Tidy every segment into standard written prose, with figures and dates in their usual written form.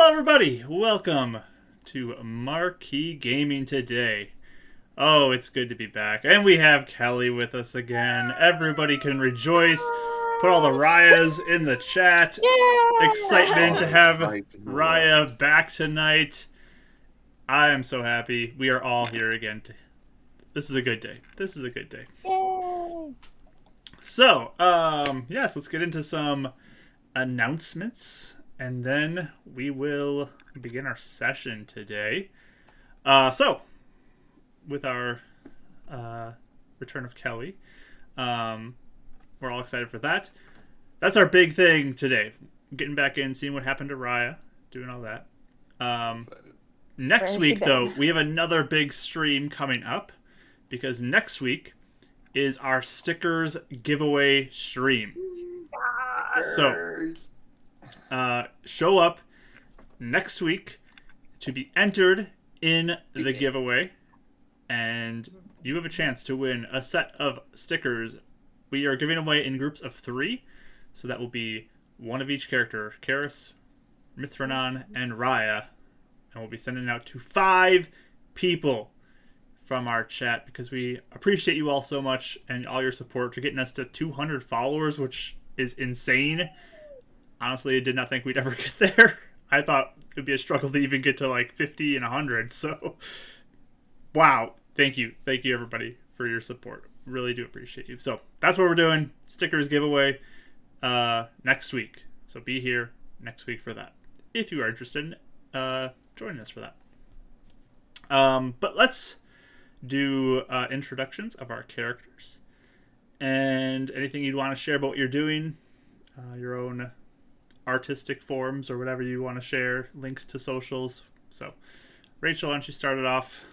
Hello everybody, welcome to Marquee Gaming today. Oh, it's good to be back. And we have Kelly with us again. Everybody can rejoice. Put all the Ryas in the chat. Yeah! Excitement to have Raya back tonight. I am so happy. We are all here again. This is a good day. This is a good day. Yay! So, yes, let's get into some announcements, and then we will begin our session today. So, with our return of Kelly, we're all excited for that. That's our big thing today. Getting back in, seeing what happened to Raya, doing all that. Next week, though, we have another big stream coming up, because next week is our stickers giveaway stream. So, show up next week to be entered in the giveaway, and you have a chance to win a set of stickers. We are giving away in groups of 3, so that will be one of each character, Karis, Mithranon, and Raya, and we'll be sending it out to 5 people from our chat, because we appreciate you all so much and all your support for getting us to 200 followers, which is insane. Honestly, I did not think we'd ever get there. I thought it would be a struggle to even get to like 50 and 100. So, wow. Thank you. Thank you, everybody, for your support. Really do appreciate you. So, that's what we're doing. Stickers giveaway next week. So, be here next week for that, if you are interested in joining us for that. But let's do introductions of our characters. And anything you'd want to share about what you're doing, your own artistic forms or whatever you want to share, links to socials. So, Rachel, why don't you start it off?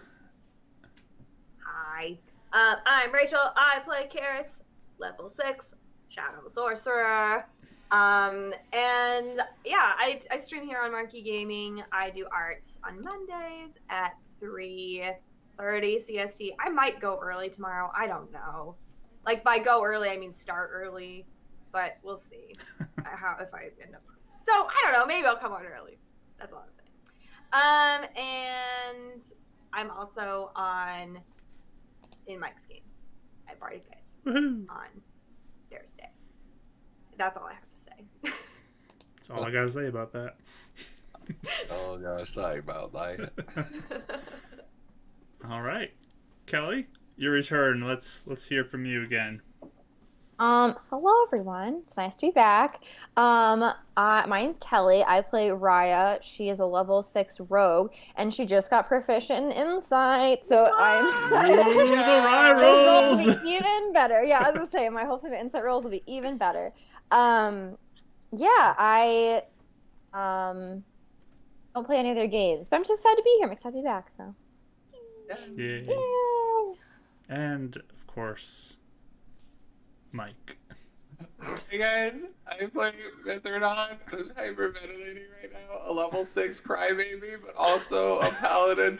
Hi, I'm Rachel. I play Karis, level 6, Shadow Sorcerer. And yeah, I stream here on Marquee Gaming. I do art on Mondays at 3:30 CST. I might go early tomorrow. I don't know. Like, by go early, I mean start early. But we'll see if I end up. So, I don't know. Maybe I'll come on early. That's all I'm saying. And I'm also in Mike's game at Barty Guys on Thursday. That's all I have to say. That's all I got to say about that. All I gotta say about that. All right. Kelly, your return. Let's hear from you again. Hello everyone. It's nice to be back. My name's Kelly. I play Raya. She is a level 6 rogue, and she just got proficient in insight, so I'm excited. Ooh, the Raya rolls! Will be even better. Yeah, I was gonna say, my hopefully the insight rolls will be even better. Yeah, I don't play any other games, but I'm just excited to be here. I'm excited to be back, so. Yay. Yay. And, of course, Mike. Hey guys, I play Mithranon, who's hyperventilating right now, a level 6 crybaby, but also a paladin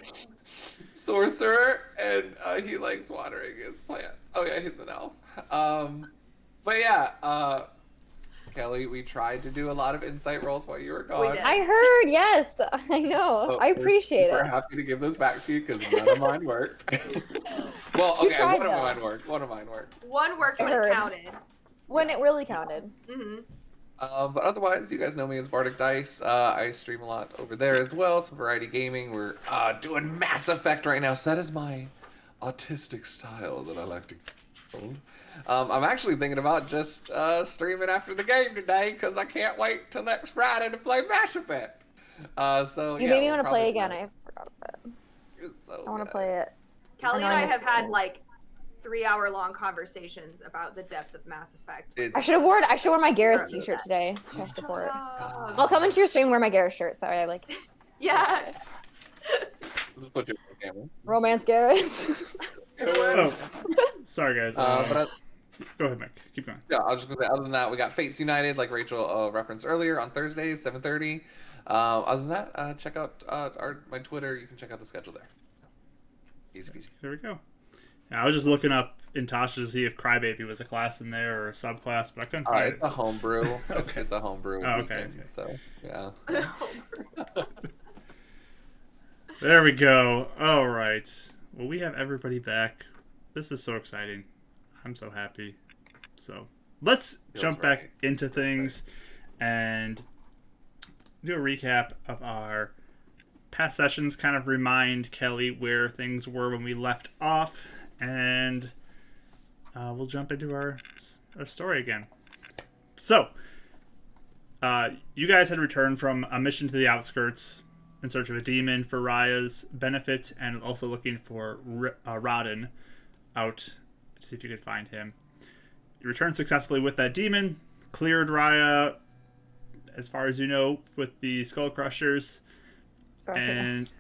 sorcerer, and he likes watering his plants. Oh yeah, he's an elf. But yeah, Kelly, we tried to do a lot of insight rolls while you were gone. I heard, yes, I know. So I appreciate it. We're happy to give those back to you because none of mine worked. Well, okay, one of mine worked. One of mine worked. One worked when it counted. When it really counted. Mm-hmm. But otherwise, you guys know me as Bardic Dice. I stream a lot over there as well. Some variety gaming. We're doing Mass Effect right now. So that is my autistic style that I like to hold. I'm actually thinking about just streaming after the game today because I can't wait till next Friday to play Mass Effect. So you yeah, made me want to play again. I forgot about it. So I want to play it. Kelly and I have had like 3-hour-long conversations about the depth of Mass Effect. I should have worn my Garrus t-shirt today. Show support. I'll come into your stream and wear my Garrus shirt. So I like. Yeah. Just put your camera. Romance Garrus. Oh, sorry guys. Go ahead, Mike. Keep going. Yeah, I was just gonna say. Other than that, we got Fates United, like Rachel referenced earlier, on Thursdays, 7:30. Other than that, check out my Twitter. You can check out the schedule there. Easy peasy. There we go. I was just looking up in Tasha to see if Crybaby was a class in there or a subclass, but I couldn't find it. It's a homebrew. Okay. It's a homebrew Oh, weekend, okay. so yeah. There we go. All right. Well, we have everybody back. This is so exciting. I'm so happy. So let's jump back into things and do a recap of our past sessions, kind of remind Kelly where things were when we left off, and we'll jump into our story again. So, you guys had returned from a mission to the outskirts in search of a demon for Raya's benefit, and also looking for Rodden out to see if you could find him. You returned successfully with that demon, cleared Raya, as far as you know, with the Skull Crushers. And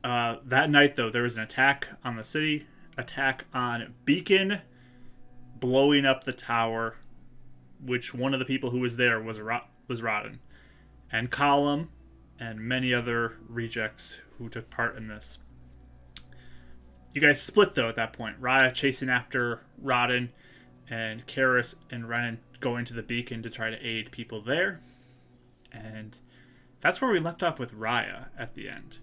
that night, though, there was an attack on the city, attack on Beacon, blowing up the tower, which one of the people who was there was Rodden, and Column, and many other rejects who took part in this. You guys split, though, at that point. Raya chasing after Rodden, and Karis and Renan going to the Beacon to try to aid people there. And that's where we left off with Raya at the end.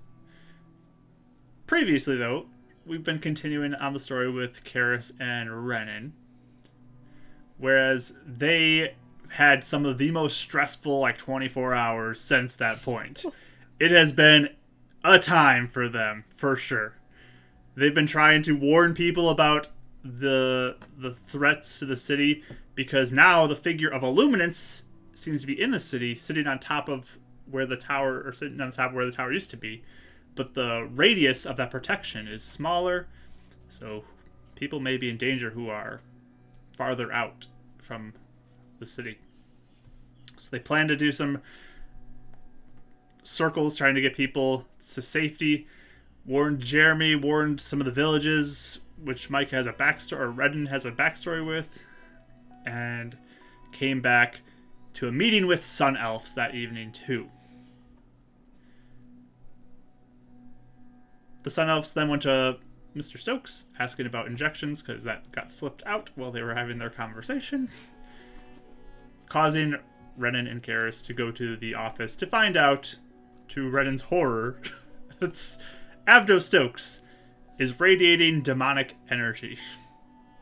Previously, though, we've been continuing on the story with Karis and Renan, whereas they had some of the most stressful 24 hours since that point. It has been a time for them, for sure. They've been trying to warn people about the threats to the city, because now the figure of Illuminance seems to be in the city, sitting on top of where the tower, or sitting on top of where the tower used to be, but the radius of that protection is smaller, so people may be in danger who are farther out from the city. So they plan to do some circles trying to get people to safety. Warned Jeremy, warned some of the villages, which Mike has a backstory, or Redden has a backstory with, and came back to a meeting with Sun Elves that evening too. The Sun Elves then went to Mr. Stokes, asking about injections, because that got slipped out while they were having their conversation, causing Renan and Karis to go to the office to find out, to Renan's horror, that Avdo Stokes is radiating demonic energy.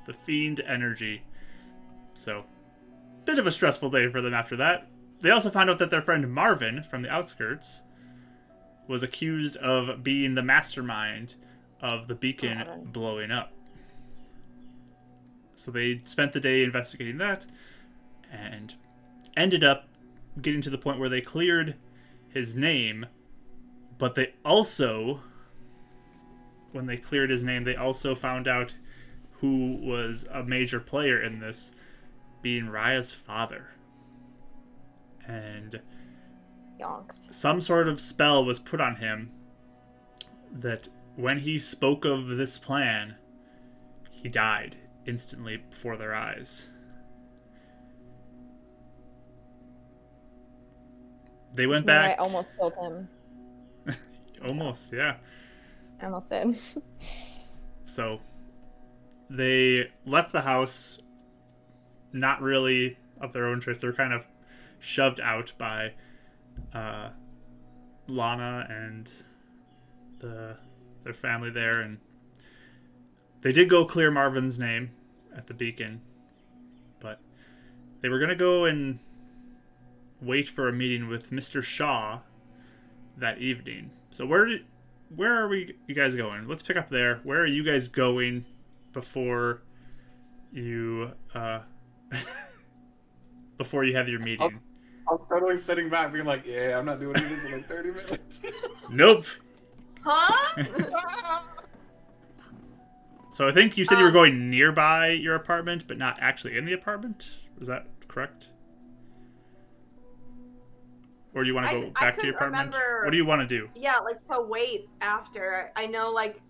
The fiend energy. So, bit of a stressful day for them after that. They also found out that their friend Marvin from the outskirts was accused of being the mastermind of the beacon blowing up. So they spent the day investigating that, and ended up getting to the point where they cleared his name, but they also, when they cleared his name, they also found out who was a major player in this, being Raya's father. And Yonks. Some sort of spell was put on him that when he spoke of this plan, he died instantly before their eyes. They went back. I almost killed him. Almost, yeah. I almost did. So they left the house, not really of their own choice. They were kind of shoved out by Lana and their family there, and they did go clear Marvin's name at the beacon, but they were going to go and wait for a meeting with Mr. Shaw that evening. So where are you guys going? Let's pick up there. Where are you guys going before you before you have your meeting? I was totally sitting back being like, yeah, I'm not doing anything for like 30 minutes. Nope. Huh? So I think you said you were going nearby your apartment, but not actually in the apartment. Is that correct? Or do you want to go back to your apartment? What do you want to do? Yeah, like to wait after. I know, like,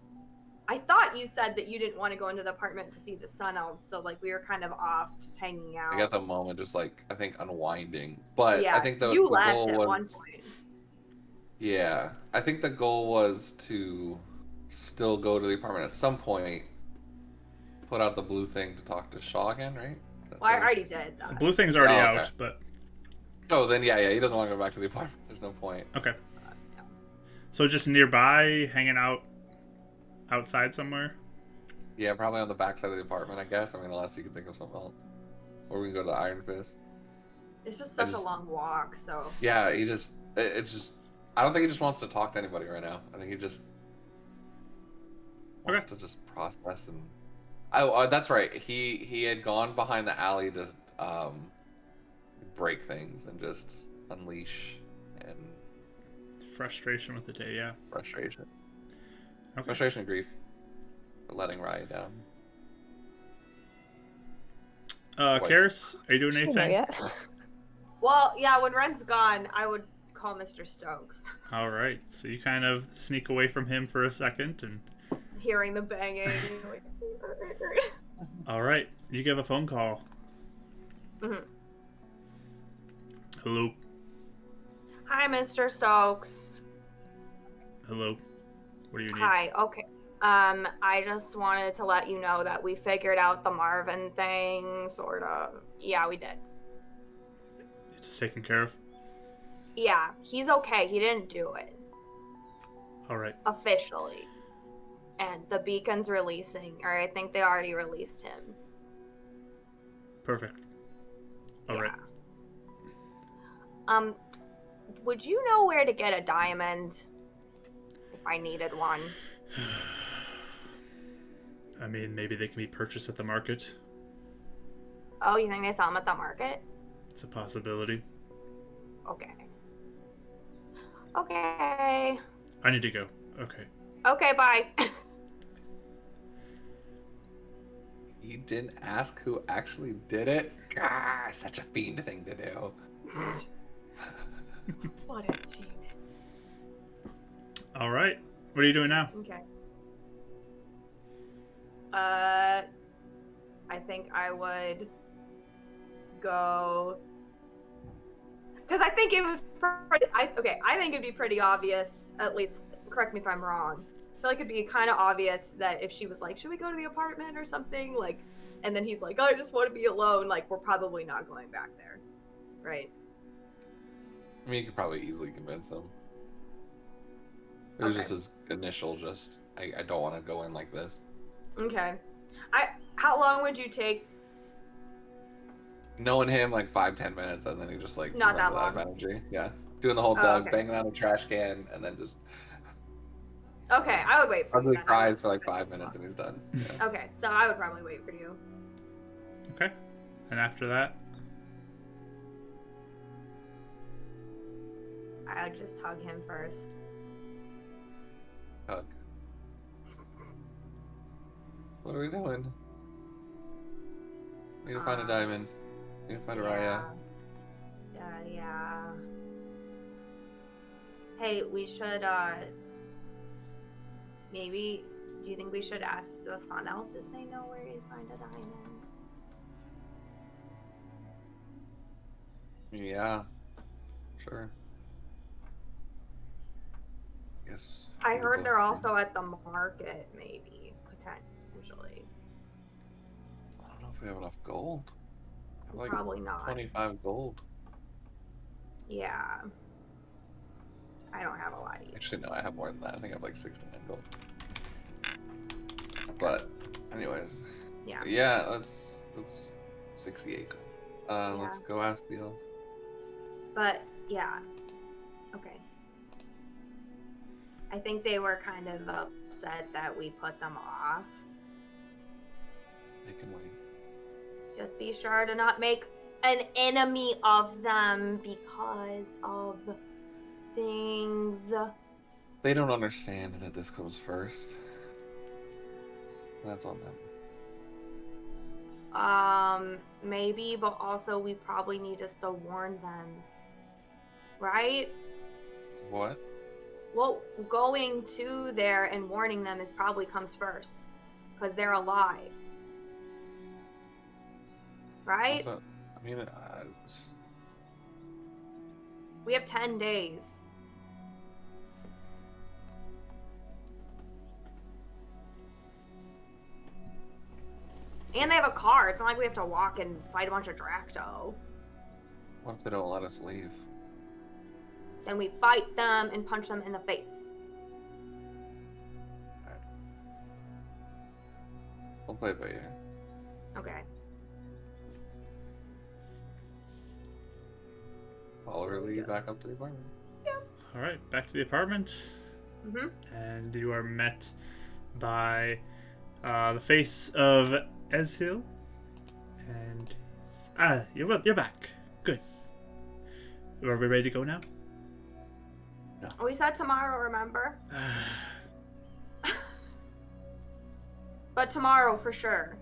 I thought you said that you didn't want to go into the apartment to see the Sun Elves, so like we were kind of off, just hanging out. I got the moment, just like I think unwinding, but yeah, I think the you the left goal at was, one point. Yeah, I think the goal was to still go to the apartment at some point, put out the blue thing to talk to Shaw again, right? Well, I already did. The blue thing's already Oh, okay. out, but Oh, then yeah, he doesn't want to go back to the apartment. There's no point. okay. So just nearby, hanging out outside somewhere. Yeah, probably on the back side of the apartment, I guess. I mean, unless you can think of something else. Or we can go to the Iron Fist. It's just such a long walk, so. Yeah, it's just. I don't think he just wants to talk to anybody right now. I think he just wants to just process and. Oh, that's right. He had gone behind the alley to break things and just unleash and Frustration with the day, yeah. frustration. Okay. Frustration and grief for letting Riot down. Karis, are you doing Should we know anything? yet? Well, yeah, when Ren's gone, I would call Mr. Stokes. All right. So you kind of sneak away from him for a second, and Hearing the banging. Like... all right, you give a phone call. Mhm. Hello. Hi, Mr. Stokes. Hello. What do you need? Hi, okay. I just wanted to let you know that we figured out the Marvin thing, sort of. Yeah, we did. It's taken care of. Yeah, he's okay. He didn't do it. All right. Officially. And the beacon's releasing, or I think they already released him. Perfect. All right. Would you know where to get a diamond if I needed one? I mean, maybe they can be purchased at the market. Oh, you think they sell them at the market? It's a possibility. Okay. Okay. I need to go. Okay. Okay, bye. He didn't ask who actually did it. Ah, such a fiend thing to do. What a demon. All right. What are you doing now? Okay. I think I would go because I think it was pretty, I think it'd be pretty obvious, at least correct me if I'm wrong. I feel like it'd be kind of obvious that if she was like, should we go to the apartment or something, like, and then he's like, oh, I just want to be alone, like, we're probably not going back there, right? I mean, you could probably easily convince him. It was just his initial, I don't want to go in like this. Okay. How long would you take? Knowing him, like 5-10 minutes, and then he just like Not that runs out of long. energy. Yeah, doing the whole Oh, Doug, okay. banging on a trash can, and then just Okay, I would wait for you. ugly then. cries for like 5 minutes, and he's done. Yeah. Okay, so I would probably wait for you. Okay. And after that? I would just hug him first. Hug. What are we doing? We need to find a diamond. We need to find a Raya. Yeah. Hey, we should, maybe, do you think we should ask the Sun Elves if they know where to find a diamond? Yeah. Sure. Yes. I heard they're also at the market, maybe, potentially. I don't know if we have enough gold. Like Probably not. 25 gold. Yeah. I don't have a lot either. Actually, no, I have more than that. I think I have like 69 gold. But, anyways. Yeah. Yeah, that's 68 gold. Let's go ask the elves. But, yeah. Okay. I think they were kind of upset that we put them off. They can wait. Just be sure to not make an enemy of them because of things. They don't understand that this comes first. That's on them. Maybe, but also we probably need to still warn them. Right? What? Well, going to there and warning them is probably comes first. Because they're alive. Right? Also, I mean, We have 10 days. And they have a car. It's not like we have to walk and fight a bunch of Dracto. What if they don't let us leave? Then we fight them and punch them in the face. We'll play it by ear. Okay. Follow her lead back up to the apartment. All right, back to the apartment. Mm-hmm. And you are met by the face of Ezhil. And you're back. Good. Are we ready to go now? We said tomorrow, remember? But tomorrow for sure.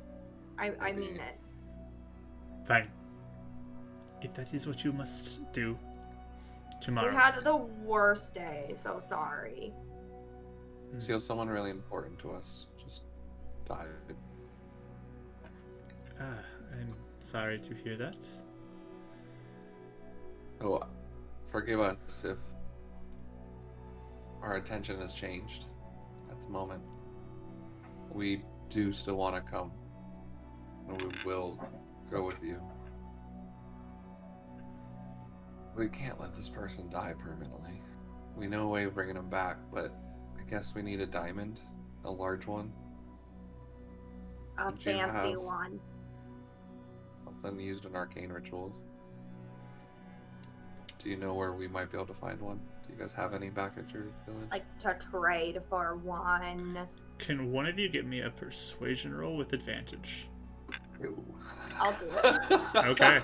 I mean it. Fine. If that is what you must do tomorrow. We had the worst day, so sorry. See, someone really important to us just died. I'm sorry to hear that. Oh, forgive us if our attention has changed at the moment. We do still want to come, and we will go with you. We can't let this person die permanently. We know a way of bringing him back, but I guess we need a diamond, a large one. A Did you fancy have- one. Something used in arcane rituals. Do you know where we might be able to find one? Do you guys have any back at your village? Like to trade for one. Can one of you give me a persuasion roll with advantage? Ew. I'll do it. Okay.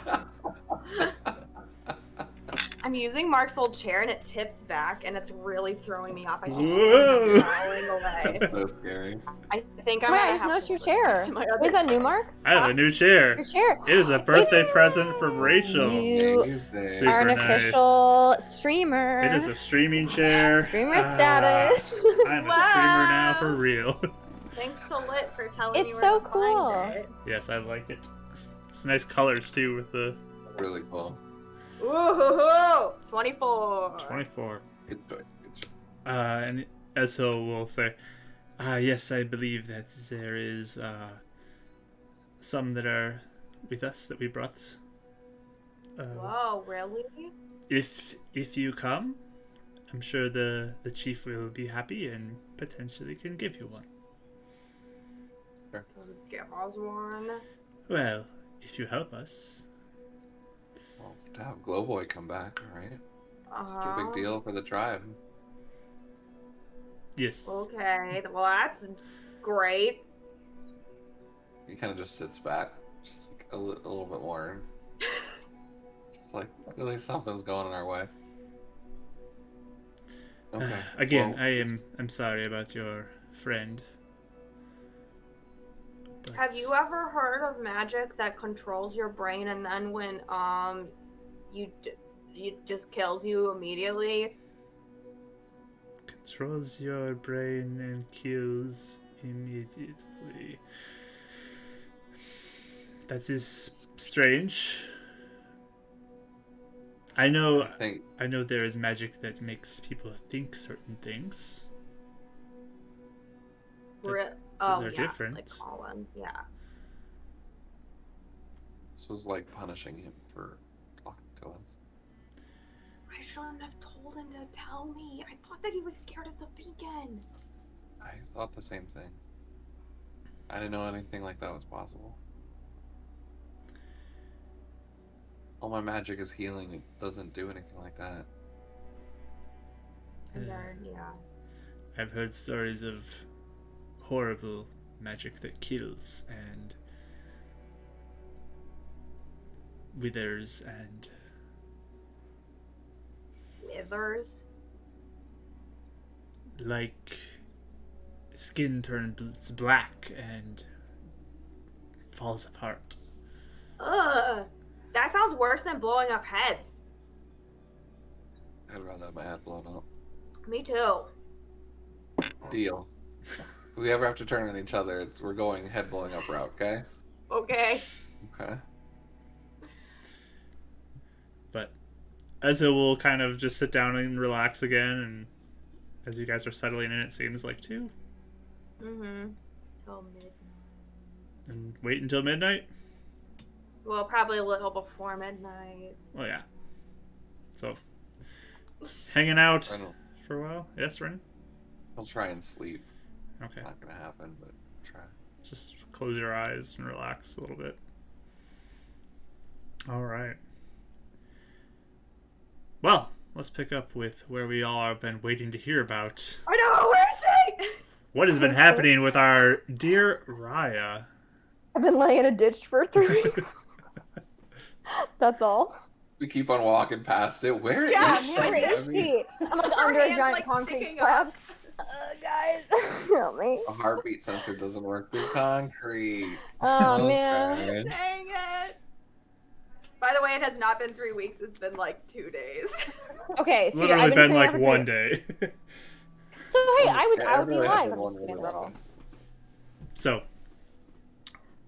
I'm using Mark's old chair and it tips back and it's really throwing me off. I keep Whoa. falling away. So scary. I think I'm Wait, gonna I just have noticed to your switch chair. this to my other Wait, is that new, chair. Mark? I have a new chair. Your chair. It is a birthday present from Rachel. You Amazing. Super are an nice. official streamer. It is a streaming chair. Streamer Ah, status. I'm a streamer Wow. now for real. Thanks to Lit for telling It's me where so to cool. find it. Yes, I like it. It's nice colors too with the Really cool. Ooh, 24. 24. Good choice. Good choice. And Ezhil will say, yes, I believe that there is some that are with us that we brought. Whoa, really? If you come, I'm sure the chief will be happy and potentially can give you one. Does it give us one? Well, if you help us. Well, to have Glowboy come back, right? Such a big Uh-huh. deal for the tribe. Yes. Okay, well that's great. He kind of just sits back, just like a little bit more. Just like, really, something's going our way. Okay. Again, well, I'm sorry about your friend. But Have you ever heard of magic that controls your brain and then when you just kills you immediately? controls your brain and kills immediately? That is strange. I I know think there is magic that makes people think certain things. Oh they're yeah, different. like Colin. Yeah. this was like punishing him for talking to us. I shouldn't have told him to tell me. I thought that he was scared of the beacon. I thought the same thing. I didn't know anything like that was possible. All my magic is healing. It doesn't do anything like that. And then yeah. I've heard stories of horrible magic that kills and withers and Withers. like skin turns black and falls apart. Ugh. That sounds worse than blowing up heads. I'd rather have my head blown up. Me too. Deal. If we ever have to turn on each other, we're going head blowing up route, okay? Okay. Okay. But Ezra will kind of just sit down and relax again, and as you guys are settling in, it seems like too. Mm-hmm. Till midnight. And wait until midnight? Well, probably a little before midnight. Well, yeah. So, hanging out I know. for a while? Yes, Ren? I'll try and sleep. Okay. Not gonna happen, but try. Just close your eyes and relax a little bit. All right. Well, let's pick up with where we all have been waiting to hear about. I know, where is she? What has been happening with our dear Riya? I've been laying in a ditch for 3 weeks. That's all. We keep on walking past it. Where is Yeah, she? Where is she? I'm like under a hand's, giant like, concrete sticking slab. up. Guys, help me. A heartbeat sensor doesn't work through concrete. Oh, man. Okay. Dang it. By the way, it has not been 3 weeks. It's been like 2 days. Okay, It's so yeah, literally I've been sitting like there for one 3 day. So hey, I would Yeah, be really live. happened I'm one just really being little. happened. So,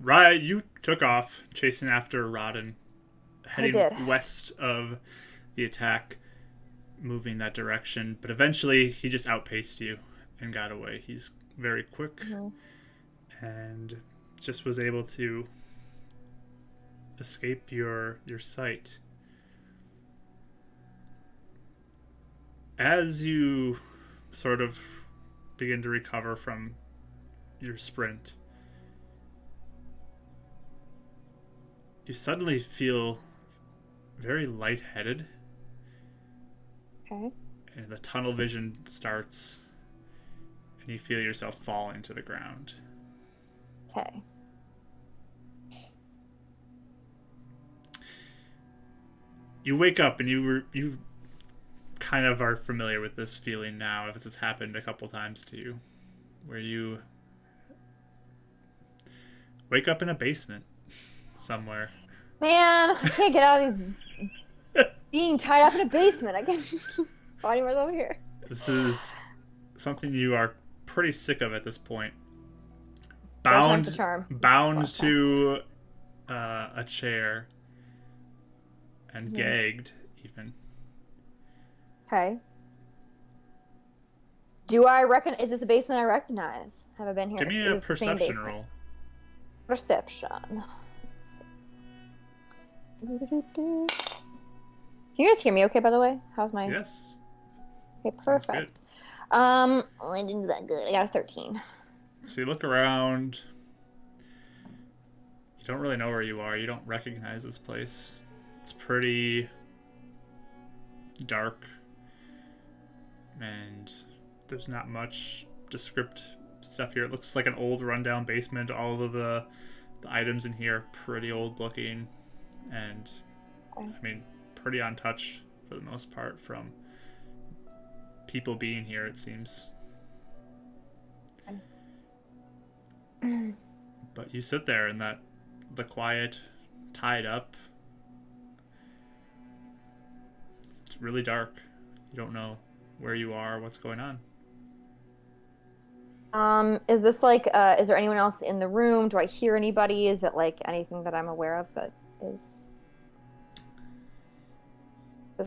Riya, you took off chasing after Rodden, heading did. west of the attack, moving that direction. But eventually, he just outpaced you and got away. He's very quick and just was able to escape your sight. As you sort of begin to recover from your sprint, you suddenly feel very lightheaded, Okay. and the tunnel vision starts, and you feel yourself falling to the ground. Okay. You wake up, and you kind of are familiar with this feeling now, if it's happened a couple times to you, where you wake up in a basement somewhere. Man, I can't get out of these being tied up in a basement. I can't just keep finding myself here. This is something you are pretty sick of at this point. Third time's the charm. Bound Last time. to a chair and gagged, even. Okay. Do I reckon? Is this a basement I recognize? Have I been here? Give me Is a this the same perception basement? roll. Perception. Can you guys hear me okay, by the way? How's my... Yes. Okay, Sounds perfect. Well, I didn't do that good. I got a 13. So you look around. You don't really know where you are. You don't recognize this place. It's pretty dark. And there's not much descript stuff here. It looks like an old rundown basement. All of the items in here are pretty old looking. And, I mean, pretty untouched for the most part from people being here, it seems. But you sit there in the quiet, tied up. It's really dark. You don't know where you are, what's going on. Is this like, is there anyone else in the room? Do I hear anybody? Is it like anything that I'm aware of that is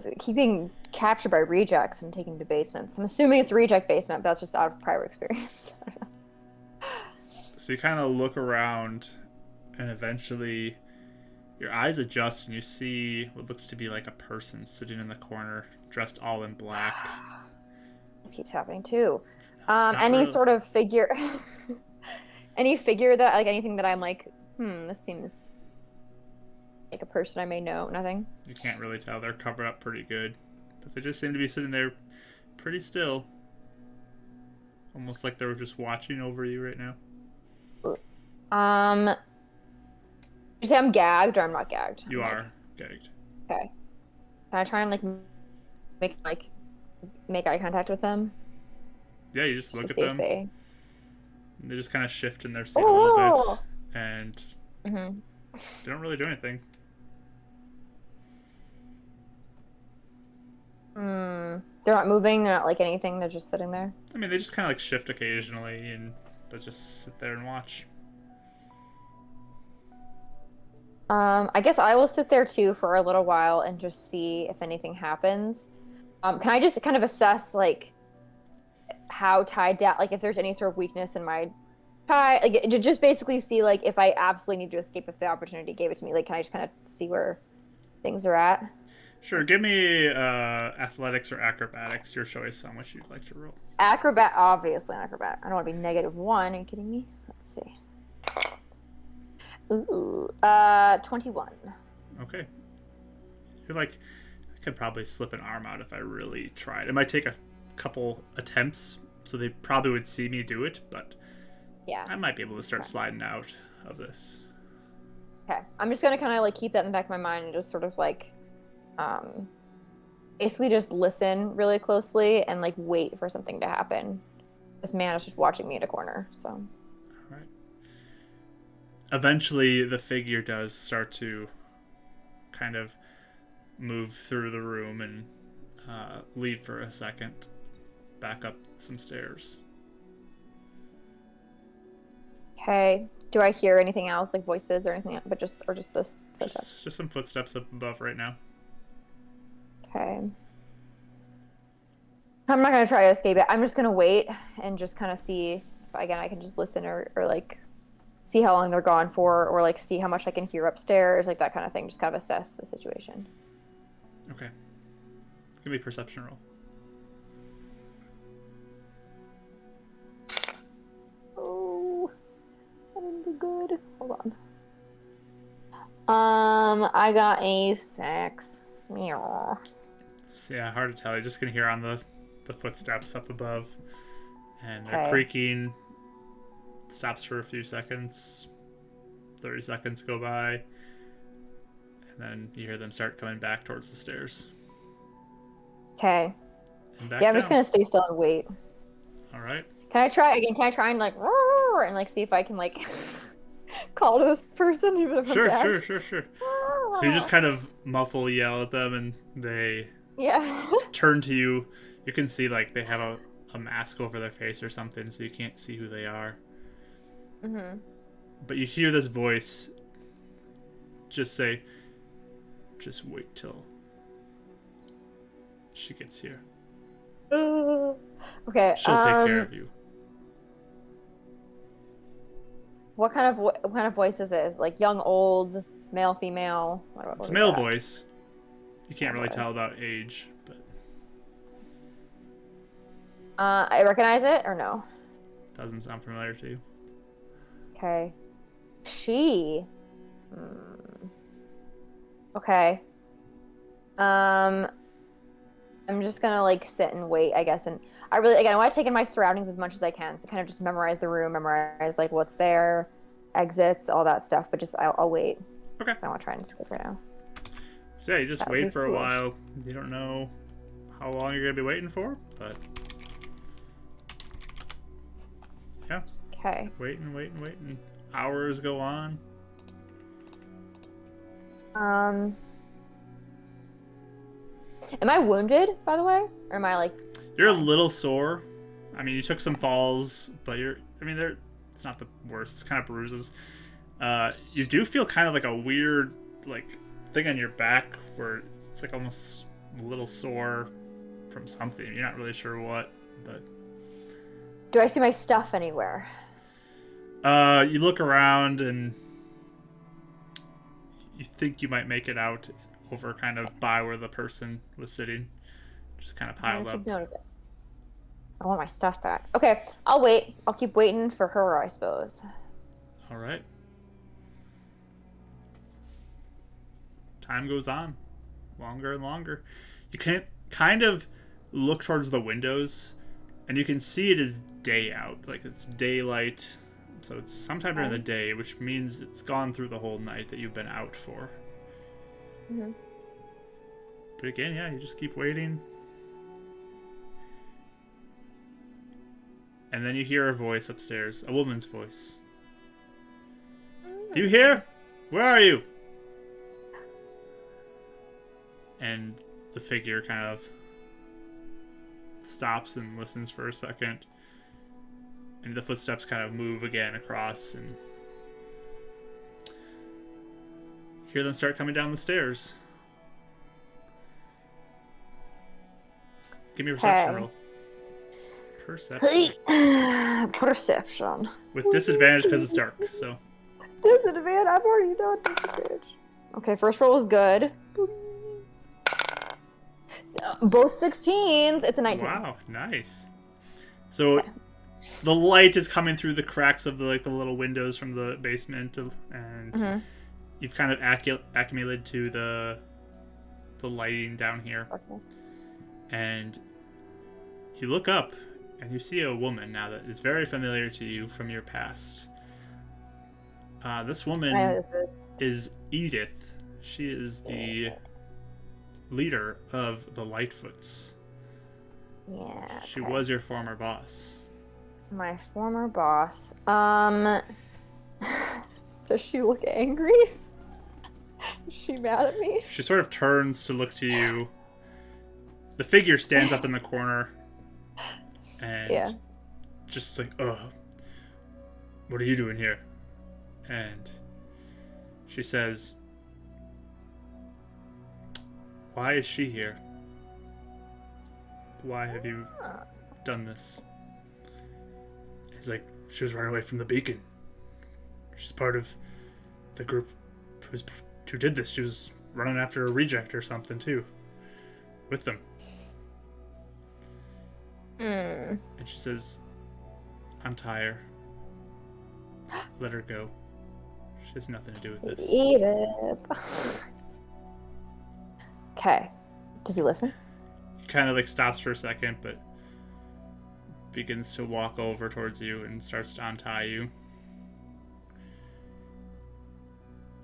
it keeping captured by rejects and taken to basements? I'm assuming it's a reject basement, but that's just out of prior experience. So you kind of look around, and eventually your eyes adjust, and you see what looks to be like a person sitting in the corner, dressed all in black. This keeps happening too. Not Any really. sort of figure, any figure that, like, anything that I'm like, this seems like a person I may know. Nothing. You can't really tell. They're covered up pretty good. But they just seem to be sitting there pretty still. Almost like they were just watching over you right now. You say I'm gagged or I'm not gagged? You I'm are gagged. Okay. Can I try and make eye contact with them? Yeah, you just look to at see if them. they... They just kind of shift in their seat a little bit. Oh! And Mhm. they don't really do anything. They're not moving. They're not like anything. They're just sitting there. I mean, they just kind of like shift occasionally, and they just sit there and watch. I guess I will sit there too for a little while and just see if anything happens. Can I just kind of assess like how tied down, like if there's any sort of weakness in my try like to just basically see like if I absolutely need to escape if the opportunity gave it to me. Like, can I just kind of see where things are at? Sure, give me athletics or acrobatics, your choice on which you'd like to roll. Acrobat, obviously an acrobat. I don't want to be -1. Are you kidding me? Let's see. Ooh, 21. Okay. You're like, I could probably slip an arm out if I really tried. It might take a couple attempts, so they probably would see me do it, but Yeah. I might be able to start sliding out of this. Okay. I'm just gonna kind of like keep that in the back of my mind and just sort of like, basically just listen really closely and like wait for something to happen. This man is just watching me in a corner, so. All right. Eventually, the figure does start to kind of move through the room and leave for a second, back up some stairs. Okay. Do I hear anything else, like voices or anything, but just this footsteps? Just some footsteps up above right now. Okay. I'm not gonna try to escape it. I'm just gonna wait and just kind of see if again I can just listen or like see how long they're gone for, or like see how much I can hear upstairs, like that kind of thing. Just kind of assess the situation. Okay. Give me a perception roll. Oh, that didn't do good. Hold on. I got a 6. Meow. Yeah, hard to tell. You're just gonna hear on the footsteps up above, and they're Okay. creaking. Stops for a few seconds. 30 seconds go by, and then you hear them start coming back towards the stairs. Okay. And back Yeah, I'm just down. gonna stay still and wait. All right. Can I try again? Can I try and like roar and like see if I can like call to this person even if I'm Sure. back? So you just kind of muffle yell at them, and they Yeah. turn to you. You can see like they have a mask over their face or something, so you can't see who they are. Mm-hmm. But you hear this voice just say, "Just wait till she gets here. Okay. She'll take care of you." What kind of voice is this? Like young, old, male, female? What It's a is male that? voice. You can't Male really tell voice. about age, but I recognize it or no? doesn't sound familiar to you. Okay. She. Okay. I'm just gonna like sit and wait, I guess, and I want to take in my surroundings as much as I can, so kind of just memorize the room, memorize like what's there, exits, all that stuff. But just I'll wait. Okay. I don't want to try and skip right now. So yeah, you just That would be wait for a foolish. while. You don't know how long you're gonna be waiting for, but yeah, Okay. waiting. Hours go on. Am I wounded, by the way, or am I like? You're a little sore. I mean, you took some falls, but it's not the worst. It's kind of bruises. You do feel kind of like a weird, like, thing on your back where it's like almost a little sore from something. You're not really sure what, but Do I see my stuff anywhere? you look around and you think you might make it out over kind of by where the person was sitting, just kind of piled I up. keep note of it. I want my stuff back. Okay, I'll wait. I'll keep waiting for her, I suppose. All right. Time goes on, longer and longer. You can kind of look towards the windows, and you can see it is day out, like it's daylight. So it's sometime during the day, which means it's gone through the whole night that you've been out for. Mm-hmm. But again, yeah, you just keep waiting. And then you hear a voice upstairs, a woman's voice. You here? Where are you? And the figure kind of stops and listens for a second. And the footsteps kind of move again across, and hear them start coming down the stairs. Give me a perception Okay. roll. Perception. Perception. With disadvantage because it's dark, so. Disadvantage? I've already done disadvantage. Okay, first roll was good. So, both 16s. It's a 19. Wow, nice. So the light is coming through the cracks of the little windows from the basement, and you've kind of accumulated to the lighting down here. Okay. And you look up and you see a woman now that is very familiar to you from your past. This woman is Edith. She is the leader of the Lightfoots. Yeah. Okay. She was your former boss. My former boss. Does she look angry? Is she mad at me? She sort of turns to look to you. The figure stands up in the corner and just like, what are you doing here? And she says, why is she here? Why have you done this? He's like, she was running away from the beacon. She's part of the group who did this. She was running after a reject or something too, with them. And she says, untie her. Let her go. She has nothing to do with this. Eat it. Okay. Does he listen? He kind of like stops for a second, but begins to walk over towards you and starts to untie you.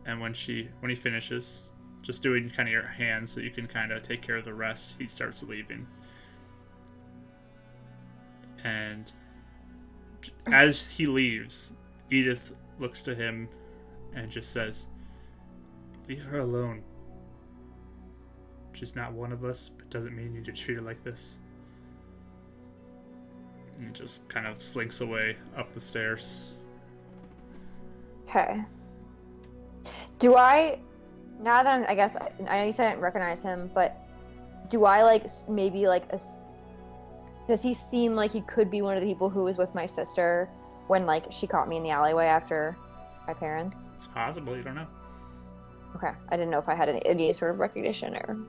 And when he finishes, just doing kind of your hands so you can kind of take care of the rest, he starts leaving. And as he leaves, Edith looks to him and just says, leave her alone. She's not one of us, but doesn't mean you need to treat her like this. And just kind of slinks away up the stairs. Okay. Do I, now that I guess, I know you said I didn't recognize him, but do I does he seem like he could be one of the people who was with my sister when she caught me in the alleyway after my parents? It's possible, you don't know. Okay, I didn't know if I had any sort of recognition or...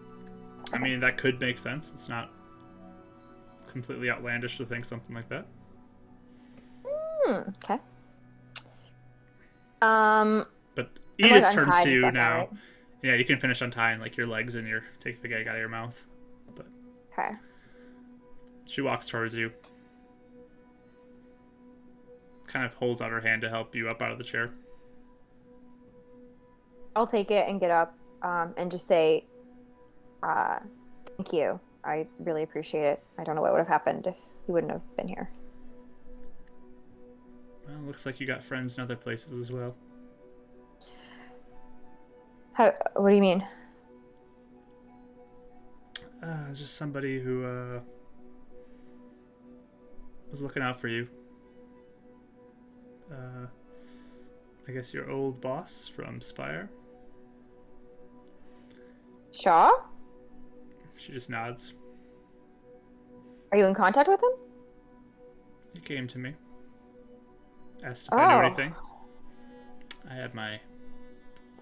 I mean, that could make sense. It's not completely outlandish to think something like that. Okay. But Edith like, turns to you stuff, now. right? Yeah, you can finish untying your legs and take the gag out of your mouth. But Okay. she walks towards you. Kind of holds out her hand to help you up out of the chair. I'll take it and get up and just say, thank you. I really appreciate it. I don't know what would have happened if you wouldn't have been here. Well, looks like you got friends in other places as well. What do you mean? Just somebody who was looking out for you. I guess your old boss from Spire. Shaw? She just nods. Are you in contact with him? He came to me. Asked if I knew anything. I had my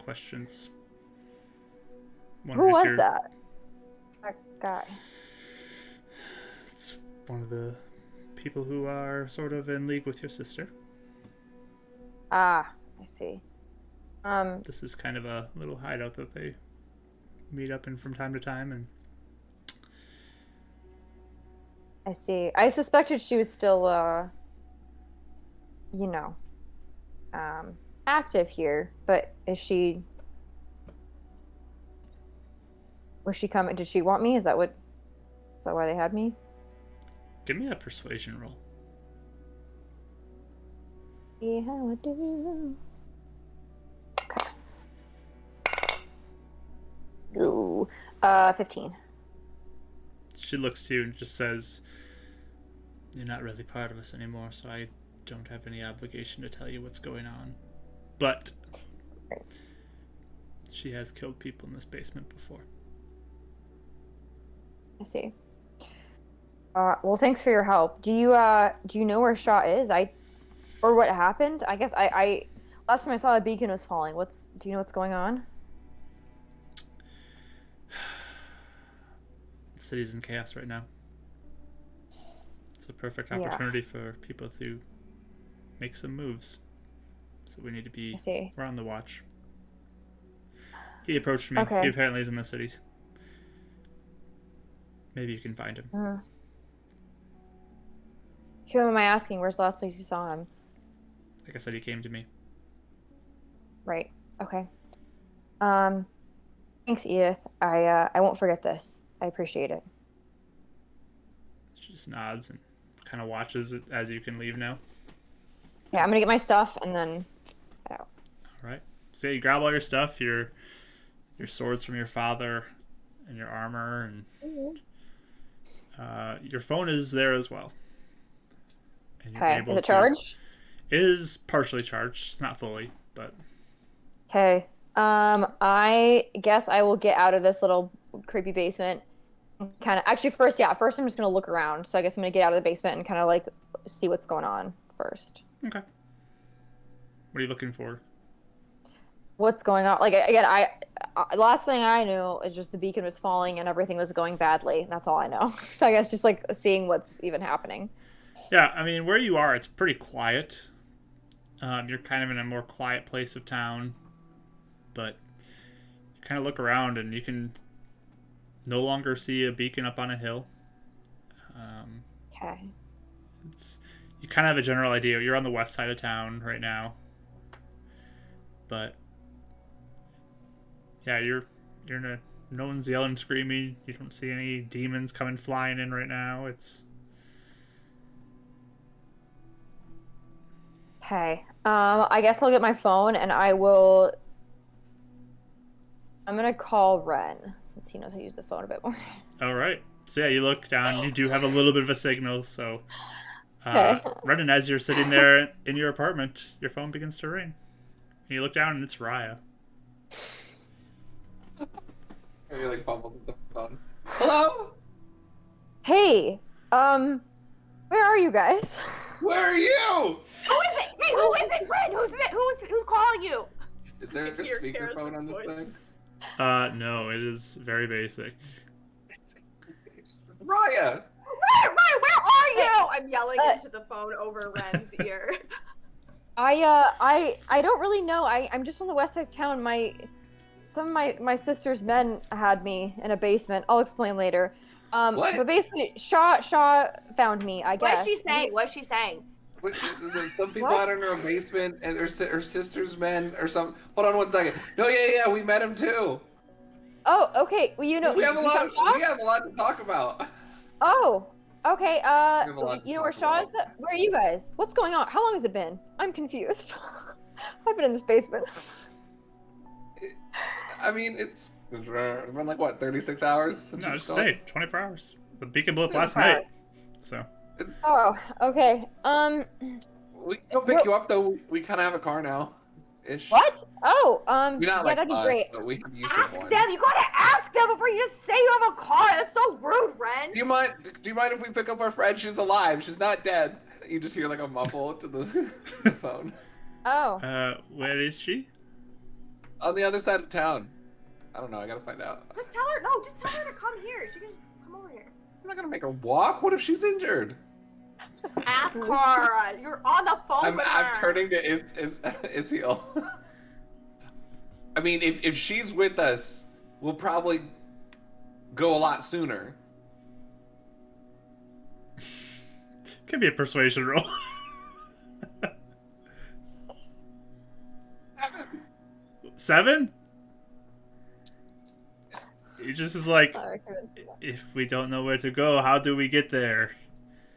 questions. Who was that? That guy. It's one of the people who are sort of in league with your sister. Ah, I see. This is kind of a little hideout that they meet up in from time to time, and I see. I suspected she was still, active here, but was she coming? Did she want me? Is that why they had me? give me a persuasion roll. See how I do. Okay. Ooh, 15. She looks to you and just says, you're not really part of us anymore, so I don't have any obligation to tell you what's going on. But she has killed people in this basement before. I see. Well, thanks for your help. Do you know where Shaw is? Or what happened? I guess I last time I saw the beacon was falling. Do you know what's going on? The city's in chaos right now. It's a perfect Yeah. opportunity for people to make some moves. So we need to be I see. we're on the watch. He approached me. Okay. He apparently is in the city. Maybe you can find him. Who am I asking? Where's the last place you saw him? Like I said, he came to me. Right. Okay. Thanks, Edith. I won't forget this. I appreciate it. She just nods and kind of watches it as you can leave now. Yeah, I'm gonna get my stuff and then head out. All right. So yeah, you grab all your stuff, your swords from your father, and your armor, and your phone is there as well. And you're Okay. able Is it to- charged? It is partially charged. It's not fully, but Okay. I guess I will get out of this little creepy basement. Kind of. Actually, first I'm just gonna look around. So I guess I'm gonna get out of the basement and kind of like see what's going on first. okay. What are you looking for? What's going on? Like again, last thing I knew is just the beacon was falling and everything was going badly. That's all I know. So I guess just like seeing what's even happening. Yeah, I mean, where you are, it's pretty quiet. You're kind of in a more quiet place of town, but you kind of look around and you can no longer see a beacon up on a hill. Okay. You kind of have a general idea. You're on the west side of town right now, but yeah, you're in a. No one's yelling, screaming. You don't see any demons coming flying in right now. Okay. I guess I'll get my phone and I'm gonna call Ren since he knows how to use the phone a bit more. All right. So yeah, you look down. You do have a little bit of a signal. So, Okay. Renan, as you're sitting there in your apartment, your phone begins to ring. And you look down, and it's Riya. I really fumbled with the phone. Hello? Hey, where are you guys? Where are you? Who is it? Hey, who is it, Fred? Who's calling you? Is there a Hear speakerphone on this Karis's thing? No, it is very basic. Raya! Where are you? I'm yelling into the phone over Ren's ear. I don't really know. I'm just on the west side of town. Some of my sister's men had me in a basement. I'll explain later. What? But basically, Shaw found me, I guess. What's she saying? What's she saying? Wait, there's some people What? out in her basement and her sister's men or something. Hold on one second. No, yeah, we met him too. Oh, okay. Well, you know, We have a you lot. found Shaw? We have a lot to talk about. Oh, okay. have a lot to You know where talk Shaw is? about. Where are you guys? What's going on? How long has it been? I'm confused. I've been in this basement. I mean, it's been like what, 36 hours? Since No, you just saw today, it? 24 hours. The beacon blew up last 24 night. hours. So, Oh, okay. We can go pick you up though. We kind of have a car now, ish. What? Oh, We're not yeah, like that'd be us, great. but we have use Ask of one. them. You gotta ask them before you just say you have a car. That's so rude, Ren. Do you mind if we pick up our friend? She's alive. She's not dead. You just hear like a muffle to the phone. Oh, where is she? On the other side of town. I don't know. I gotta find out. Just tell her. No, just tell her to come here. She can just come over here. I'm not gonna make her walk. What if she's injured? Ask her. You're on the phone with I'm her. turning to Isiel. I mean, if she's with us, we'll probably go a lot sooner. Could be a persuasion roll. 7? He just is like, sorry. if we don't know where to go, how do we get there?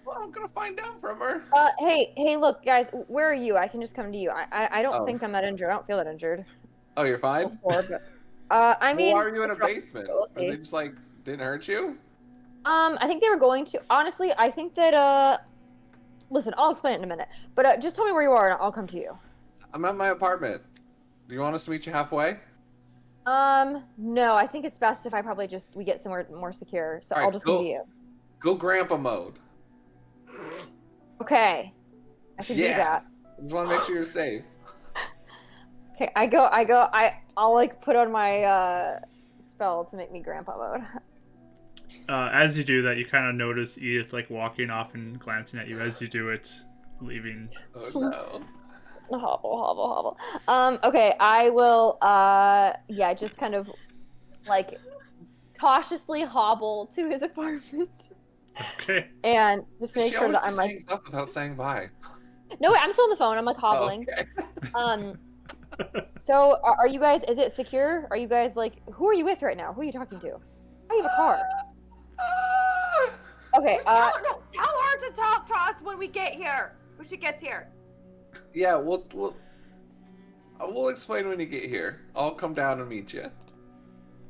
Well, I'm gonna find out from her. Hey, look, guys, where are you? I can just come to you. I don't Oh. think I'm that injured. I don't feel that injured. Oh, you're fine. I mean, Why are you in a what's wrong? basement? We'll Are they see. just like didn't hurt you? I think they were going to. Honestly, I think that listen, I'll explain it in a minute. But just tell me where you are, and I'll come to you. I'm at my apartment. Do you want us to meet you halfway? No, I think it's best if we get somewhere more secure. So All right, I'll just come cool. to you. Go grandpa mode. Okay. I can do that. I just want to make sure you're safe. Okay, I'll like put on my spell to make me grandpa mode. As you do that, you kind of notice Edith like walking off and glancing at you as you do it, leaving. Oh no. Hobble. Okay, I will yeah, just kind of like cautiously hobble to his apartment. Okay. And just make sure that I'm like hangs up without saying bye. no, wait, I'm still on the phone. I'm like hobbling. Oh, okay. So are you guys? Is it secure? Are you guys like? Who are you with right now? Who are you talking to? I have a car. Okay. Tell her to talk to us when we get here. When she gets here. Yeah, we'll explain when you get here. I'll come down and meet you.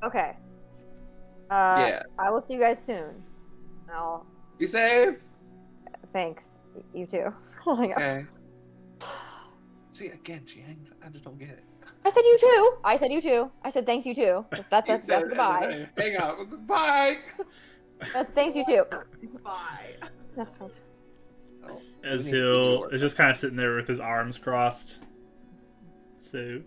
Okay. Yeah. I will see you guys soon. Be safe. Thanks. You too. Oh my god. Okay. See, again, she hangs. I just don't get it. I said you too. I said thanks you too. That's goodbye. Hang on. Goodbye. That's thanks you too. Bye. As he'll is just kind of sitting there with his arms crossed. So.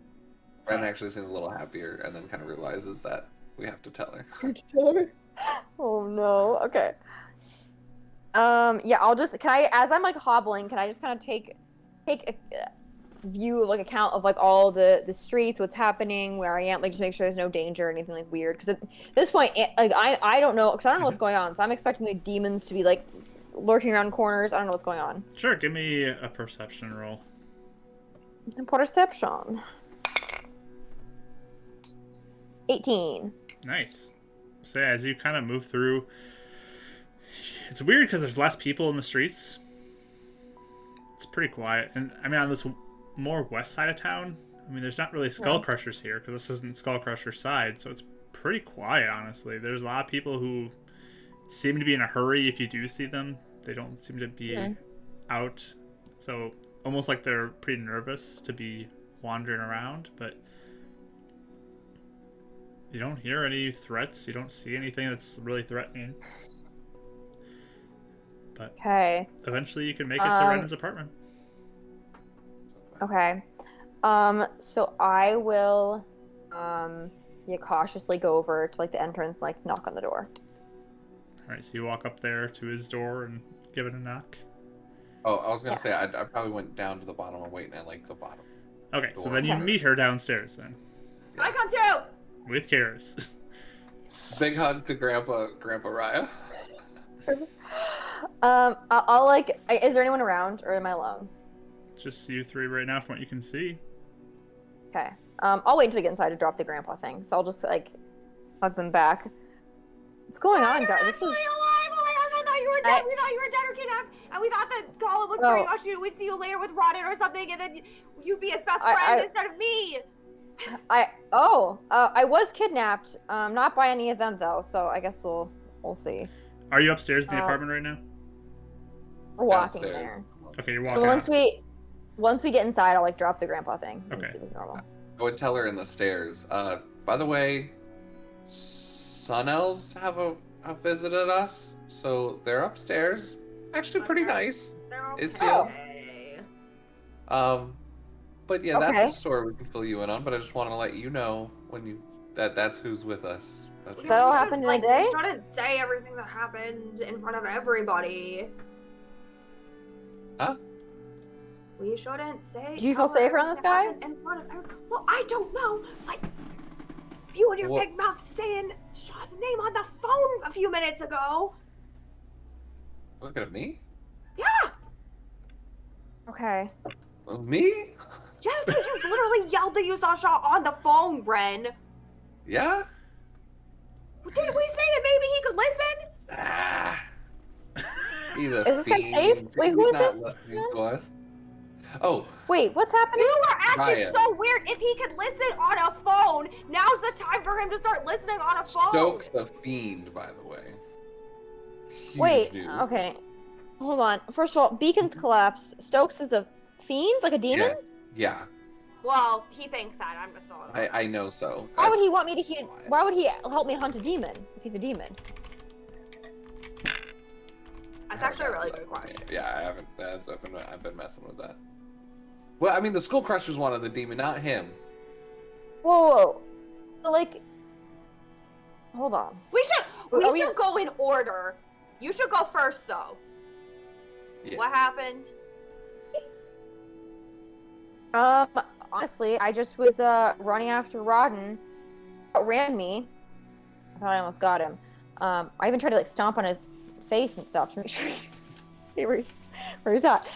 Ren actually seems a little happier, and then kind of realizes that we have to tell her. Oh no. Okay. Yeah, I'll just as I'm like hobbling, can I just kind of take a view of like account of like all the streets, what's happening, where I am, like just make sure there's no danger or anything like weird, because at this point like I don't know, because I don't know what's going on, so I'm expecting the demons to be like lurking around corners. I don't know what's going on. Sure, give me a perception roll. Perception. 18. Nice. So as you kind of move through, it's weird because there's less people in the streets. It's pretty quiet, and I mean on this more west side of town, I mean there's not really skull crushers here because this isn't skull crusher side, so it's pretty quiet honestly. There's a lot of people who seem to be in a hurry. If you do see them, they don't seem to be out, so almost like they're pretty nervous to be wandering around, but you don't hear any threats. You don't see anything that's really threatening. But eventually you can make it to Renan's apartment. Okay. So I will cautiously go over to like the entrance, like knock on the door. Alright, so you walk up there to his door and give it a knock. Oh, I was gonna say I probably went down to the bottom and waiting at like the bottom. Okay, so then you meet her downstairs then. Yeah. I come too! With Karis. Big hug to Grandpa Raya. I'll like, is there anyone around or am I alone? Just you three right now from what you can see. Okay. I'll wait until we get inside to drop the grandpa thing. So I'll just like hug them back. What's going on, guys? This is alive! Oh my gosh, I thought you were dead. We thought you were dead or kidnapped, and we thought that Gollum would bring us you. We'd see you later with Rodden or something, and then you'd be his best friend instead of me. I was kidnapped. Not by any of them though. So I guess we'll see. Are you upstairs in the apartment right now? We're walking Downstairs. there. Okay, you're walking. Once we get inside, I'll like drop the grandpa thing. Okay. Normal. I would tell her in the stairs. By the way, Sun Elves have visited us, so they're upstairs. Actually, pretty nice. They're Is okay. But yeah, that's a story we can fill you in on. But I just want to let you know that's who's with us. That all happened in a day? We shouldn't say everything that happened in front of everybody. Huh? We shouldn't say. Do you feel safer on this guy? In front of everybody. Well, I don't know. Like, you and your big mouth saying Shaw's name on the phone a few minutes ago. Looking at me? Yeah. Okay. Me? Yeah, you literally yelled that you saw Shaw on the phone, Ren. Yeah? Did we say that maybe he could listen? Ah. He's a Is this guy fiend. safe? Wait, who is He's not this? listening to us. Oh. Wait, what's happening? You are acting Ryan. so weird. If he could listen on a phone, now's the time for him to start listening on a phone. Stokes a fiend, by the way. Huge Wait, dude. okay. Hold on. First of all, Beacon's collapsed. Stokes is a fiend? Like a demon? Yeah. Well, he thinks that. I'm just all. I know so. Why would he want me to why would he help me hunt a demon if he's a demon? That's actually a really good question. Yeah, I haven't. I've been messing with that. Well, I mean, the Skull Crushers wanted the demon, not him. Whoa. So, like, hold on. We Are we- should go in order. You should go first, though. Yeah. What happened? Honestly, I just was running after Rodden. Ran me. I thought I almost got him. I even tried to like stomp on his face and stuff to make sure where he's at.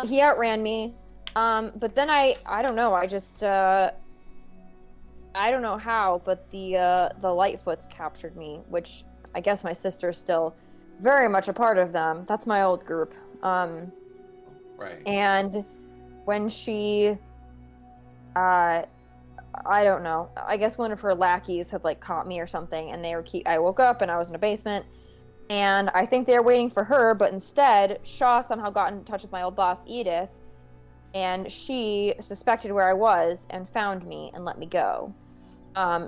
He outran me. But then I don't know. I just I don't know how, but the Lightfoots captured me, which I guess my sister's still very much a part of them. That's my old group. Right. And when she I don't know. I guess one of her lackeys had like caught me or something, and they were I woke up and I was in a basement, and I think they were waiting for her, but instead Shaw somehow got in touch with my old boss Edith, and she suspected where I was and found me and let me go.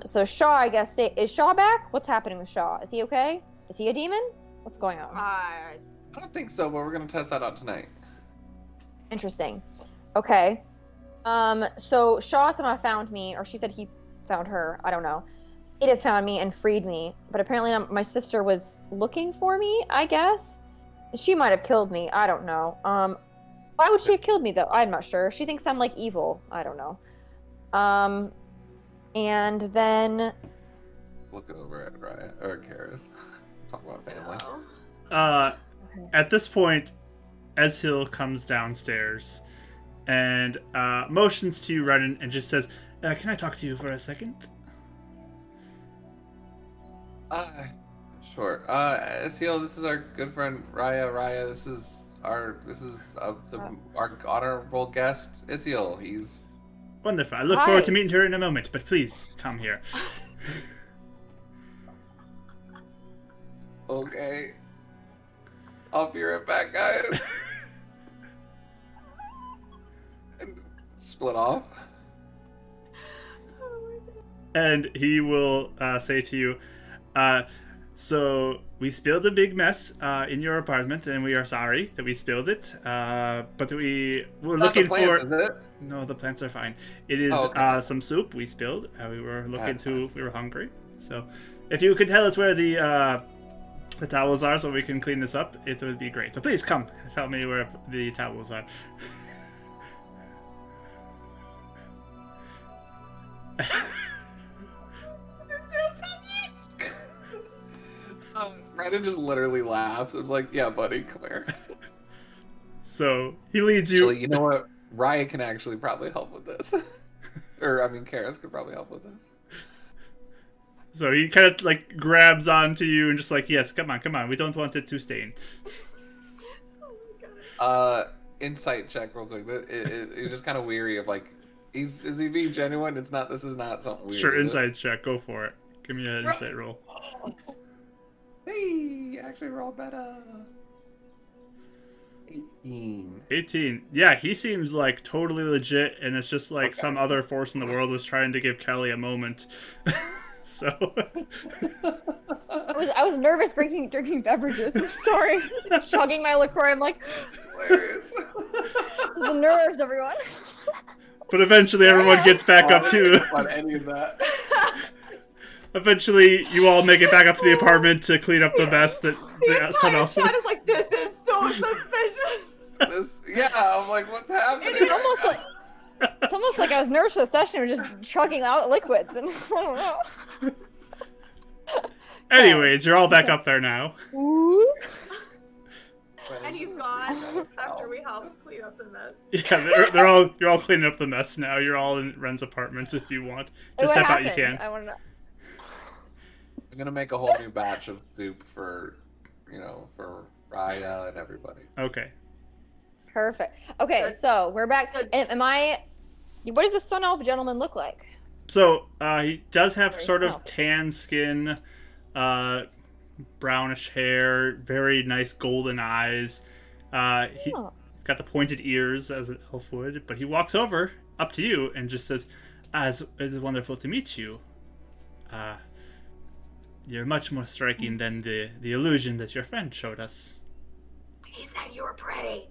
So Shaw, I guess, is Shaw back? What's happening with Shaw? Is he okay? Is he a demon? What's going on? I don't think so, but we're gonna test that out tonight. Interesting. Okay. So Shaw somehow found me, or she said he found her. I don't know. Edith found me and freed me, but apparently my sister was looking for me, I guess. She might have killed me. I don't know. Why would she have killed me, though? I'm not sure. She thinks I'm, like, evil. I don't know. And then... Looking over at Riya, or Karis. Talk about family. At this point, Ezhil comes downstairs and motions to you, Renan, and just says, can I talk to you for a second? Sure. Ezhil, this is our good friend Riya. Riya, this is our honorable guest, Ezhil. He's wonderful. I look forward to meeting her in a moment, but please come here. Okay. I'll be right back, guys. And split off. And he will say to you, so we spilled a big mess in your apartment, and we are sorry that we spilled it. But we were Not looking the plants, for. Is it? No, the plants are fine. It is some soup we spilled. We were looking to. We were hungry. So, if you could tell us where the towels are, so we can clean this up, it would be great. So please come, tell me where the towels are. Renan just literally laughs. It's like, yeah, buddy, come here. So he leads you. Actually, you know what? Riya can actually probably help with this. Or, I mean, Karis could probably help with this. So he kind of like grabs onto you and just like, yes, come on. We don't want it to stain. Insight check real quick. He's just kind of weary of like, is he being genuine? This is not something weird. Sure, insight check. Go for it. Give me an insight roll. Hey, actually roll better. 18. Yeah, he seems like totally legit, and it's just like some other force in the world was trying to give Kelly a moment. So I was nervous drinking beverages. I'm sorry. Chugging my LaCroix. I'm like, Hilarious. the nerves, everyone. but eventually everyone gets back up too. On any of that. Eventually, you all make it back up to the apartment to clean up the mess that someone else. Chat is like, this is so suspicious. I'm like, what's happening? It's almost like I was nervous for the session. We're just chugging out liquids, and I don't know. Anyways, you're all back up there now. And he's gone after we helped clean up the mess. Yeah, you're all cleaning up the mess now. You're all in Ren's apartment if you want. Just step out, you can. I want to know. I'm gonna make a whole new batch of soup for Riya and everybody. Okay. Perfect. Okay, so we're back. Am I? What does the Sun Elf gentleman look like? So he does have sort of tan skin, brownish hair, very nice golden eyes. He got the pointed ears as an elf would, but he walks up to you and just says, it is wonderful to meet you. You're much more striking than the illusion that your friend showed us. He said you were pretty.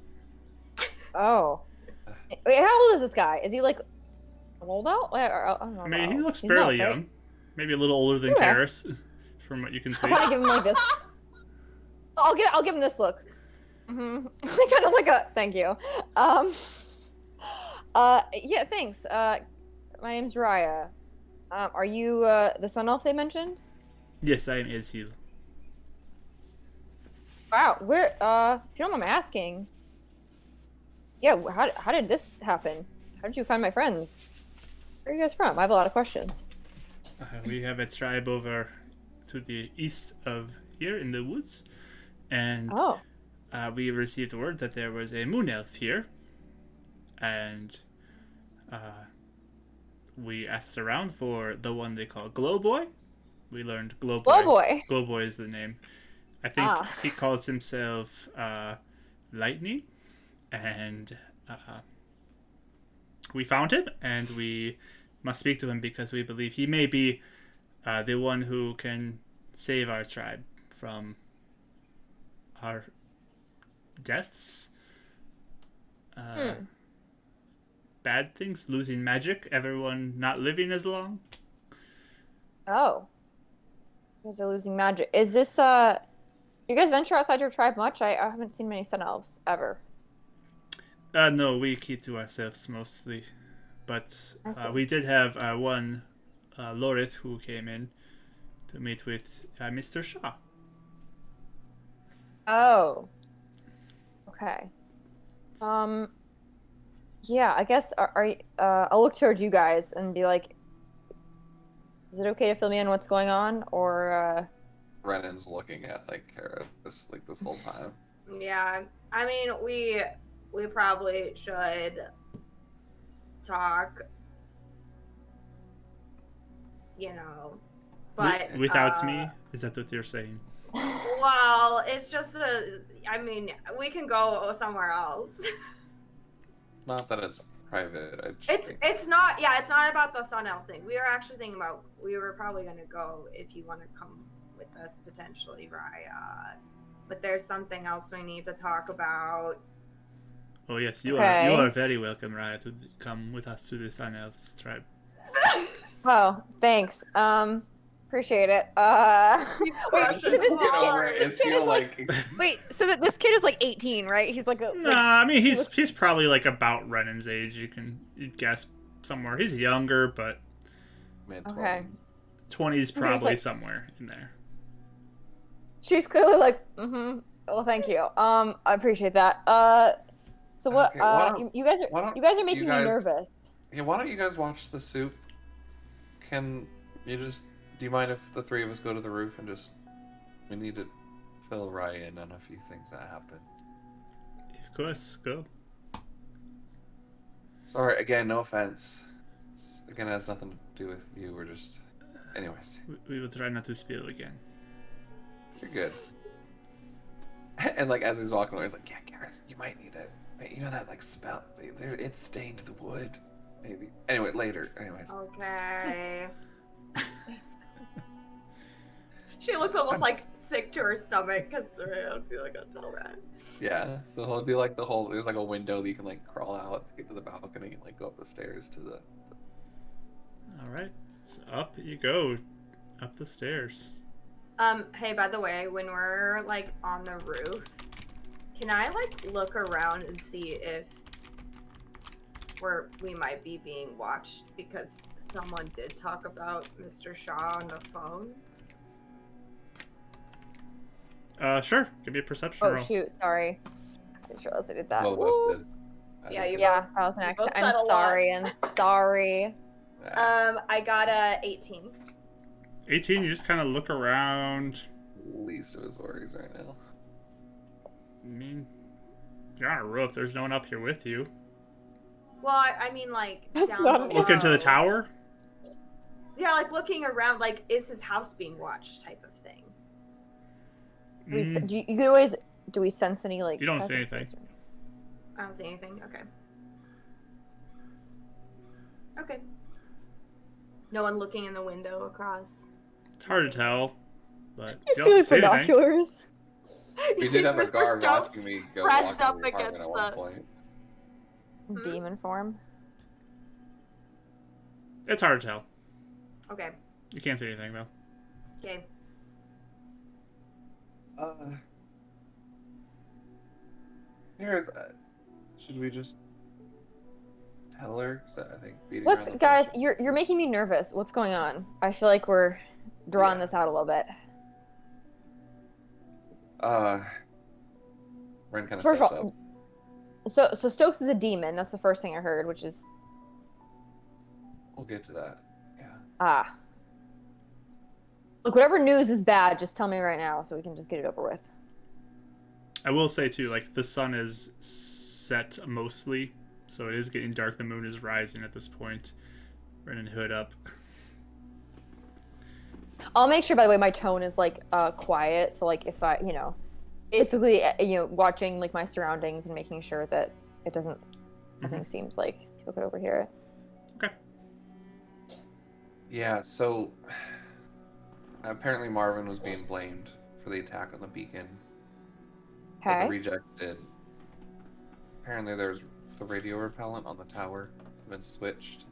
Oh. Wait, how old is this guy? Is he like old out? I don't know. I mean, he looks He's fairly not, right? young. Maybe a little older than Okay. Karis, from what you can see. I want to give him like this. I'll give him this look. Mm-hmm. Kind of like a thank you. Yeah, thanks. My name's Riya. Are you the sun elf they mentioned? Yes, I am Ezil. Wow, where? If you don't mind me asking. Yeah, how did this happen? How did you find my friends? Where are you guys from? I have a lot of questions. We have a tribe over to the east of here in the woods, and Oh. we received word that there was a moon elf here, and we asked around for the one they call Glowboy. We learned Glowboy. Glowboy. Glowboy is the name. I think Ah. he calls himself Lightning, and we found him, and we must speak to him because we believe he may be the one who can save our tribe from our deaths. Bad things, losing magic, everyone not living as long. Oh. You guys are losing magic. Is this do you guys venture outside your tribe much? I haven't seen many sun elves ever. No, we keep to ourselves mostly. But I see. we did have one Lorith who came in to meet with Mr. Shaw. Oh. Okay. Yeah, I guess I'll look towards you guys and be like, is it okay to fill me in what's going on? Or Brennan's looking at like Karis like this whole time. Yeah, I mean, we probably should talk, but Without me? Is that what you're saying? well, it's just I mean, we can go somewhere else. Not that it's private. I just think... It's not about the sun elf thing. We were actually thinking about we were probably gonna go if you want to come with us potentially, Riya. But there's something else we need to talk about. Oh yes, you Okay. are very welcome, Raya, to come with us to the Sun Elves tribe. oh, thanks. Appreciate it. Wait, so this kid is like, wait, so this kid is like 18, right? He's like a Nah, I mean he's probably like about Renan's age. You'd guess somewhere. He's younger, but Mid-20s. okay. 20s probably like- somewhere in there. She's clearly like, mm-hmm. Well, thank you. I appreciate that. So what? Okay, why don't- you guys are making me nervous. Yeah, why don't you guys watch the soup? Can you just? Do you mind if the three of us go to the roof and just? We need to fill Ryan in on a few things that happened. Of course, go. Sorry, again, no offense. Again, it has nothing to do with you. We're just, anyways. We will try not to spill again. You're good. And like as he's walking away, he's like, "Yeah, Garrus, you might need it. You know that like spell? It stained the wood. Maybe. Anyway, later. Anyways. Okay. She looks almost like sick to her stomach because I don't feel like a tall rat. Yeah. So he'll be like the whole. There's like a window that you can like crawl out to get to the balcony and like go up the stairs to the. All right, so up you go, up the stairs. Hey, by the way, when we're like on the roof, can I like look around and see if we might be being watched because someone did talk about Mr. Shaw on the phone? Sure. Give me a perception Oh roll. shoot, sorry. I didn't realize I did that. Both of us Woo. did. I Yeah, did you too. Yeah, that was an We both accident. said a I'm lot. sorry. I'm sorry. Yeah. I got a 18. 18. You just kind of look around. Least of his worries right now. I mean, you're on a roof. There's no one up here with you. Well, I mean, like That's down not below. Look into the tower. Yeah, like looking around, like is his house being watched, type of thing. Mm, You could always. Do we sense any like? You don't see presences anything. I don't see anything. Okay. Okay. No one looking in the window across. it's hard to tell, but You you see don't like see anything. binoculars. We You did see have a Mr. guard Stokes watching me go pressed walk up into the apartment against at one the- point. Demon form. It's hard to tell. Okay. You can't say anything though. Okay. Here, should we just tell her? 'Cause I think beating What's around the guys? bush- You're making me nervous. What's going on? I feel like we're drawing Yeah. this out a little bit. Ren kind of First of steps all, up. so Stokes is a demon. That's the first thing I heard, which is We'll get to that. Yeah. ah. Look, whatever news is bad, just tell me right now so we can just get it over with. I will say too, like the sun is set mostly, so it is getting dark. The moon is rising at this point. Running hood up. I'll make sure, by the way, my tone is like quiet. So like if I, basically, watching like my surroundings and making sure that it doesn't, nothing seems like people could overhear it. Okay. Yeah, so apparently Marvin was being blamed for the attack on the beacon. But the Okay. reject did. Apparently there's the radio repellent on the tower had been switched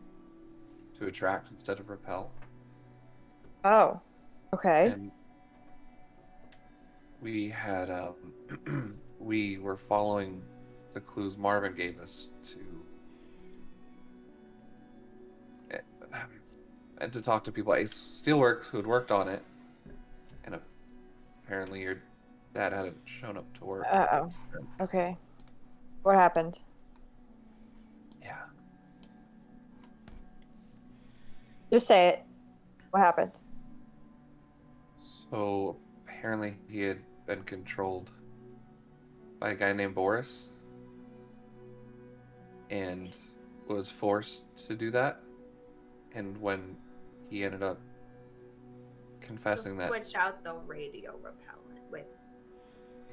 to attract instead of repel. Oh. Okay. And we had we were following the clues Marvin gave us and to talk to people at Steelworks who had worked on it, and apparently your dad hadn't shown up to work. Uh-oh. Okay. What happened? Yeah. Just say it. What happened? So apparently he had been controlled by a guy named Boris and was forced to do that. And when he ended up confessing that Switch out the radio repellent with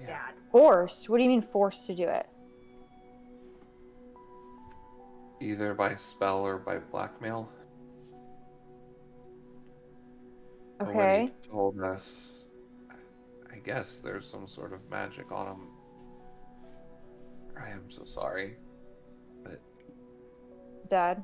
Dad. Forced? What do you mean forced to do it? either by spell or by blackmail. But when Okay. he told us, I guess there's some sort of magic on him. I am so sorry, but His dad.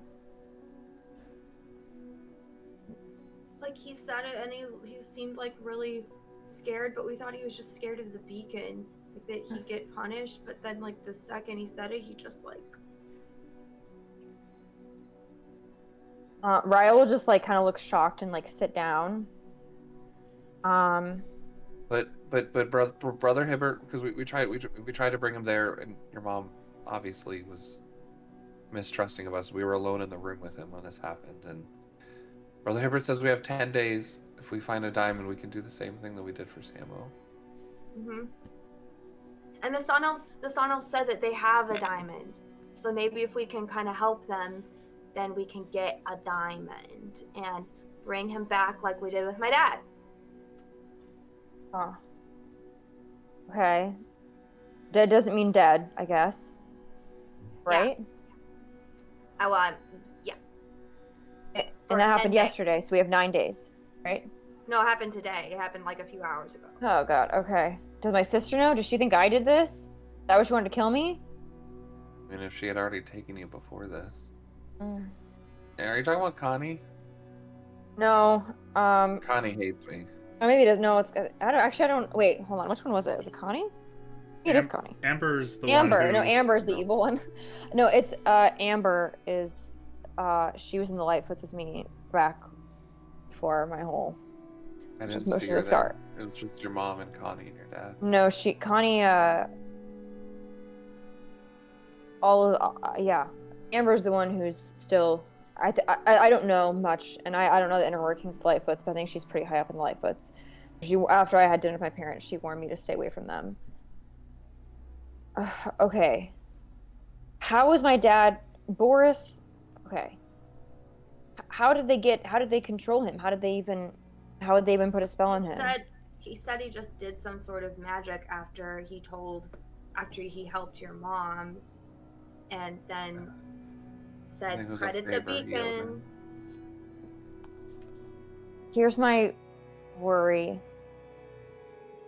Like he said it, and he seemed like really scared, but we thought he was just scared of the beacon, like that he'd get punished. But then, like the second he said it, he just like Raya will just like kind of look shocked and like sit down. But brother Hibbert, because we tried to bring him there, and your mom obviously was mistrusting of us. We were alone in the room with him when this happened, and Brother Hibbert says we have 10 days. If we find a diamond, we can do the same thing that we did for Samo. Mm-hmm. And the Sun Elves said that they have a diamond. So maybe if we can kind of help them, then we can get a diamond and bring him back like we did with my dad. Oh. Okay. Dead doesn't mean dead, I guess. Right? Yeah. And that 10 happened days. yesterday, so we have 9 days, right? No, it happened today. It happened like a few hours ago. Oh god, okay. Does my sister know? Does she think I did this? That was she wanted to kill me? I mean, if she had already taken you before this. Mm. Are you talking about Connie? No. Connie hates me. Or maybe it does. No, it's. I don't. Wait, hold on. Which one was it? Is it Connie? Yeah, it is Connie. Amber's the Amber. one who... No, Amber's the evil one. No, it's Amber is. She was in the Lightfoots with me back before my whole. I Just didn't most see of her the there. start. It was just your mom and Connie and your dad. No, Connie. Yeah, Amber's the one who's still. I don't know much, and I don't know the inner workings of the Lightfoots, but I think she's pretty high up in the Lightfoots. After I had dinner with my parents, she warned me to stay away from them. Okay. How was my dad, Boris? Okay. How did they control him? How would they even put a spell on him? He said he just did some sort of magic after he helped your mom, and then I said think it was a credit the favor he owed beacon. him. Here's my worry.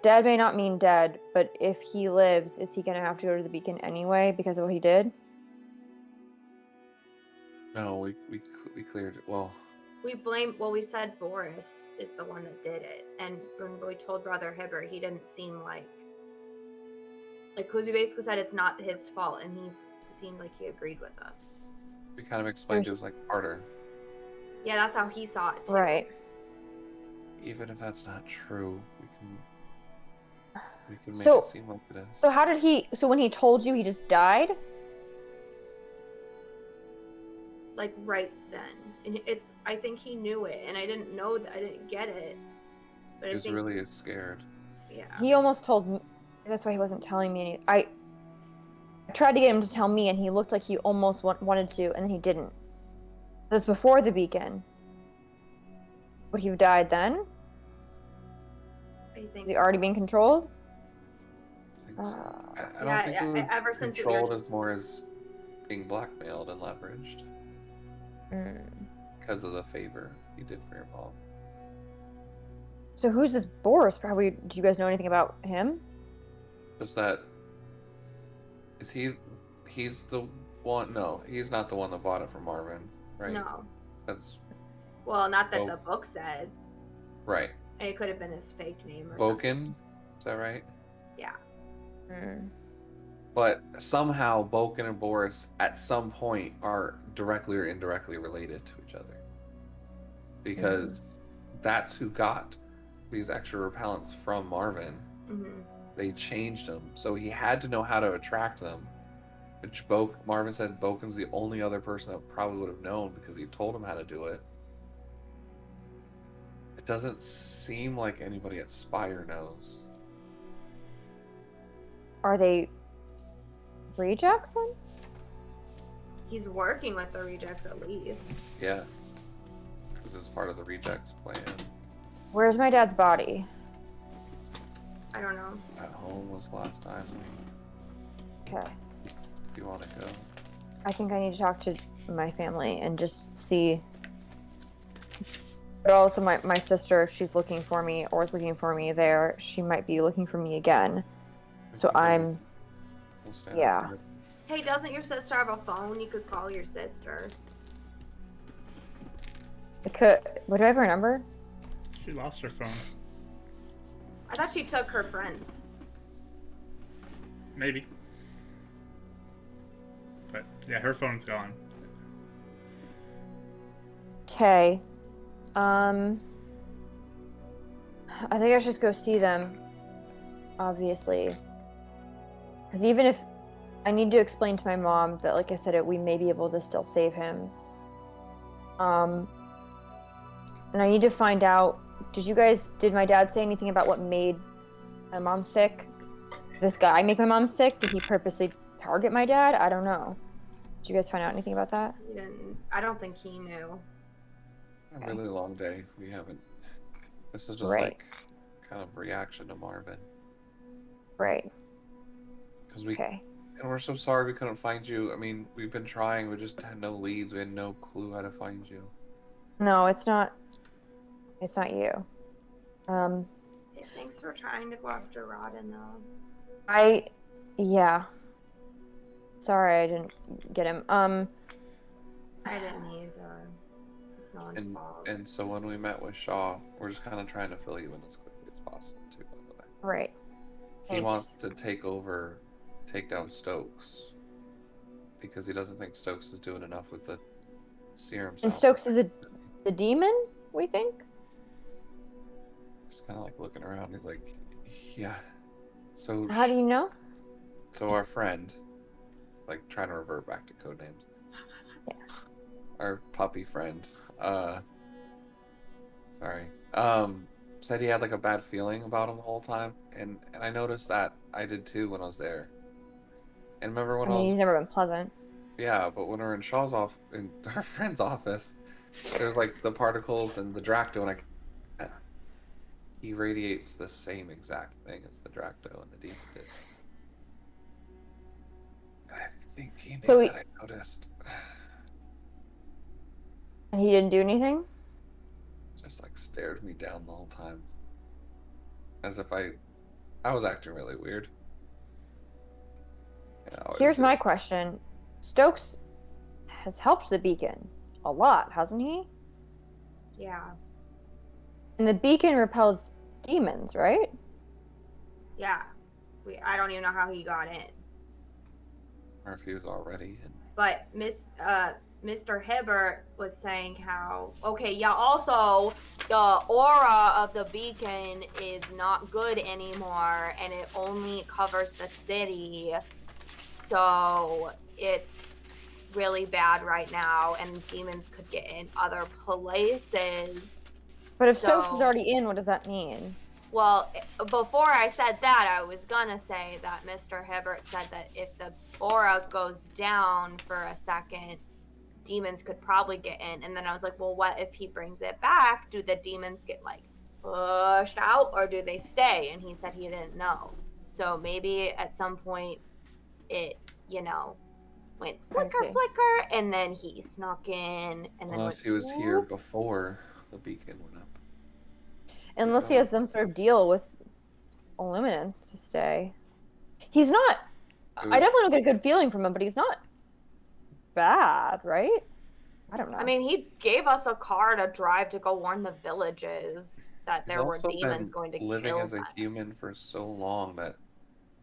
dead may not mean dead, but if he lives, is he gonna have to go to the beacon anyway because of what he did? No, we cleared it. Well, we said Boris is the one that did it, and when we told Brother Hibbert, he didn't seem like, because we basically said it's not his fault, and he seemed like he agreed with us. we kind of explained it was like harder. Yeah, that's how he saw it too. Right. Even if that's not true, we can make So- it seem like it is. So how did he? So when he told you, he just died? Like right then, and I think he knew it, and I didn't know that, I didn't get it, but He I was think really scared. yeah. He almost told me. That's why he wasn't telling me any. I tried to get him to tell me, and he looked like he almost wanted to, and then he didn't. This was before the beacon. Would he have died then? I think Was he already being controlled? I think so. I yeah, don't think we were ever since controlled as more as being blackmailed and leveraged because of the favor he did for your mom. So who's this Boris? Probably. Do you guys know anything about him? Just that. Is he? He's the one. No, he's not the one that bought it from Marvin, right? No, That's well, not that Oh. the book said. right. It could have been his fake name or something. Boken, is that right? Yeah. But somehow Boken and Boris at some point are directly or indirectly related to each other. Because that's who got these extra repellents from Marvin. Mm-hmm. They changed them. So he had to know how to attract them. Which Marvin said Boken's the only other person that probably would have known because he told him how to do it. It doesn't seem like anybody at Spire knows. Are they rejects then? He's working with the rejects at least. Yeah. Because it's part of the rejects plan. Where's my dad's body? I don't know. At home was last time. Okay. If you want to go. I think I need to talk to my family and just see. But also my sister, if she's looking for me or is looking for me there, she might be looking for me again. So I'm, We'll stand yeah. outside. Hey, doesn't your sister have a phone? You could call your sister. I could, what do I have her number? She lost her phone. I thought she took her friends. Maybe. But yeah, her phone's gone. Okay. I think I should just go see them. Obviously. Because even if I need to explain to my mom that, like I said, we may be able to still save him. And I need to find out, did my dad say anything about what made my mom sick? This guy make my mom sick? Did he purposely target my dad? I don't know. Did you guys find out anything about that? He didn't. I don't think he knew. A really long day. We haven't. This is just Right. like kind of reaction to Marvin. Right. Because we. Okay. And we're so sorry we couldn't find you. I mean, we've been trying. We just had no leads. We had no clue how to find you. No, it's not. It's not you. Hey, thanks for trying to go after Rodden, though. Yeah. Sorry, I didn't get him. I didn't either. It's no one's fault. And so when we met with Shaw, we're just kind of trying to fill you in as quickly as possible, too, by the way. Right. He Thanks. wants to take down Stokes. Because he doesn't think Stokes is doing enough with the serum. And cell. Stokes is the demon, we think? Just kind of like looking around. He's like, yeah. So How do you know? So our friend, like trying to revert back to code names. Yeah. Our puppy friend, said he had like a bad feeling about him the whole time, and I noticed that I did too when I was there. And remember when I He's was, never been pleasant. yeah, but when we were in Shaw's in our friend's office, there's like the particles and the Dracto, and he radiates the same exact thing as the Dracto and the Demon did. And I think he knew So that I noticed. And he didn't do anything? Just like stared me down the whole time. As if I I was acting really weird. Yeah, Here's my question. Stokes has helped the beacon a lot, hasn't he? Yeah. And the beacon repels demons, right? Yeah. I don't even know how he got in. Or if he was already in. But Mr. Hibbert was saying how, okay, yeah, also the aura of the beacon is not good anymore and it only covers the city. So it's really bad right now and demons could get in other places. But if Stokes is already in, what does that mean? Well, before I said that, I was gonna say that Mr. Hibbert said that if the aura goes down for a second, demons could probably get in. And then I was like, well, what if he brings it back? Do the demons get like pushed out or do they stay? And he said he didn't know. So maybe at some point it, went flicker, and then he snuck in, and then Unless he was here before the beacon went up. Unless he has some sort of deal with Illuminance to stay. He's not. I definitely don't get a good feeling from him, but he's not bad, right? I don't know. I mean, he gave us a car to drive to go warn the villages that there were demons going to kill them. Living as a human for so long that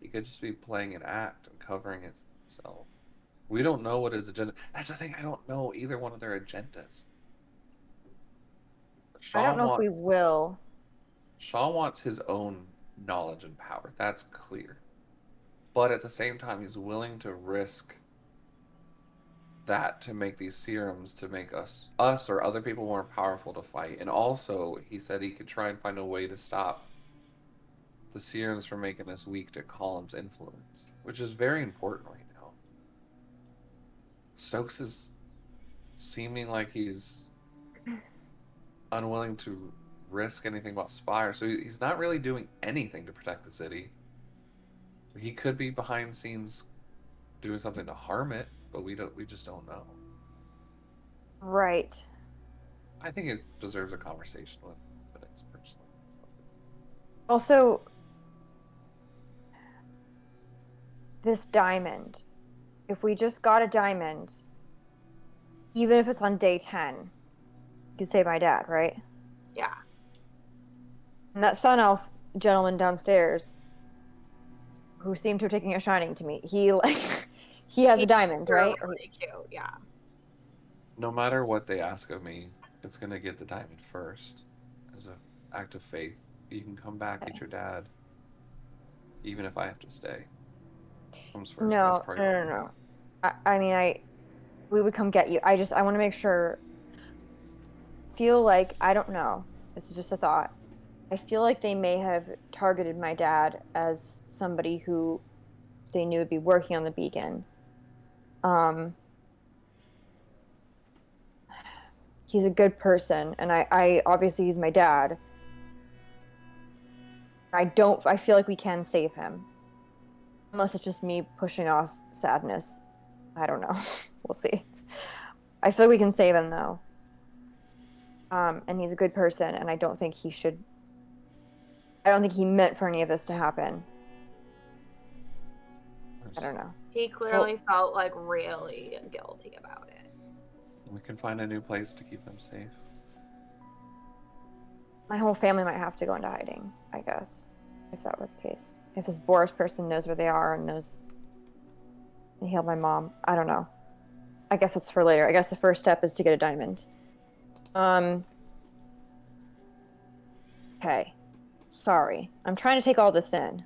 he could just be playing an act and covering himself. We don't know what his agenda. That's the thing. I don't know either one of their agendas. I don't know if we will. Shaw wants his own knowledge and power. That's clear. But at the same time, he's willing to risk that to make these serums to make us or other people more powerful to fight. And also, he said he could try and find a way to stop the serums from making us weak to Column's influence, which is very important right now. Stokes is seeming like he's unwilling to risk anything about Spire, so he's not really doing anything to protect the city. He could be behind scenes doing something to harm it, but we just don't know. Right. I think it deserves a conversation with Phoenix personally. Also, this diamond. If we just got a diamond, even if it's on day 10, you could save my dad, right? Yeah. And that sun elf gentleman downstairs, who seemed to have taken a shining to me, he has a diamond, right? Really cute, yeah. No matter what they ask of me, it's gonna get the diamond first, as an act of faith. You can come back, get your dad, even if I have to stay. Comes first. No. I mean, we would come get you. I want to make sure. Feel like, I don't know. This is just a thought. I feel like they may have targeted my dad as somebody who they knew would be working on the beacon. He's a good person, and I obviously he's my dad. I feel like we can save him. Unless it's just me pushing off sadness. I don't know. We'll see. I feel like we can save him, though. And he's a good person, and I don't think he meant for any of this to happen. I don't know. He clearly felt like really guilty about it. We can find a new place to keep them safe. My whole family might have to go into hiding, I guess, if that were the case. If this Boris person knows where they are and healed my mom. I don't know. I guess that's for later. I guess the first step is to get a diamond. Okay. Sorry. I'm trying to take all this in.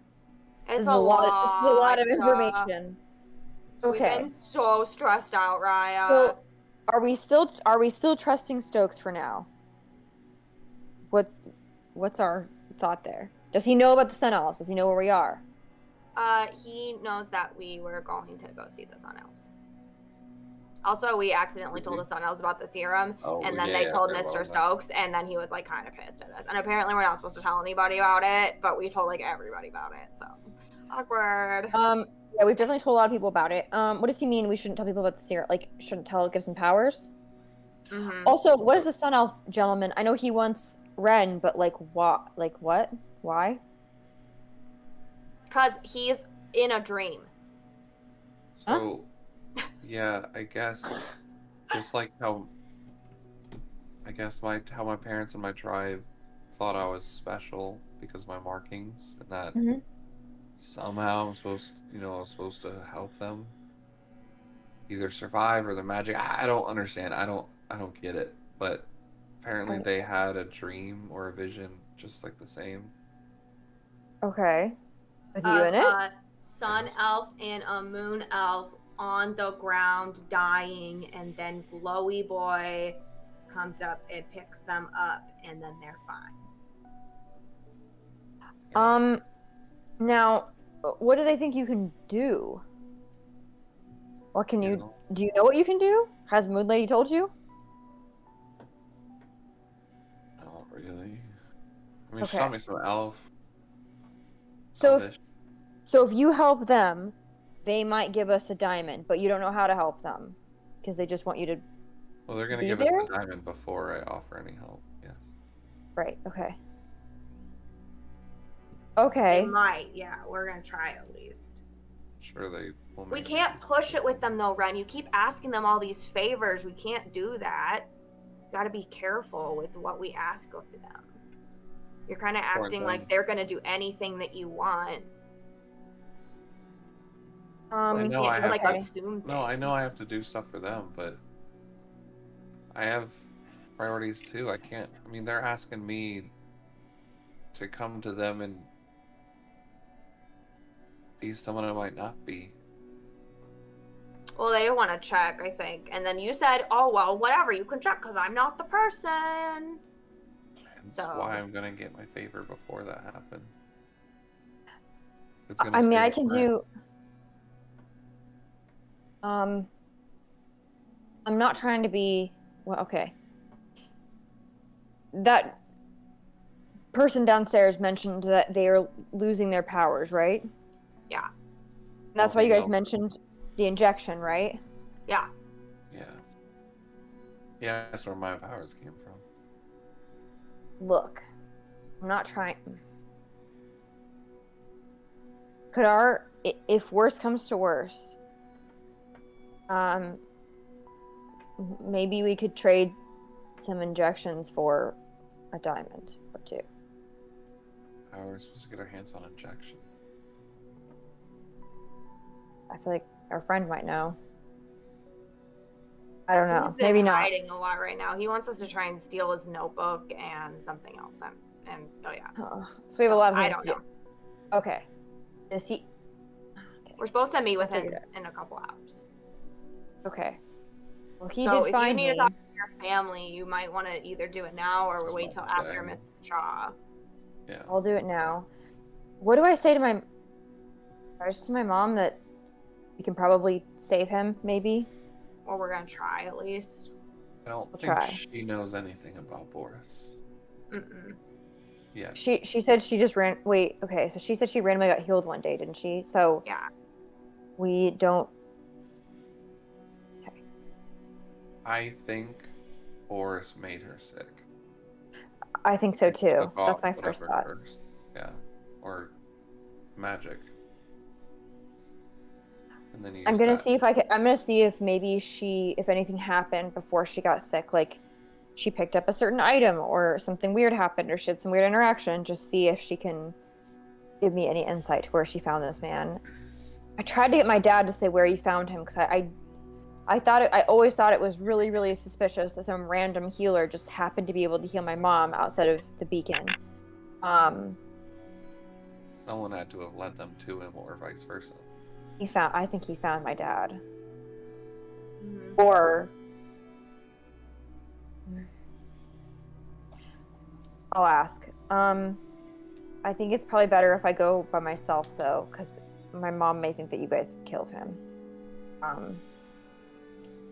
This is a lot of information. Okay. We've been so stressed out, Riya. So, are we still trusting Stokes for now? What's our thought there? Does he know about the Sun Elves? Does he know where we are? He knows that we were going to go see the Sun Elves. Also, we accidentally told the Sun Elves about the serum, and then they told Mr. Stokes, and then he was like kind of pissed at us. And apparently, we're not supposed to tell anybody about it, but we told like everybody about it. So awkward. Yeah, we've definitely told a lot of people about it. What does he mean? We shouldn't tell people about the serum? Like, shouldn't tell? Give some powers. Mm-hmm. Also, what is the Sun Elf gentleman? I know he wants Ren, but like what? Like what? Why? Because he's in a dream. So, yeah, I guess just like how how my parents and my tribe thought I was special because of my markings, and that Mhm. somehow I was supposed to help them either survive or the magic. I don't understand. I don't get it. But apparently Right. they had a dream or a vision just like the same. Okay. With you in it? A sun Yes. elf and a moon elf on the ground dying, and then Glowy Boy comes up and picks them up, and then they're fine. Now, what do they think you can do? What can You you know? do? You know what you can do? Has Moon Lady told you? Not really. I mean, she Okay. taught me some elf. So Elvish. if you help them, they might give us a diamond, but you don't know how to help them because they just want you to Well, they're gonna be give us there? the diamond before I offer any help. Yes. Right. Okay. They Okay. might, yeah. We're gonna try at least. Sure, they will. We maybe can't do push it with them though, Ren. You keep asking them all these favors. We can't do that. Got to be careful with what we ask of them. You're kind of Important acting thing. like they're gonna do anything that you want. I You know can't I just have like okay. assume No, I things. know I have to do stuff for them, but I have priorities too. I can't. I mean, they're asking me to come to them and be someone I might not be. Well, they want to check, I think. And then you said, "Oh well, whatever. You can check because I'm not the person." That's So why I'm gonna get my favor before that happens. It's I gonna mean, I steal can Brent. do. I'm not trying to be. Well, okay. That person downstairs mentioned that they are losing their powers, right? yeah, And that's I'll why you be guys healed. mentioned the injection, right? yeah. Yeah. Yeah, that's where my powers came from. Look, I'm not trying. If worse comes to worse, maybe we could trade some injections for a diamond or two. How are we supposed to get our hands on injection? I feel like our friend might know. I don't know. He's been Maybe not. hiding a lot right now. He wants us to try and steal his notebook and something else. And oh yeah. Oh, so we have a lot of I things don't to know. do. Okay. Is he? Okay. We're supposed to meet with him figured it. in a couple hours. Okay. Well, he So did if find you need me. to talk to your family, you might want to either do it now or Just wait till about to after say. Mr. Shaw. Yeah. I'll do it now. What do I say to my? I just to my mom that we can probably save him, maybe. Or we're gonna try at least. I don't We'll think try. she knows anything about Boris. Mm-mm. Yeah. She said she just ran. Wait, okay. So she said she randomly got healed one day, didn't she? So Yeah. we don't. Okay. I think Boris made her sick. I think so And too. took That's off my first whatever thought. curse. Yeah. Or magic. And then I'm use gonna that. see if I can. I'm gonna see if maybe if anything happened before she got sick, like she picked up a certain item or something weird happened or she had some weird interaction. Just see if she can give me any insight to where she found this man. I tried to get my dad to say where he found him because I always thought it was really, really suspicious that some random healer just happened to be able to heal my mom outside of the beacon. Someone had to have led them to him or vice versa. I think he found my dad. Mhm. Or I'll ask. I think it's probably better if I go by myself though, because my mom may think that you guys killed him.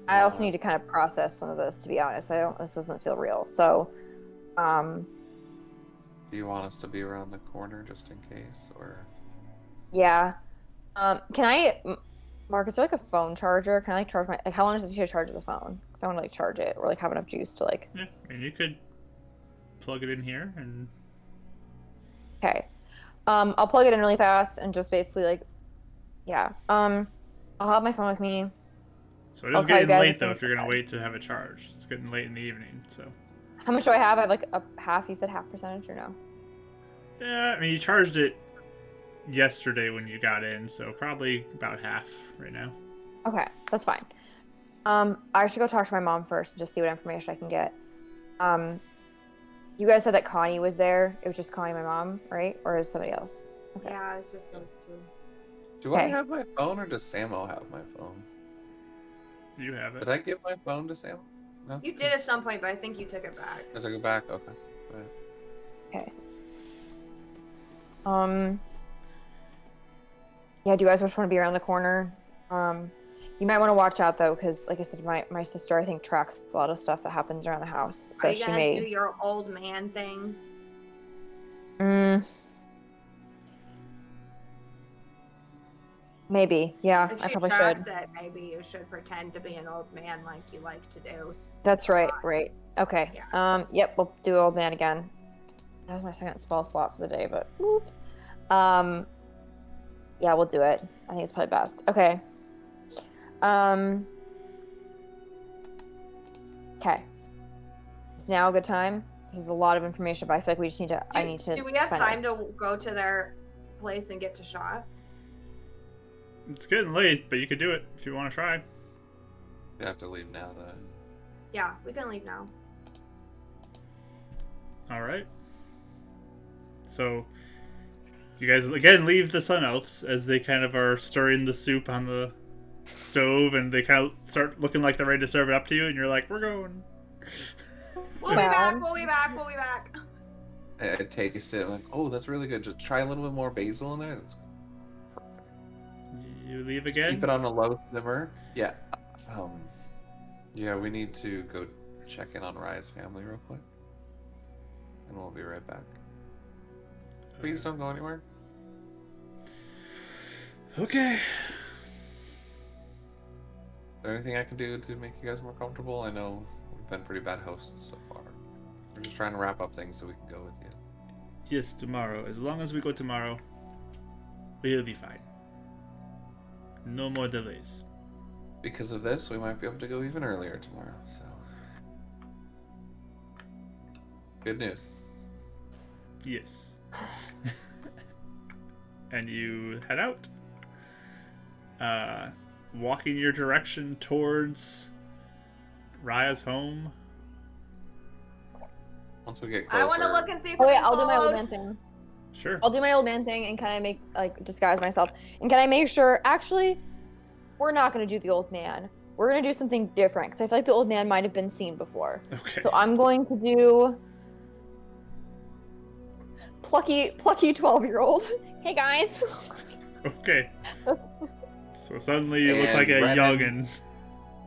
I also need to kind of process some of this, to be honest. This doesn't feel real. So, Do you want us to be around the corner just in case, or? yeah. Mark, is there like a phone charger? Can I like charge how long does it take to charge the phone? Because I want to like charge it or like have enough juice to like. Yeah, I mean, you could plug it in here and. Okay. I'll plug it in really fast and just basically like, yeah. I'll have my phone with me. So it I'll is call you getting guys late as though soon if as you're we're gonna done. wait to have it charged. It's getting late in the evening, so. How much do I have? I have like a half. You said half percentage or no? Yeah, I mean you charged it yesterday when you got in, so probably about half right now. Okay, that's fine. I should go talk to my mom first and just see what information I can get. You guys said that Connie was there. It was just Connie and my mom, right? Or is somebody else? Okay. Yeah, it's just those two. Do I Okay. have my phone or does Samo have my phone? You have it. Did I give my phone to Samo? No? You did at some point, but I think you took it back. I took it back? Okay. Alright. Okay. Yeah, do you guys just want to be around the corner? You might want to watch out though, because like I said, my sister I think tracks a lot of stuff that happens around the house, so Are you she gonna may. do your old man thing? Maybe. Yeah, If I she probably tracks should. it, maybe you should pretend to be an old man like you like to do. That's right. Right. Okay. Yeah. Yep. We'll do old man again. That was my second spell slot for the day, but oops. Yeah, we'll do it. I think it's probably best. Okay. Okay. It's now a good time. This is a lot of information, but I feel like we just need to. I need to. Do we have find out. time to go to their place and get to Shaw? It's getting late, but you could do it if you want to try. You have to leave now, though. Yeah, we can leave now. All right. So you guys again leave the Sun Elves as they kind of are stirring the soup on the stove, and they kind of start looking like they're ready to serve it up to you, and you're like, "We're going." We'll be back. We'll be back. We'll be back. I taste it. I'm like, oh, that's really good. Just try a little bit more basil in there. That's You leave Just again. keep it on a low simmer. Yeah. Yeah, we need to go check in on Raya's family real quick. And we'll be right back. Please don't go anywhere. Okay. Is there anything I can do to make you guys more comfortable? I know we've been pretty bad hosts so far. We're just trying to wrap up things so we can go with you. Yes, tomorrow. As long as we go tomorrow, we'll be fine. No more delays. Because of this, we might be able to go even earlier tomorrow, so. Good news. Yes. And you head out. Walking your direction towards Raya's home. Once we get closer. I want to look and see if Oh we wait, can I'll do my follow- old man thing. Sure. I'll do my old man thing, and can I make like disguise myself? And can I make sure? Actually, we're not gonna do the old man. We're gonna do something different because I feel like the old man might have been seen before. Okay. So I'm going to do plucky 12-year-old. Hey guys. Okay. So suddenly you look And like a Brennan- youngin.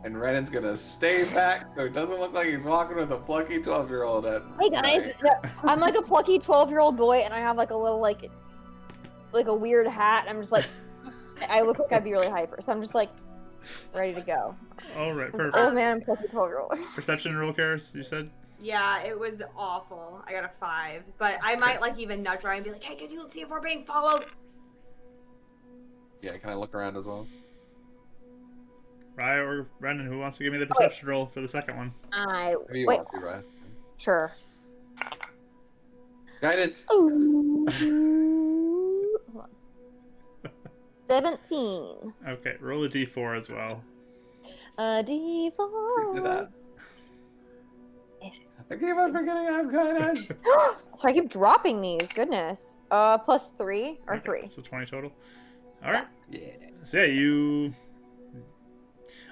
And Renan's gonna stay back so it doesn't look like he's walking with a plucky 12-year-old at Hey guys. I'm like a plucky 12-year-old boy, and I have like a little like a weird hat. I'm just like, I look like I'd be really hyper, so I'm just like ready to go. All right. Old Perfect. man and plucky 12-year-old. Perception roll, Karis, you said? Yeah, it was awful. I got a 5, but I might like even nudge Ryan and be like, "Hey, can you see if we're being followed?" Yeah, can I look around as well? Raya or Brendan, who wants to give me the perception roll for the second one? If you Wait. want to, Raya. Sure. Guidance. Ooh. Hold on. 17. Okay, roll a d4 as well. A Did D4. that. I keep on forgetting I have guidance. So I keep dropping these. Goodness. Plus 3 or Okay, 3. So 20 total. All right. Yeah. So yeah, you.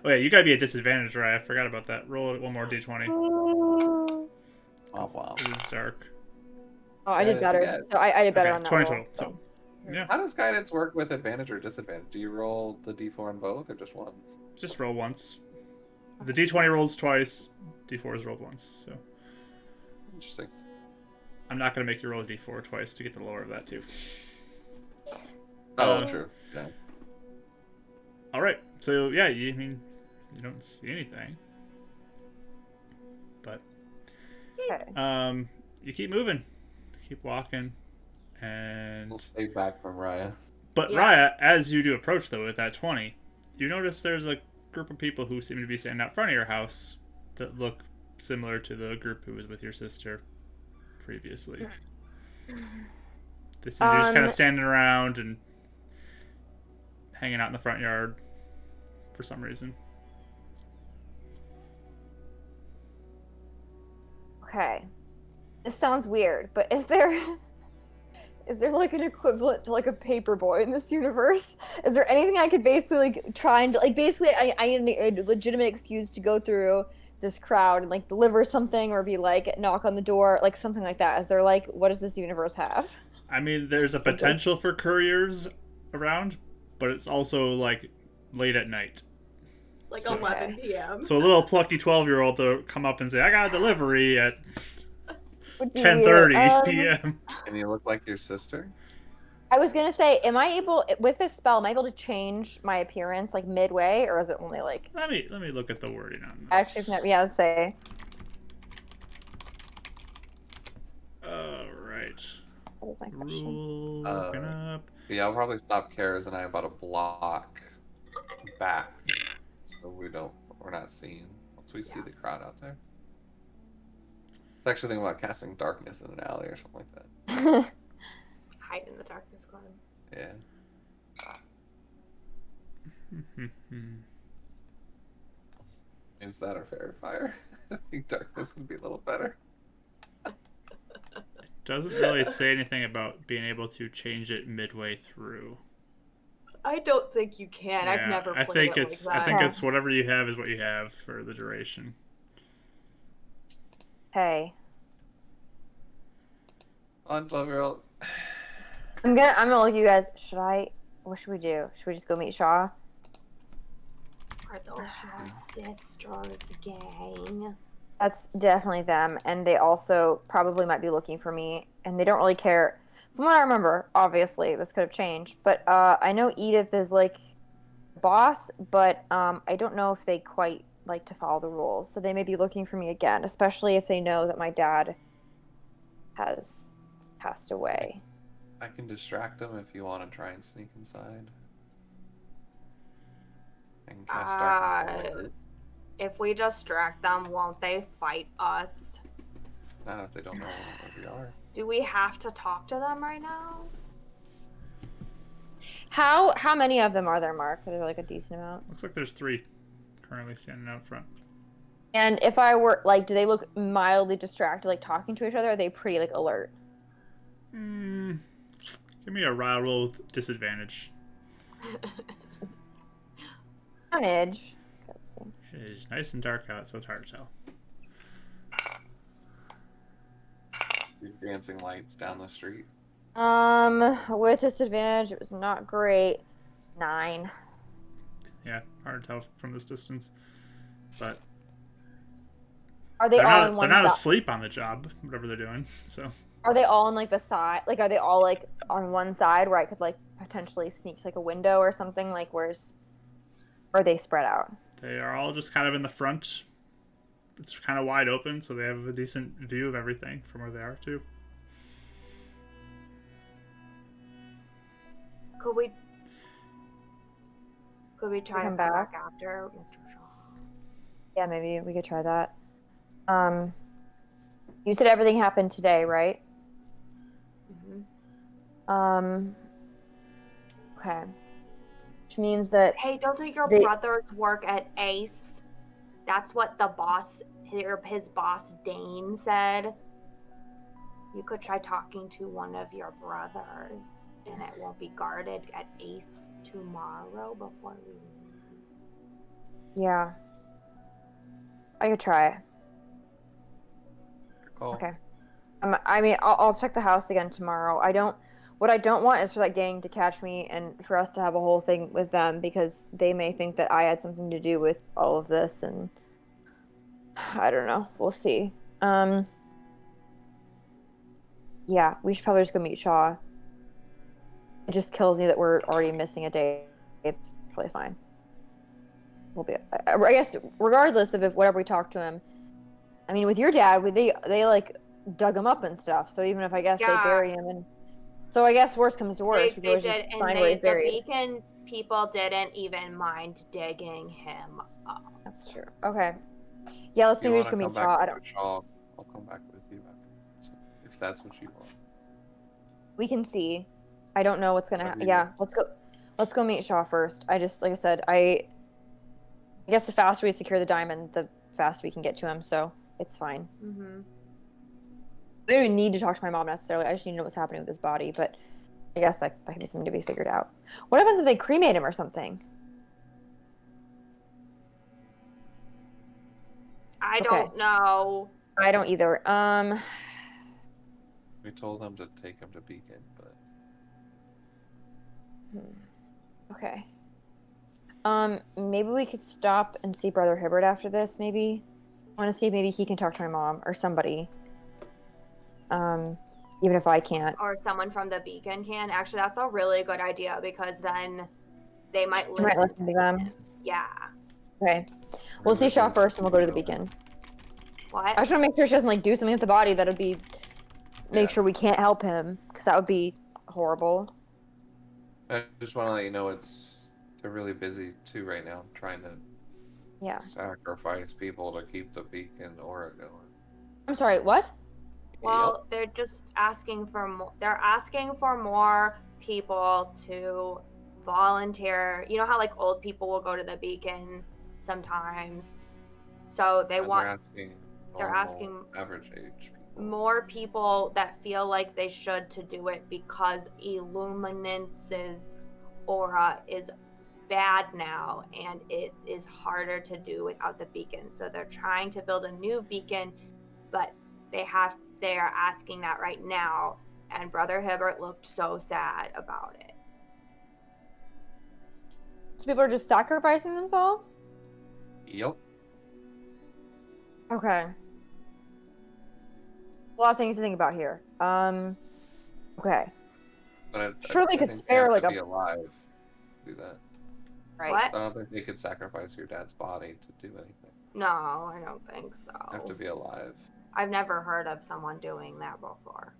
Oh yeah, you gotta be at disadvantage, right? I forgot about that. Roll one more d20. Oh, Wow. It is dark. I did Guidance better. again. So I did better Okay, on that 20 roll. total. So yeah, How does guidance work with advantage or disadvantage? Do you roll the d4 on both or just one? just roll once. The d20 rolls twice. D4 is rolled once. So Interesting. I'm not gonna make you roll a d4 twice to get the lower of that too. Oh, true. Yeah. All right. So yeah, I mean, you don't see anything, but Okay. you keep moving, keep walking, And We'll stay back from Raya. but Yeah. Raya, as you do approach though with that 20, you notice there's a group of people who seem to be standing out front of your house that look similar to the group who was with your sister previously. They seem to be just kind of standing around and hanging out in the front yard for some reason. Okay. This sounds weird, but is there like an equivalent to like a paper boy in this universe? Is there anything I could basically like try and like basically I need a legitimate excuse to go through this crowd and like deliver something or be like knock on the door, like something like that? Is there like what does this universe have? I mean, there's a potential for couriers around, but it's also like late at night. Like So- 11 p.m. So a little plucky 12-year-old to come up and say, "I got a delivery at Would be 10:30 p.m." And you look like your sister? I was gonna say, am I able with this spell? Am I able to change my appearance like midway, or is it only like? Let me look at the wording on this. Actually, I've never, yeah, I'd say. All right. That was my question. Rule looking up. Yeah, I'll probably stop Kara's and I about a block back. So we're not seen once we see the crowd out there. I was actually thinking about casting darkness in an alley or something like that. Hide in the darkness club. Yeah. Is that a fair fire? I think darkness would be a little better. Doesn't really say anything about being able to change it midway through. I don't think you can. I've Yeah, never I played think it it's like that. I think it's whatever you have is what you have for the duration. Hey, On 12-year-old. I'm gonna look at you guys. What should we do? Should we just go meet Shaw? Are those your sisters, gang? That's definitely them, and they also probably might be looking for me, and they don't really care. From what I remember, obviously this could have changed, but I know Edith is like boss, but I don't know if they quite like to follow the rules, so they may be looking for me again, especially if they know that my dad has passed away. I can distract them if you want to try and sneak inside. I can cast darkness all over. If we distract them, won't they fight us? Not if they don't know where we are. Do we have to talk to them right now? How many of them are there, Mark? Are there like a decent amount? Looks like there's 3 currently standing out front. And if I were like, do they look mildly distracted, like talking to each other? Or are they pretty like alert? Give me a raw roll with disadvantage. Advantage. Let's see. It is nice and dark out, so it's hard to tell. Dancing lights down the street. With disadvantage, it was not great. 9. Yeah, hard to tell from this distance. But Are they all in one they're not side? asleep on the job, whatever they're doing. So Are they all on like the side? Like, are they all like on one side where I could like potentially sneak to like a window or something? Like, or are they spread out? they are all just kind of in the front. It's kind of wide open, so they have a decent view of everything from where they are too. Could we try to Come come back? back after Mr. Shaw? Yeah, maybe we could try that. You said everything happened today, right? Mm-hmm. Okay. Which means that Hey, doesn't your They- brothers work at Ace? That's what the boss, his boss Dane said. You could try talking to one of your brothers, and it won't be guarded at Ace tomorrow before we leave. yeah, I could try it. Good call. Okay. I mean, I'll check the house again tomorrow. What I don't want is for that gang to catch me and for us to have a whole thing with them because they may think that I had something to do with all of this, and I don't know. We'll see. Yeah, we should probably just go meet Shaw. It just kills me that we're already missing a day. It's probably fine. We'll be. I guess regardless of if whatever we talk to him. I mean, with your dad, they like dug him up and stuff. So even if I guess Yeah. they bury him and So I guess worst comes to worst. We They always did, just and find where he's the buried. beacon people didn't even mind digging him up. That's true. Okay. Yeah, let's If you maybe want just to go come meet back Shaw. I to don't. Shaw, I'll come back with you after, if that's what you want. We can see. I don't know what's gonna Whatever happen. you Yeah, want. let's go meet Shaw first. I just, like I said, I guess the faster we secure the diamond, the faster we can get to him. So it's fine. Mm-hmm. I don't even need to talk to my mom necessarily. I just need to know what's happening with his body. But I guess that could be something to be figured out. What happens if they cremate him or something? I Okay. don't know. I don't either. We told them to take him to Beacon, but Okay. Maybe we could stop and see Brother Hibbert after this, maybe. I want to see if maybe he can talk to my mom or somebody. Even if I can't. Or someone from the beacon can. Actually, that's a really good idea because then they might I listen. might listen to them. Yeah. Okay. We'll see Shaw first and we'll go to the beacon. What? I just want to make sure she doesn't like do something with the body that would be make sure we can't help him, because that would be horrible. I just want to let you know they're really busy too right now, trying to sacrifice people to keep the Beacon aura going. I'm sorry, what? Well, they're just asking for more. They're asking for more people to volunteer. You know how like old people will go to the beacon sometimes. So they're asking average age people. more people that feel like they should to do it because Illuminance's aura is bad now and it is harder to do without the beacon. So they're trying to build a new beacon, but they are asking that right now, and Brother Hibbert looked so sad about it. So people are just sacrificing themselves? Yep. Okay. A lot of things to think about here. Okay. But Sure, they could spare like be alive. Do that. Right. What? I don't think they could sacrifice your dad's body to do anything. No, I don't think so. Have to be alive. I've never heard of someone doing that before.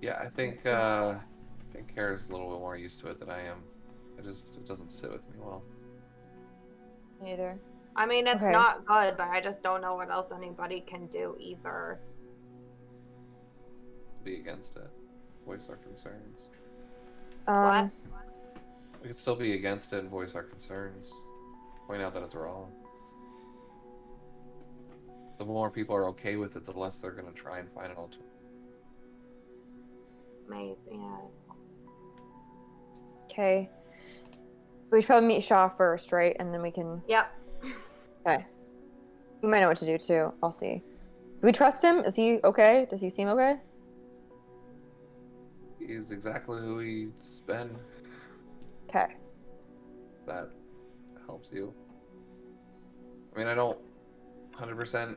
Yeah, I think Kara's a little bit more used to it than I am. It doesn't sit with me well. Neither. I mean, it's Okay. not good, but I just don't know what else anybody can do either. Be against it. Voice our concerns. What? We could still be against it and voice our concerns. Point out that it's wrong. The more people are okay with it, the less they're going to try and find an alternative. Maybe. Yeah. Okay. We should probably meet Shaw first, right? And then we can... Yep. Okay. We might know what to do, too. I'll see. Do we trust him? Is he okay? Does he seem okay? He's exactly who he's been. Okay. That helps you. I mean, I don't 100%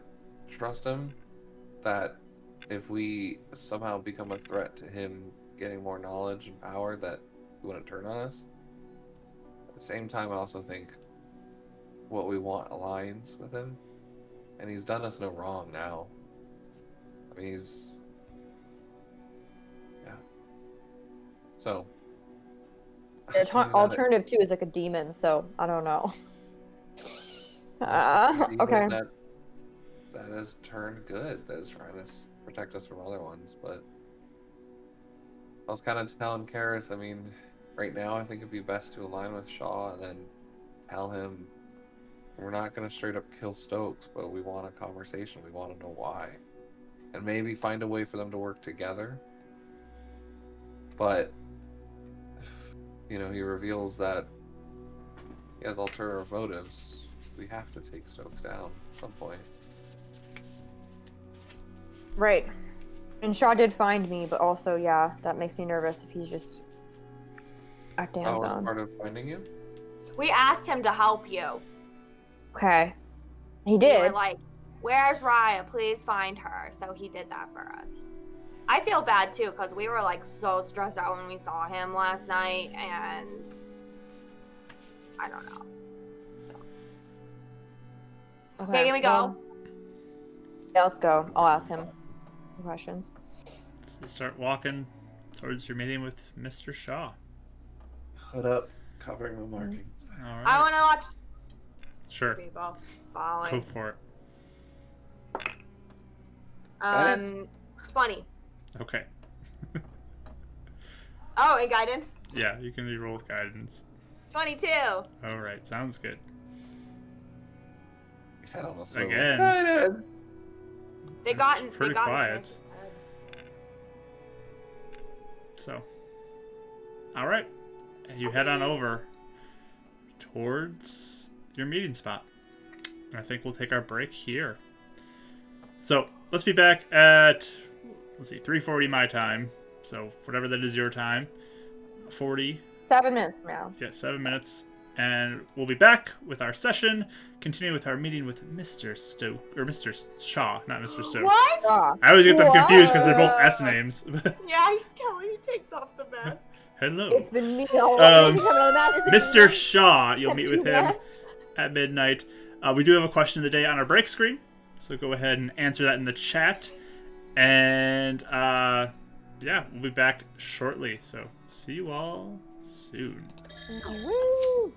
trust him that if we somehow become a threat to him getting more knowledge and power, that he wouldn't turn on us. At the same time, I also think what we want aligns with him, and he's done us no wrong now. I mean, so The alternative, too, is like a demon, so I don't know. Okay. That has turned good, that is trying to protect us from other ones, but I was kind of telling Karis, I mean, right now I think it'd be best to align with Shaw and then tell him we're not going to straight up kill Stokes, but we want a conversation, we want to know why. And maybe find a way for them to work together. But if, he reveals that he has ulterior motives, we have to take Stokes down at some point. Right. And Shaw did find me, but also, yeah, that makes me nervous if he's just acting on his own. Part of finding you? We asked him to help you. Okay. He We did. were like, where's Riya? Please find her. So he did that for us. I feel bad too, because we were like so stressed out when we saw him last night, and I don't know. Okay, can we go? Yeah, let's go. I'll ask him. questions. So you start walking towards your meeting with Mr. Shaw. Hood up, covering my markings. All I right. want to watch Sure. people Go following. for it. Guidance? 20. Okay. Oh, and guidance? Yeah, you can re-roll with guidance. 22. All right, sounds good. Head on a swivel. Again. Guided. They That's got pretty they got quiet. So, all right, and you head on over towards your meeting spot. And I think we'll take our break here. So let's be back at 3:40 my time. So whatever that is your time, 40. 7 minutes from now. Yeah, 7 minutes. And we'll be back with our session, continuing with our meeting with Mr. Mr. Shaw, not Mr. Stokes. What? Ah, I always get them confused because they're both What? S names. Yeah, Kelly takes off the mask. Hello. it's been me all day. Mr. Shaw, you'll meet with him at midnight. We do have a question of the day on our break screen, so go ahead and answer that in the chat. And yeah, we'll be back shortly. So see you all soon. Woo!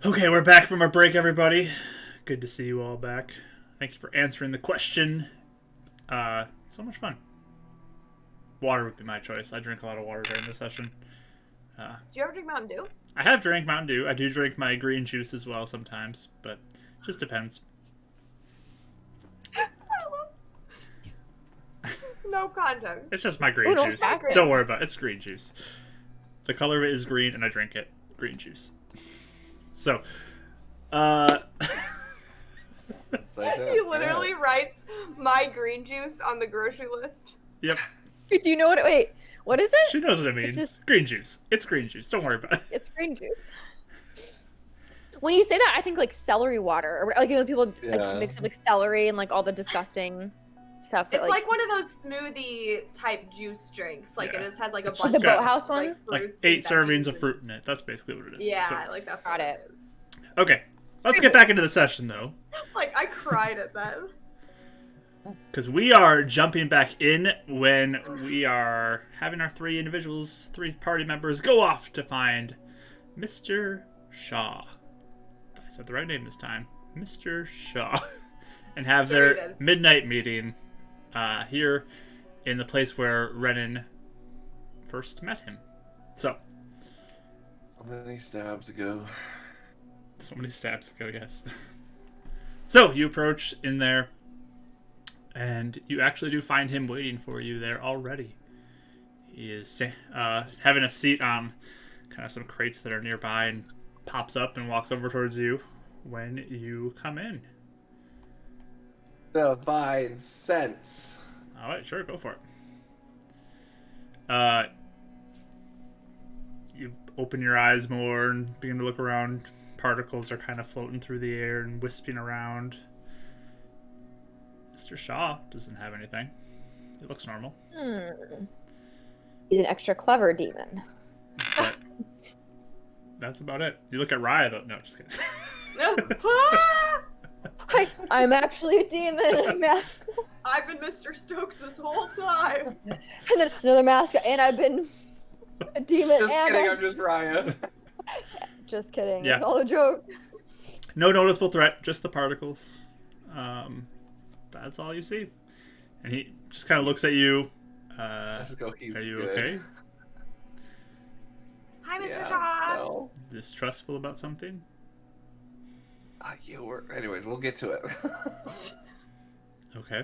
Okay, we're back from our break, everybody. Good to see you all back. Thank you for answering the question. So much fun. Water would be my choice. I drink a lot of water during this session. Do you ever drink Mountain Dew? I have drank Mountain Dew. I do drink my green juice as well sometimes, but just depends. No context. It's just my green juice. Don't worry about it. It's green juice. The color of it is green, and I drink it. Green juice. So, He literally writes my green juice on the grocery list. Yep. Do you know what? Wait, what is it? She knows what it means. Just green juice. It's green juice. Don't worry about it. It's green juice. When you say that, I think like celery water, or like people like mix up like celery and like all the disgusting stuff. It's like one of those smoothie type juice drinks. Like it just has like a bunch the of boathouse one, like 8 servings of fruit in it. That's basically what it is. Yeah, so. like that's what it is. Okay, let's get back into the session though. Like I cried at that. Because we are jumping back in when we are having our 3 party members go off to find Mr. Shaw. I said the right name this time. Mr. Shaw. And have their midnight meeting here in the place where Renan first met him. So. How many stabs ago? So many stabs ago, yes. So, you approach in there. And you actually do find him waiting for you there already. He is having a seat on kind of some crates that are nearby and pops up and walks over towards you when you come in. Divine sense. All right, sure, go for it. You open your eyes more and begin to look around. Particles are kind of floating through the air and wisping around. Mr. Shaw doesn't have anything. He looks normal. He's an extra clever demon. But that's about it. You look at Riya though. No, just kidding. No. I'm actually a demon in a mask. I've been Mr. Stokes this whole time. And then another mask, and I've been a demon. Just kidding, I'm just Riya. Just kidding. Yeah. It's all a joke. No noticeable threat, just the particles. That's all you see. And he just kind of looks at you. Are you okay? Hi, Mr. Shaw. No. Distrustful about something? Anyways, we'll get to it. Okay.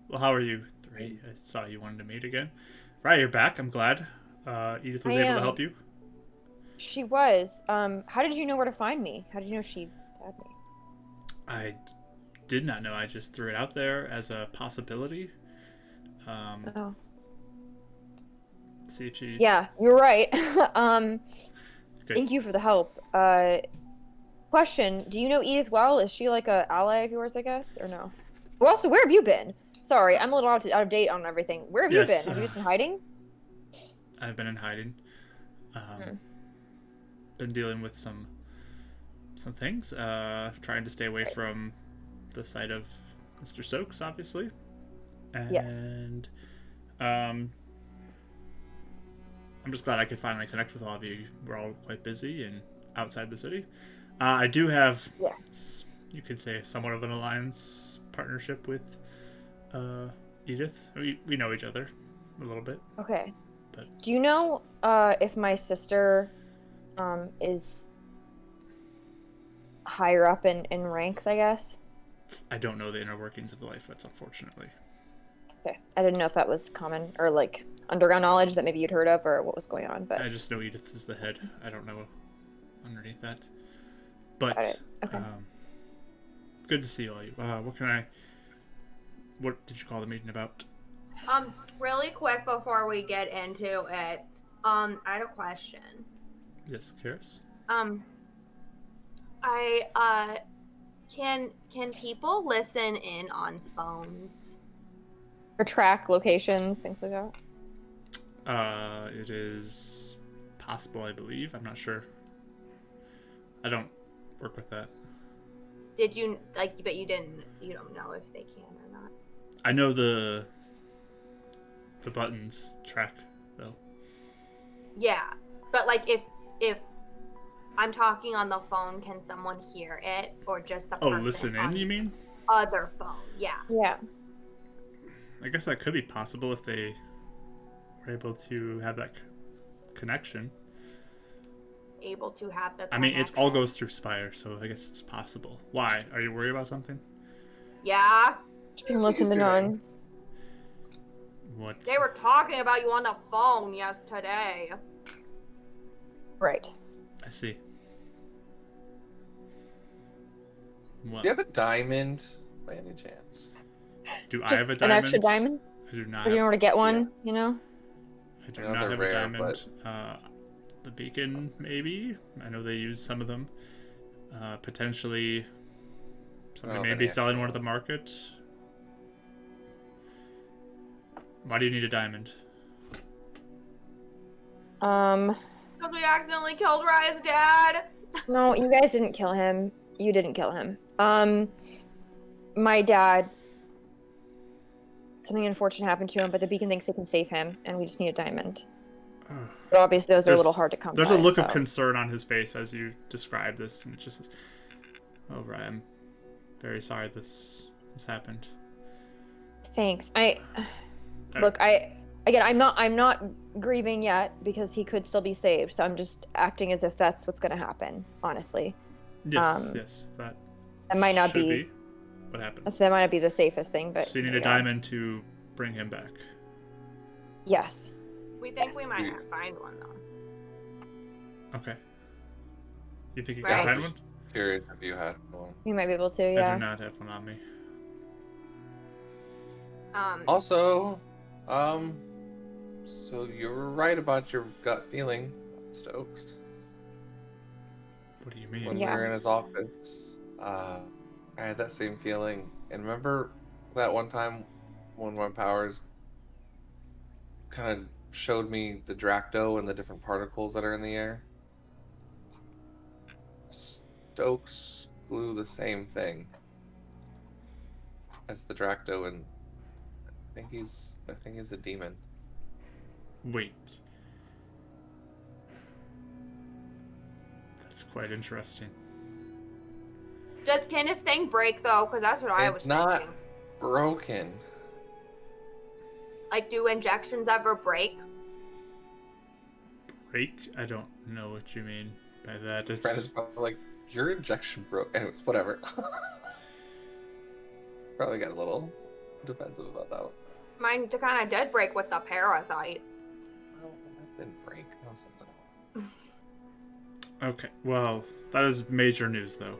Well, how are you 3? I saw you wanted to meet again. Right, you're back. I'm glad. Edith was able to help you. She was. How did you know where to find me? How did you know she had me? I did not know. I just threw it out there as a possibility. See if she... Yeah, you're right. Good. Thank you for the help. Question, do you know Edith well? Is she like a ally of yours, I guess, or no? Well, also, where have you been? Sorry, I'm a little out of date on everything. Where have you been? Have you just been hiding? I've been in hiding. Been dealing with some things. Trying to stay away from the sight of Mr. Stokes, obviously. And I'm just glad I could finally connect with all of you. We're all quite busy and outside the city. I do have, you could say, somewhat of an alliance partnership with Edith. We know each other a little bit. Okay. But... Do you know if my sister is higher up in ranks, I guess? I don't know the inner workings of the life Fits, unfortunately. Okay. I didn't know if that was common or like underground knowledge that maybe you'd heard of or what was going on, but I just know Edith is the head. I don't know underneath that. But okay. Good to see all you. What did you call the meeting about? Really quick before we get into it, I had a question. Yes, Karis? Can people listen in on phones? or track locations, things like that? It is possible, I believe. I'm not sure. I don't work with that. Did you but you don't know if they can or not? I know the buttons track though. Yeah, but like if I'm talking on the phone. Can someone hear it, or just the Oh, person listen on in, you mean? other phone? Yeah. Yeah. I guess that could be possible if they were able to have that connection. Able to have the I mean, it all connection. goes through Spire, so I guess it's possible. Why? Are you worried about something? Yeah. Just being listened on. What? They were talking about you on the phone yesterday. Right. I see. Well, Do you have a diamond by any chance? do I Just have a an diamond? extra diamond? I do not. Or do you know where to get one, Yeah. you know? I do I know not they're have rare, a diamond. The beacon, maybe. I know they use some of them. Potentially, somebody Oh, may then be yeah, selling sure. one at the market. Why do you need a diamond? Because we accidentally killed Raya's dad. No, you guys didn't kill him. You didn't kill him. My dad, something unfortunate happened to him, but the beacon thinks they can save him, and we just need a diamond. But obviously those are a little hard to come There's by. a look so. of concern on his face as you describe this, and it just says, "Oh, Ryan, I'm very sorry this happened." Thanks. I'm not grieving yet because he could still be saved. So I'm just acting as if that's what's going to happen. Honestly, Yes, that might not should be. what happened. So that might not be the safest thing, but So you need a diamond to bring him back. Yes. We think we might find one though. Okay. You think you Right. can I find was one? just curious if you had one. You might be able to. I Yeah. do not have one on me. Also, so you were right about your gut feeling, Stokes. What do you mean? When we were in his office, I had that same feeling. And remember that one time when my powers kind of showed me the Dracto and the different particles that are in the air? Stokes blew the same thing as the Dracto, and I think he's a demon. Wait. That's quite interesting. Can his thing break though? Because that's what I was It's not thinking. broken. Like, do injections ever break? Break? I don't know what you mean by that. Brad is It's probably like, your injection broke. Anyways, whatever. Probably got a little defensive about that one. Mine kind of did break with the parasite. Well, that didn't break. That was something else. okay. Well, that is major news, though.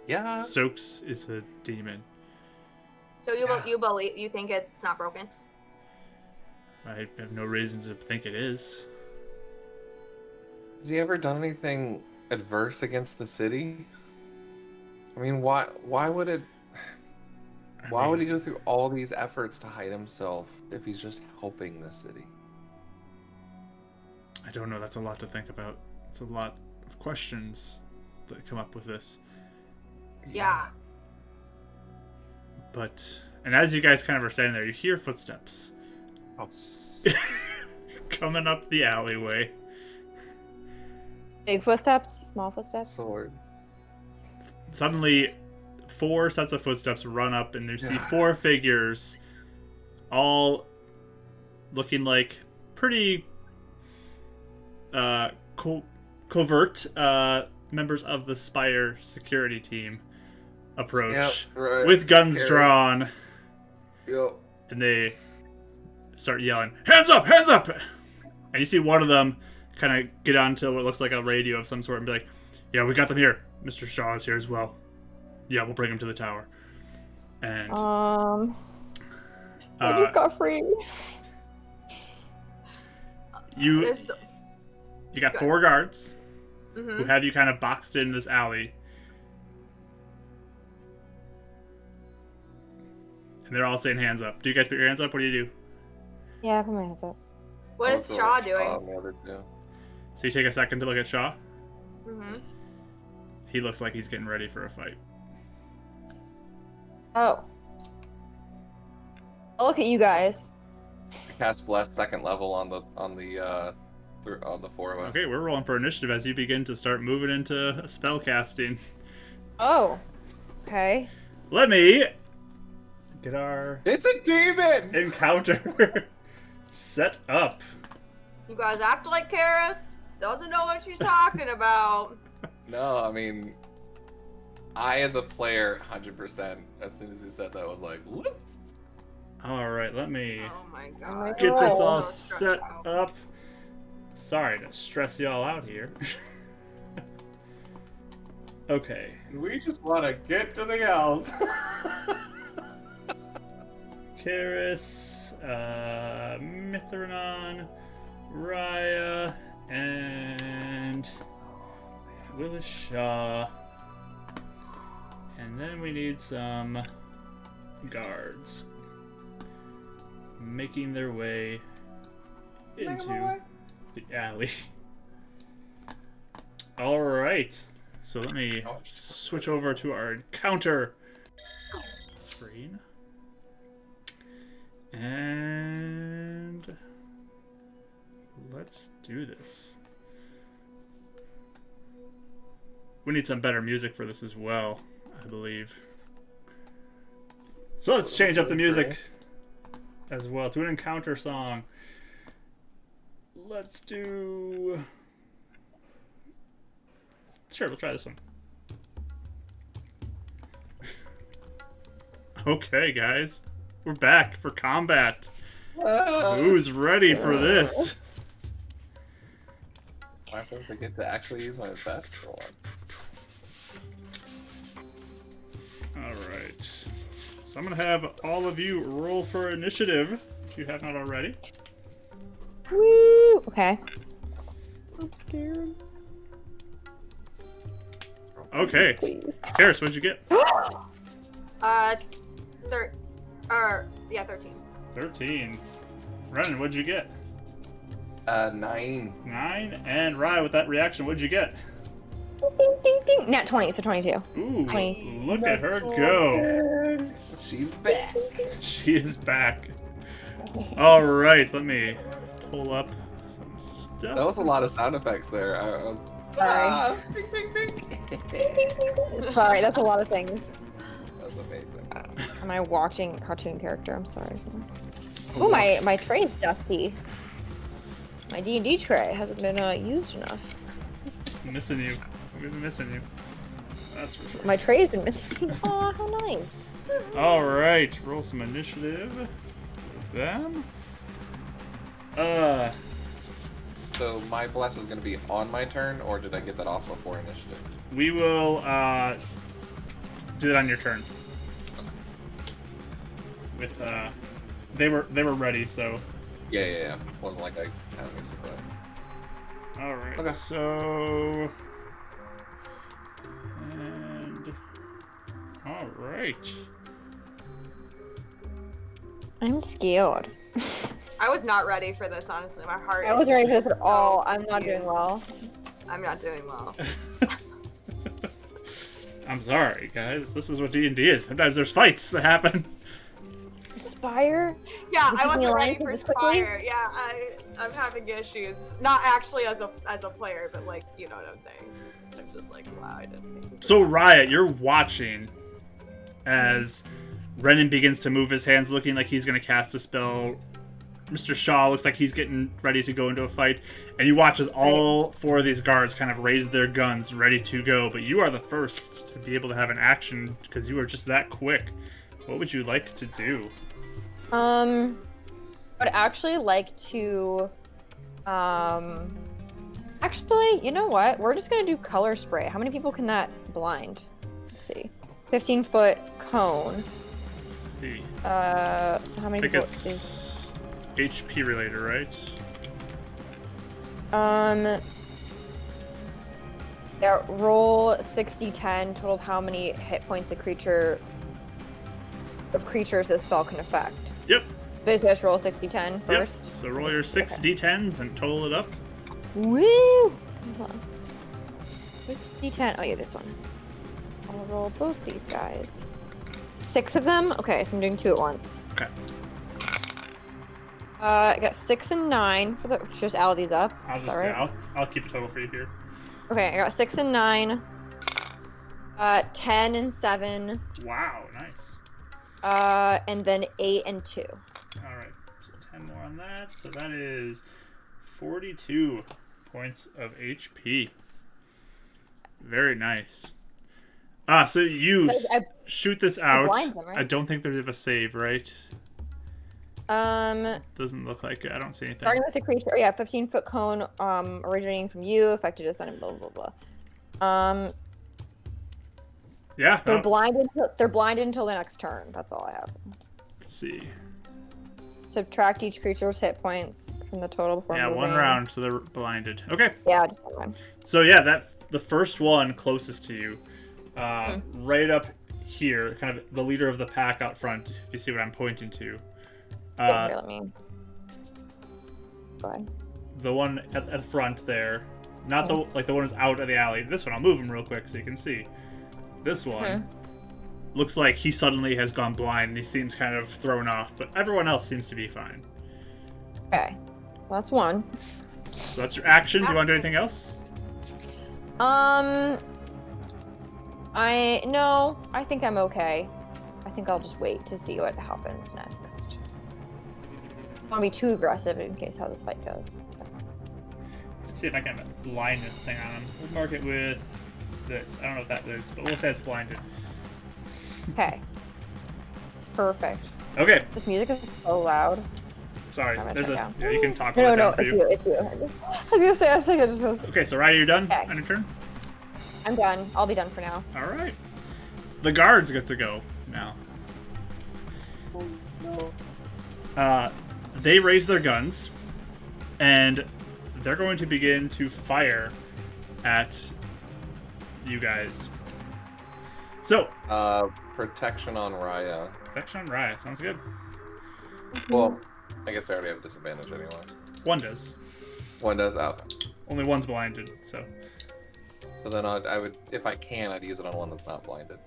Yeah. Stokes is a demon. So you think it's not broken? I have no reason to think it is. Has he ever done anything adverse against the city? I mean, why would it? Why would he go through all these efforts to hide himself if he's just helping the city? I don't know. That's a lot to think about. It's a lot of questions that come up with this. Yeah. But, and as you guys kind of are standing there, you hear footsteps Oh, coming up the alleyway. Big footsteps, small footsteps. sword. Suddenly, 4 sets of footsteps run up, and you see 4 figures, all looking like pretty covert members of the Spire security team approach Yep, right. with guns Here. drawn, Yep. and they start yelling, "Hands up! Hands up!" And you see one of them kind of get onto what looks like a radio of some sort and be like, "Yeah, we got them here. Mr. Shaw is here as well. Yeah, we'll bring him to the tower." And I just got free. you There's... got Good. 4 guards who Mm-hmm. had you kind of boxed in this alley, and they're all saying, "Hands up." Do you guys put your hands up? What do you do? Yeah, put my hands up. What is Also, Shaw doing? the other two. So you take a second to look at Shaw. Mm-hmm. He looks like he's getting ready for a fight. Oh. I'll look at you guys. I cast bless 2nd level on the the four of us. Okay, we're rolling for initiative as you begin to start moving into spell casting. Oh. Okay. Let me get our It's a demon! encounter set up. You guys act like Karis doesn't know what she's talking about. No, I mean, I as a player, 100%, as soon as he said that, was like, whoops. All right, let me Oh my god. get this all So set stressed out. up. Sorry to stress y'all out here. Okay. We just want to get to the elves. Karis, Mithranon, Raya, and Willis Shaw. And then we need some guards making their way into the alley. All right. So let me switch over to our encounter screen. And let's do this. We need some better music for this as well, I believe. So let's change up the music as well to an encounter song. Let's do... Sure, we'll try this one. Okay, guys. We're back for combat. Who's ready for this? I forget to actually use my best for once. Alright. So I'm going to have all of you roll for initiative, if you have not already. Woo! Okay. I'm scared. Okay. Please. Karis, what'd you get? 13. 13. Renan, what'd you get? 9. 9. And Rye, with that reaction, what'd you get? Ding, ding, ding. Nat 20, so 22. Ooh, 20. look at her go. She's back. She is back. Alright, let me pull up some stuff. That was a lot of sound effects there. I was. Sorry. Ding, ding, ding. Sorry, that's a lot of things. That's amazing. Am I watching a cartoon character? I'm sorry. Oh, my tray is dusty. My D&D tray hasn't been used enough. I'm missing you. We've been missing you. That's for sure. My tray has been missing. Aw, how nice. Alright, roll some initiative with them. So my bless is going to be on my turn, or did I get that off before initiative? We will do it on your turn. With they were ready, so. Yeah. Wasn't like I had me surprised. All right. Okay. So. And. All right. I'm scared. I was not ready for this, honestly. My heart. I wasn't ready for this at so all. I'm not doing confused. well. I'm not doing well. I'm sorry, guys. This is what D&D is. Sometimes there's fights that happen. Spire? Yeah, You I taking wasn't ready alliances for this quickly? Spire. Yeah, I'm having issues. Not actually as a player, but like, you know what I'm saying. I'm just like, wow, I didn't think. So Riot, you're watching as Renan begins to move his hands, looking like he's going to cast a spell. Mr. Shaw looks like he's getting ready to go into a fight, and you watch as all 4 of these guards kind of raise their guns, ready to go. But you are the first to be able to have an action because you are just that quick. What would you like to do? I'd actually like to, actually, you know what? We're just gonna do color spray. How many people can that blind? Let's see. 15-foot cone. Let's see. So how I many think people? it's HP related, right? Yeah, roll 60-10, total of how many hit points creatures this spell can affect. Yep. Basically, let's roll 60-10 first. Yep. So roll your 6 d10s and total it up. Woo! Come on. Where's D10? Oh yeah, this one. I'll roll both these guys. 6 of them? Okay, so I'm doing 2 at once. Okay. I got 6 and 9 for the. Just add these up. I'll Is just that right? I'll keep a total for you here. Okay, I got 6 and 9. 10 and 7. Wow, nice. And then 8 and 2. All right, so 10 more on that. So that is 42 points of HP. Very nice. So you shoot this out. blind them, right? I don't think there's a save, right? Doesn't look like it. I don't see anything. Starting with the creature. Oh, yeah, 15-foot cone originating from you, affected a sun and blah, blah, blah. Yeah. They're blinded until the next turn. That's all I have. Let's see. Subtract each creature's hit points from the total before moving. 1 round, so they're blinded. Okay. Yeah, just 1 round. So yeah, the first one closest to you, right up here, kind of the leader of the pack out front. If you see what I'm pointing to. Here, let me. Go ahead. The one at the front there, not the one who's out of the alley. This one, I'll move him real quick so you can see. This one looks like he suddenly has gone blind and he seems kind of thrown off, but everyone else seems to be fine. Okay, well, that's 1. So that's your action. Do you want to do anything else? No, I think I'm okay. I think I'll just wait to see what happens next. I don't want to be too aggressive in case how this fight goes. So. Let's see if I can line this thing on him. We'll mark it with this. I don't know what that is, but we'll say it's blinded. Okay. Perfect. Okay. This music is so loud. Sorry. I'm There's gonna a. check Yeah, you can talk No, about no, that for it's you. you, it's you. I was gonna say, I think it just was... Okay, so Riya, you're done Okay. on your turn? I'm done. I'll be done for now. Alright. The guards get to go now. They raise their guns, and they're going to begin to fire at you guys. So, Protection on Raya. protection on Riya. Sounds good. Well, I guess I already have disadvantage anyway. One does. One does out. Only one's blinded, so. So then I would, if I can, I'd use it on one that's not blinded.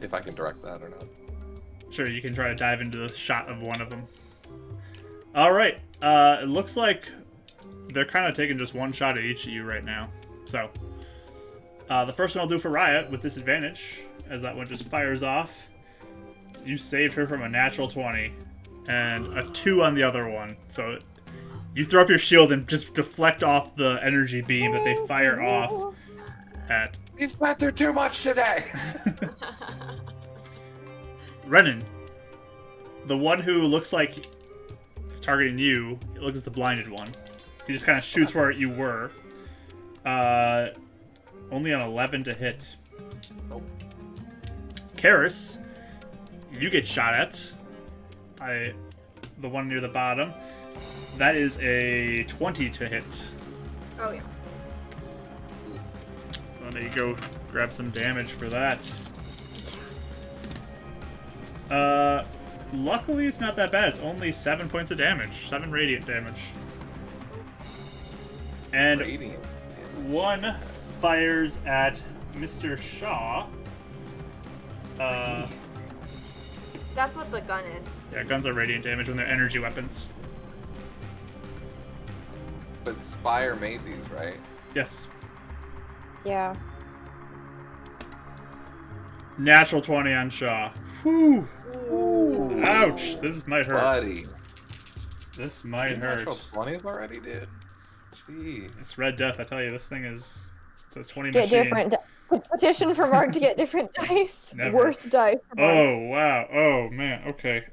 If I can direct that or not. Sure, you can try to dive into the shot of one of them. Alright, it looks like they're kind of taking just one shot at each of you right now. So, the first one I'll do for Riot with disadvantage, as that one just fires off. You saved her from a natural 20, and a 2 on the other one. So, you throw up your shield and just deflect off the energy beam that they fire off at... He's been through too much today! Renan, the one who looks like he's targeting you, it looks like the blinded one. He just kind of shoots where you were. Only on 11 to hit. Nope. Karis, you get shot at. The one near the bottom. That is a 20 to hit. Oh yeah. Well, there you go. Grab some damage for that. Luckily it's not that bad. It's only 7 points of damage. 7 radiant damage. And Radiant. one fires at Mr. Shaw. That's what the gun is. Yeah, guns are radiant damage when they're energy weapons. But Spire made these, right? Yes. Yeah. Natural 20 on Shaw. Whew. Ooh. Ouch. This might hurt. Buddy. This might hurt. Natural 20s already, dude. Jeez. It's Red Death, I tell you. This thing is... It's a 20 Get machine. different. Petition for Mark to get different dice. Never. Worst dice. For Mark. Oh, wow. Oh, man. Okay.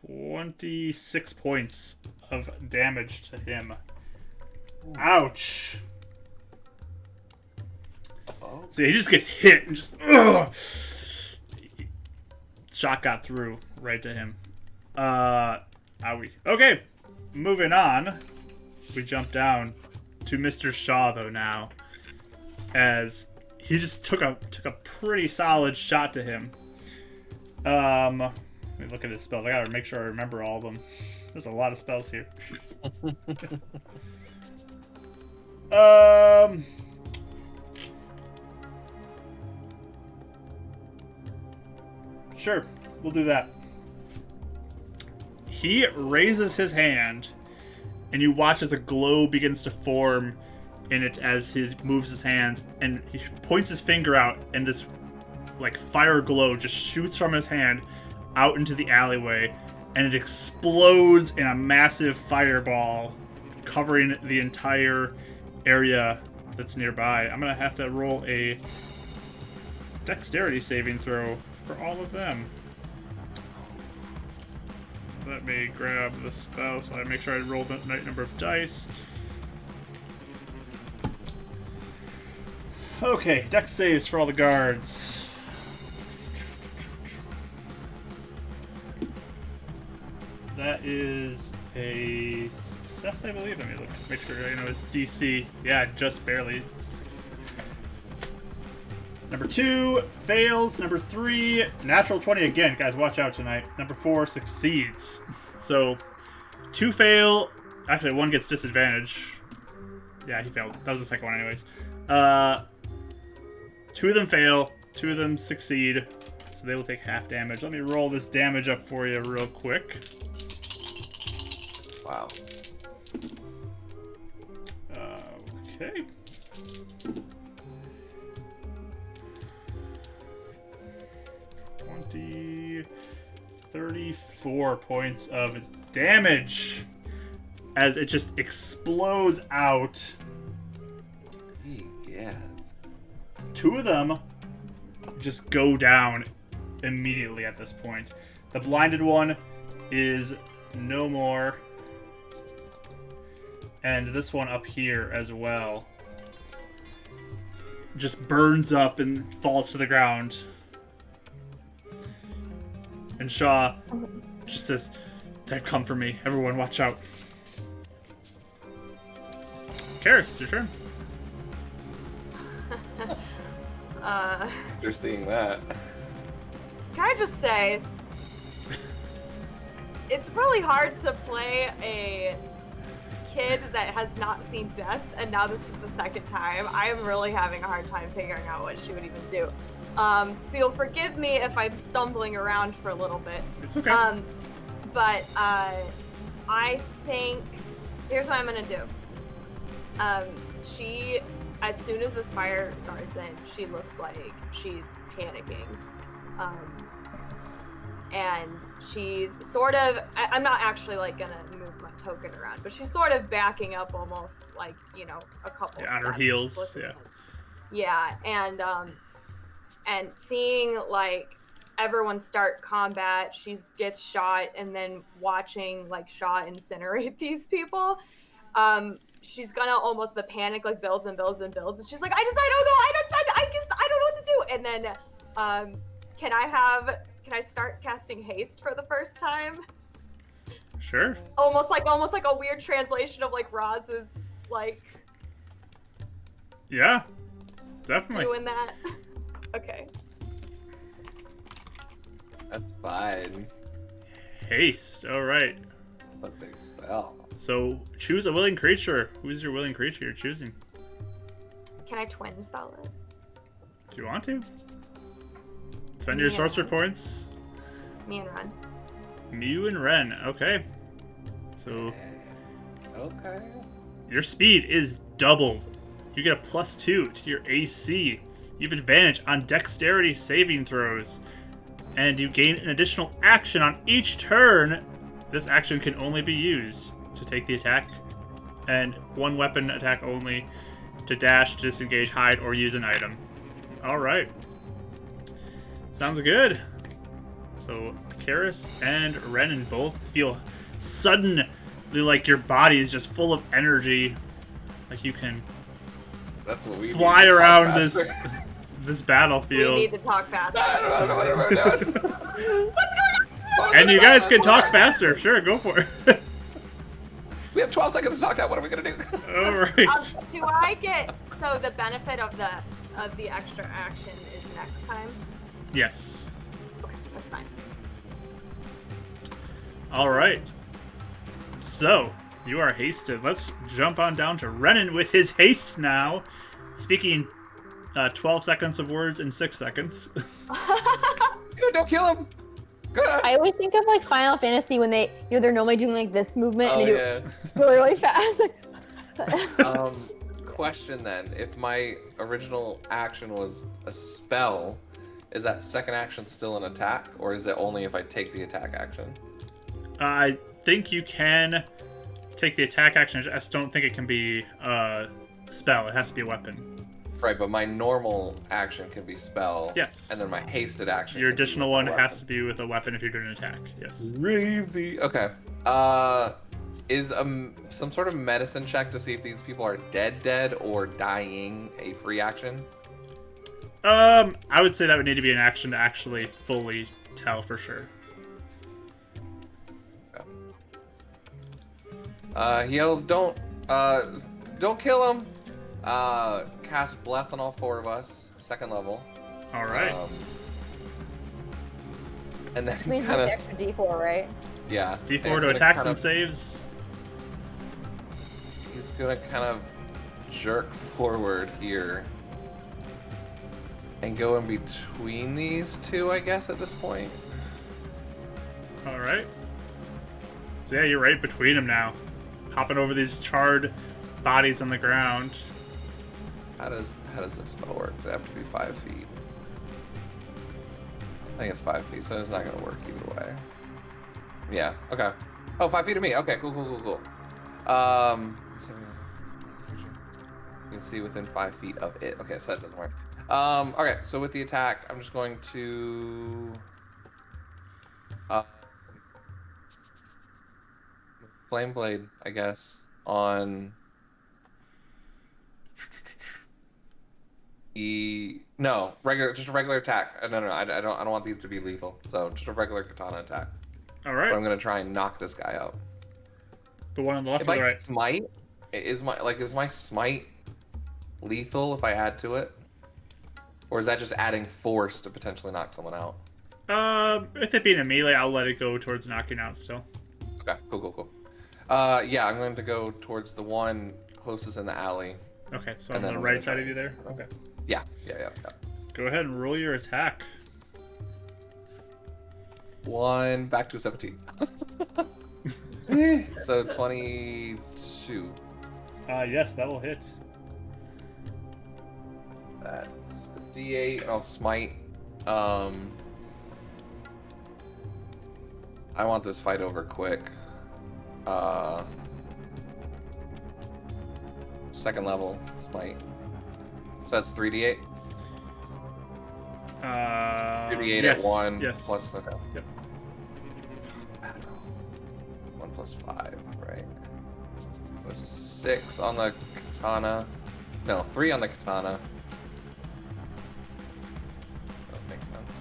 26 points of damage to him. Ouch. Oh. So he just gets hit and just... Ugh! Shot got through right to him. Owie. Okay. Moving on. We jump down to Mr. Shaw, though, now. As he just took a pretty solid shot to him. Let me look at his spells. I gotta make sure I remember all of them. There's a lot of spells here. Sure, we'll do that. he raises his hand, and you watch as a glow begins to form in it as he moves his hands, and he points his finger out, and this like fire glow just shoots from his hand out into the alleyway, and it explodes in a massive fireball covering the entire area that's nearby. I'm gonna have to roll a dexterity saving throw for all of them. Let me grab the spell so I make sure I roll the right number of dice. Okay, dex saves for all the guards. That is a success, I believe. Let me look, make sure I know it's DC. Yeah, just barely. Number 2 fails. Number 3, natural 20 again. Guys, watch out tonight. Number 4 succeeds. So 2 fail. Actually, 1 gets disadvantage. Yeah, he failed. That was the second one, anyways. 2 of them fail. 2 of them succeed. So they will take half damage. Let me roll this damage up for you real quick. Wow. Okay. $20, 34 points of damage as it just explodes out. Yeah. 2 of them just go down immediately at this point. The blinded one is no more. And this one up here as well just burns up and falls to the ground. And Shaw just says, "They've come for me. Everyone, watch out." Karis, your turn. You're seeing that. Can I just say, it's really hard to play a kid that has not seen death, and now this is the second time. I am really having a hard time figuring out what she would even do. So you'll forgive me if I'm stumbling around for a little bit. It's okay. But I think here's what I'm gonna do. She, as soon as the spire guards in, she looks like she's panicking. And she's sort of, I'm not actually like gonna move my token around, but she's sort of backing up almost like, you know, a couple steps. On her heels, yeah. Yeah, and seeing like everyone start combat, she gets shot, and then watching like Shaw incinerate these people, she's gonna almost, the panic like builds and builds and builds, and she's like, I don't know, I don't know what to do. And then can I start casting haste for the first time? Sure. Almost like a weird translation of like Roz's like. Yeah, definitely. Doing that. Okay. That's fine. Haste. All right. A big spell. So choose a willing creature. Who's your willing creature you're choosing? Can I twin spell it? If you want to. Spend your sorcerer points. Me and Ren. Mew and Ren. Okay. So Okay. your speed is doubled. You get a +2 to your AC. You have advantage on dexterity saving throws. And you gain an additional action on each turn. This action can only be used to take the attack. And 1 weapon attack only, to dash, disengage, hide, or use an item. Alright. Sounds good. So Karis and Renan both feel suddenly like your body is just full of energy. Like you can That's what we fly around this battlefield. We need to talk fast. I don't know what we're doing. What's going on? And you guys can talk faster. Sure, go for it. We have 12 seconds to talk now. What are we gonna do? All right. Do I get, so the benefit of the extra action is next time? Yes. Okay, that's fine. All right. So you are hasted. Let's jump on down to Renan with his haste now, speaking 12 seconds of words in 6 seconds. Dude, don't kill him. I always think of like Final Fantasy when they, they're normally doing like this movement and Oh they do yeah. it really, really fast. Question then: if my original action was a spell, is that second action still an attack, or is it only if I take the attack action? I think you can take the attack action. I just don't think it can be a spell. It has to be a weapon. Right, but my normal action can be spell. Yes. And then my hasted action. Your can be additional with one a has to weapon. be with a weapon if you're doing an attack. Yes. Crazy. Okay. Is some sort of medicine check to see if these people are dead, or dying a free action? I would say that would need to be an action to actually fully tell for sure. He yells, don't kill him. Cast bless on all 4 of us, 2nd level. All right. Which And then means you kind get the of, extra D4, right? yeah. D4 he's to gonna attacks kind and of- saves. He's gonna kind of jerk forward here and go in between these 2, I guess, at this point. All right. So yeah, you're right between them now, hopping over these charred bodies on the ground. How does this spell work? Does it have to be 5 feet? I think it's 5 feet, so it's not gonna work either way. Yeah. Okay. Oh, 5 feet of me. Okay. Cool. So you can see within 5 feet of it. Okay, so that doesn't work. Okay. So with the attack, I'm just going to flame blade, I guess, on just a regular attack. No, I don't want these to be lethal. So just a regular katana attack. All But right. I'm gonna try and knock this guy out. The one on the left If or I the right? smite, is my smite lethal if I add to it, or is that just adding force to potentially knock someone out? With it being a melee, I'll let it go towards knocking out still. Okay, cool. Yeah, I'm going to go towards the one closest in the alley. Okay, so And on then the I'm right gonna side try- of you there. Okay. Yeah. Go ahead and roll your attack. 1 back to a 17. So 22. Yes, that will hit. That's a D8, and I'll smite. I want this fight over quick. 2nd level smite. So that's 3d8. 3d8 yes, at 1 yes. plus. Okay. Yep. 1 plus 5, right? So 6 on the katana. No, 3 on the katana. That makes sense.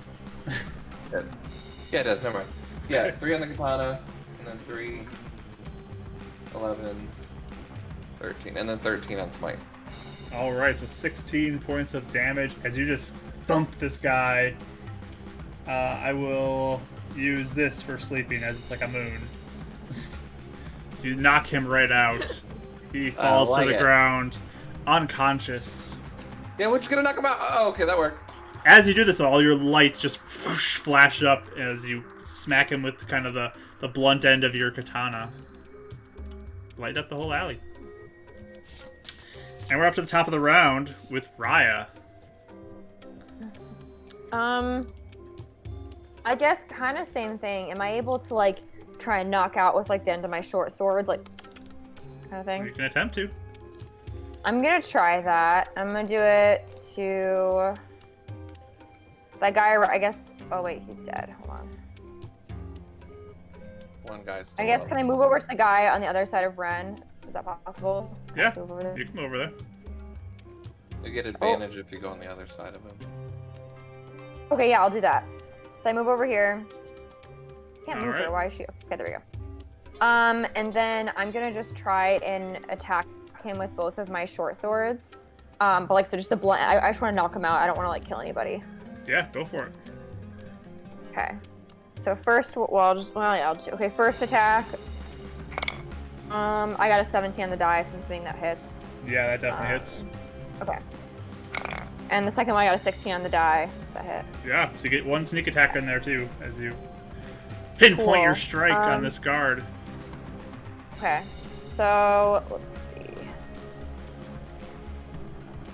Yeah, it does. Never mind. Yeah, 3 on the katana, and then 3, 11, 13, and then 13 on smite. All right, so 16 points of damage as you just thump this guy. I will use this for sleeping as it's like a moon. So you knock him right out. He falls like to the it. ground, unconscious. Yeah, we're just gonna knock him out. Oh, okay, that worked. As you do this, all your lights just whoosh, flash up as you smack him with kind of the blunt end of your katana. Light up the whole alley. And we're up to the top of the round with Riya. I guess kind of same thing. Am I able to like try and knock out with like the end of my short sword, like kind of You thing? can attempt to. I'm gonna try that. I'm gonna do it to that guy. I guess. Oh wait, he's dead. Hold on. One guy's still I guess up. can I move over to the guy on the other side of Ren? Is that possible? Yeah, Move over there. you can come over there. You get advantage if you go on the other side of him. Okay, yeah, I'll do that. So I move over here. Can't move Alright. her. Why is she? Okay, there we go. And then I'm gonna just try and attack him with both of my short swords. But like, so just the blunt. I just want to knock him out. I don't want to like kill anybody. Yeah, go for it. Okay. So first, okay, first attack. I got a 17 on the die, so I'm assuming that hits. Yeah, that definitely hits. Okay. And the second one, I got a 16 on the die. Does that hit? Yeah, so you get one sneak attack in there too, as you Pinpoint your Cool. strike on this guard. Okay, so let's see.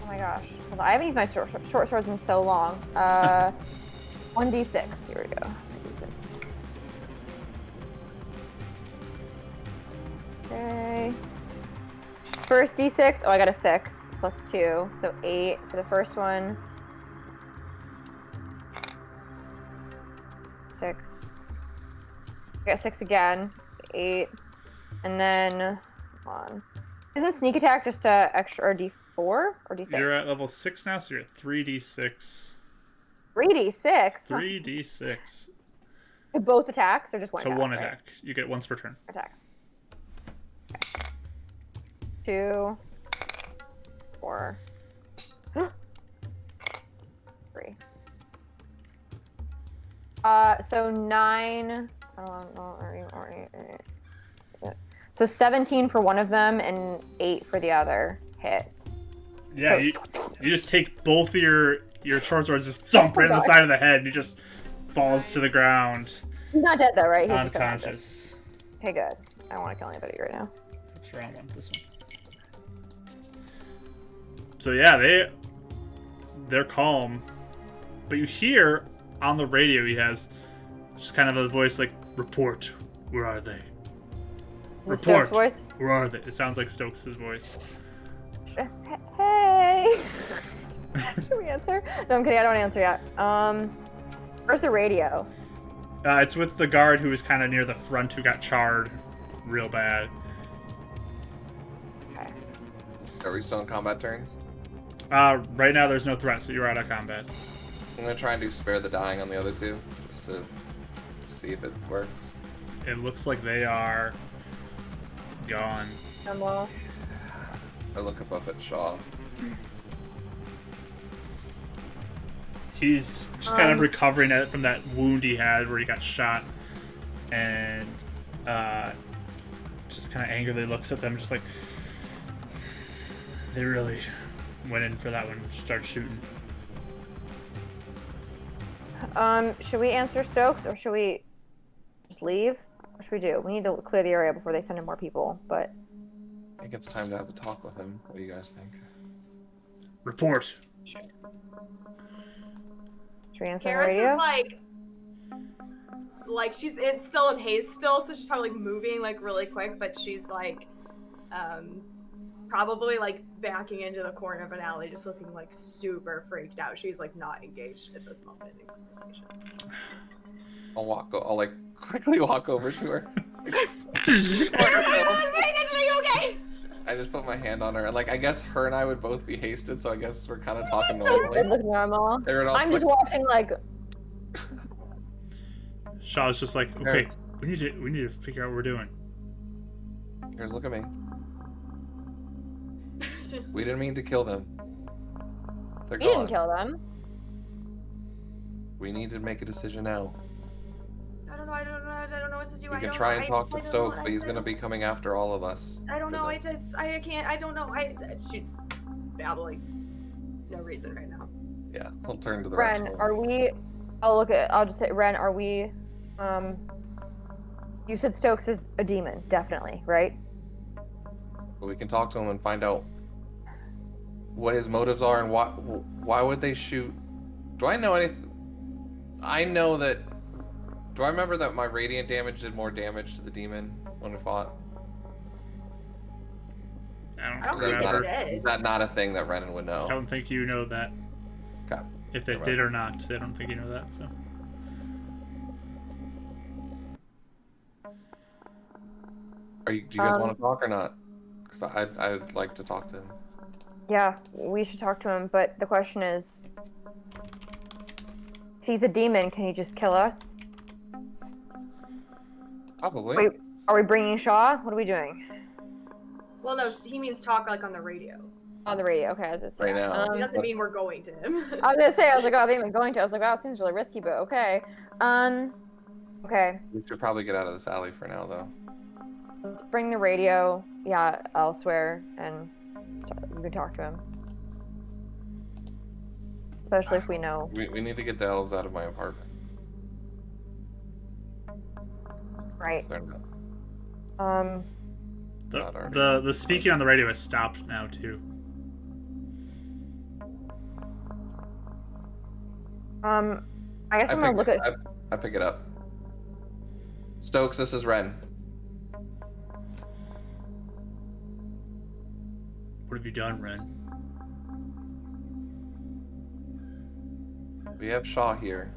Oh my gosh, hold on. I haven't used my short swords in so long. 1d6. Here we go. 1d6. Okay. First d6. Oh, I got a 6 plus 2, so 8 for the first one. 6. I got 6 again. 8. And then, hold on. Isn't sneak attack just a extra or d4 or d6? You're at level 6 now, so you're at 3d6. 3d6? 3d6. To both attacks or just one To attack? one right? attack. You get once per turn. Attack. Okay. 2, 4, 3. So 9. So 17 for one of them and 8 for the other hit. Yeah, you just take both of your short swords, just thump right in the side of the head, and he just falls to the ground. He's not dead though, right? He's just unconscious. Okay, good. I don't want to kill anybody right now. What's wrong with this one? So yeah, they're calm, but you hear on the radio he has just kind of a voice like, "Report, where are they? Is this Stokes' voice? Where are they?" It sounds like Stokes' voice. Hey! Should we answer? No, I'm kidding. I don't answer yet. Where's the radio? It's with the guard who was kind of near the front who got charred real bad. Okay. Are we still in combat turns? Right now there's no threat, so you're out of combat. I'm gonna try and do spare the dying on the other two, just to see if it works. It looks like they are gone. Well, I look up at Shaw. He's just kind of recovering from that wound he had where he got shot, and just kind of angrily looks at them, just like, they really went in for that one, started shooting. should we answer Stokes or should we just leave? What should we do? We need to clear the area before they send in more people, but... I think it's time to have a talk with him. What do you guys think? Report. Should we answer the Karis radio? is like it's still in haze still, so she's probably like moving like really quick, but she's like, probably like backing into the corner of an alley, just looking like super freaked out. She's like not engaged at this moment in conversation. I'll like quickly walk over to her. Are you okay? I just put my hand on her, and like I guess her and I would both be hasted, so I guess we're kind of talking It normally. look normal. Everyone else I'm just like, watching like... Shaw's just like, okay, we need to figure out what we're doing. Here's, look at me. We didn't mean to kill them. They're We gone. didn't kill them. We need to make a decision now. I don't know what to do. We I can don't try know. and I talk to don't Stokes, know. but he's gonna be coming after all of us. I don't for know. this. I can't. I don't know. She's babbling. No reason right now. Yeah, I'll turn to the rest Ren, of them. are we... I'll just say, Ren, are we... You said Stokes is a demon, definitely, right? But we can talk to him and find out what his motives are and why would they shoot. Do I know anything? I know that. Do I remember that my radiant damage did more damage to the demon when we fought? I don't Is think that, it not did. is that not a thing that Renan would know? I don't think you know that. Okay. If it did or not, I don't think you know that, so. Do you guys want to talk or not? Because I'd like to talk to him. Yeah, we should talk to him, but the question is... If he's a demon, can he just kill us? Probably. Wait, are we bringing Shaw? What are we doing? Well, no, he means talk like on the radio. On the radio, okay, I was just saying. Right now. It doesn't mean we're going to him. I was gonna say, I was like, oh, they even going to. I was like, wow, it seems really risky, but okay. Okay. We should probably get out of this alley for now, though. Let's bring the radio, yeah, elsewhere, and we can talk to him. Especially if we know. We need to get the elves out of my apartment. Right. They're not- not already The speaking on the radio has stopped now too. I guess I'm gonna look at. I pick it up. Stokes, this is Ren. What have you done, Ren? We have Shaw here.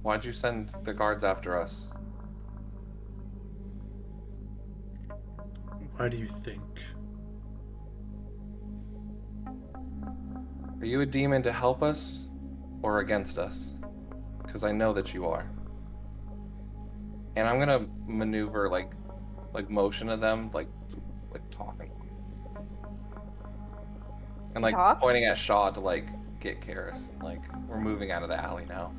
Why'd you send the guards after us? Why do you think? Are you a demon to help us or against us? Because I know that you are. And I'm gonna maneuver like motion of them, like talking. And like Talk? pointing at Shaw to like get Karis. Like we're moving out of the alley now.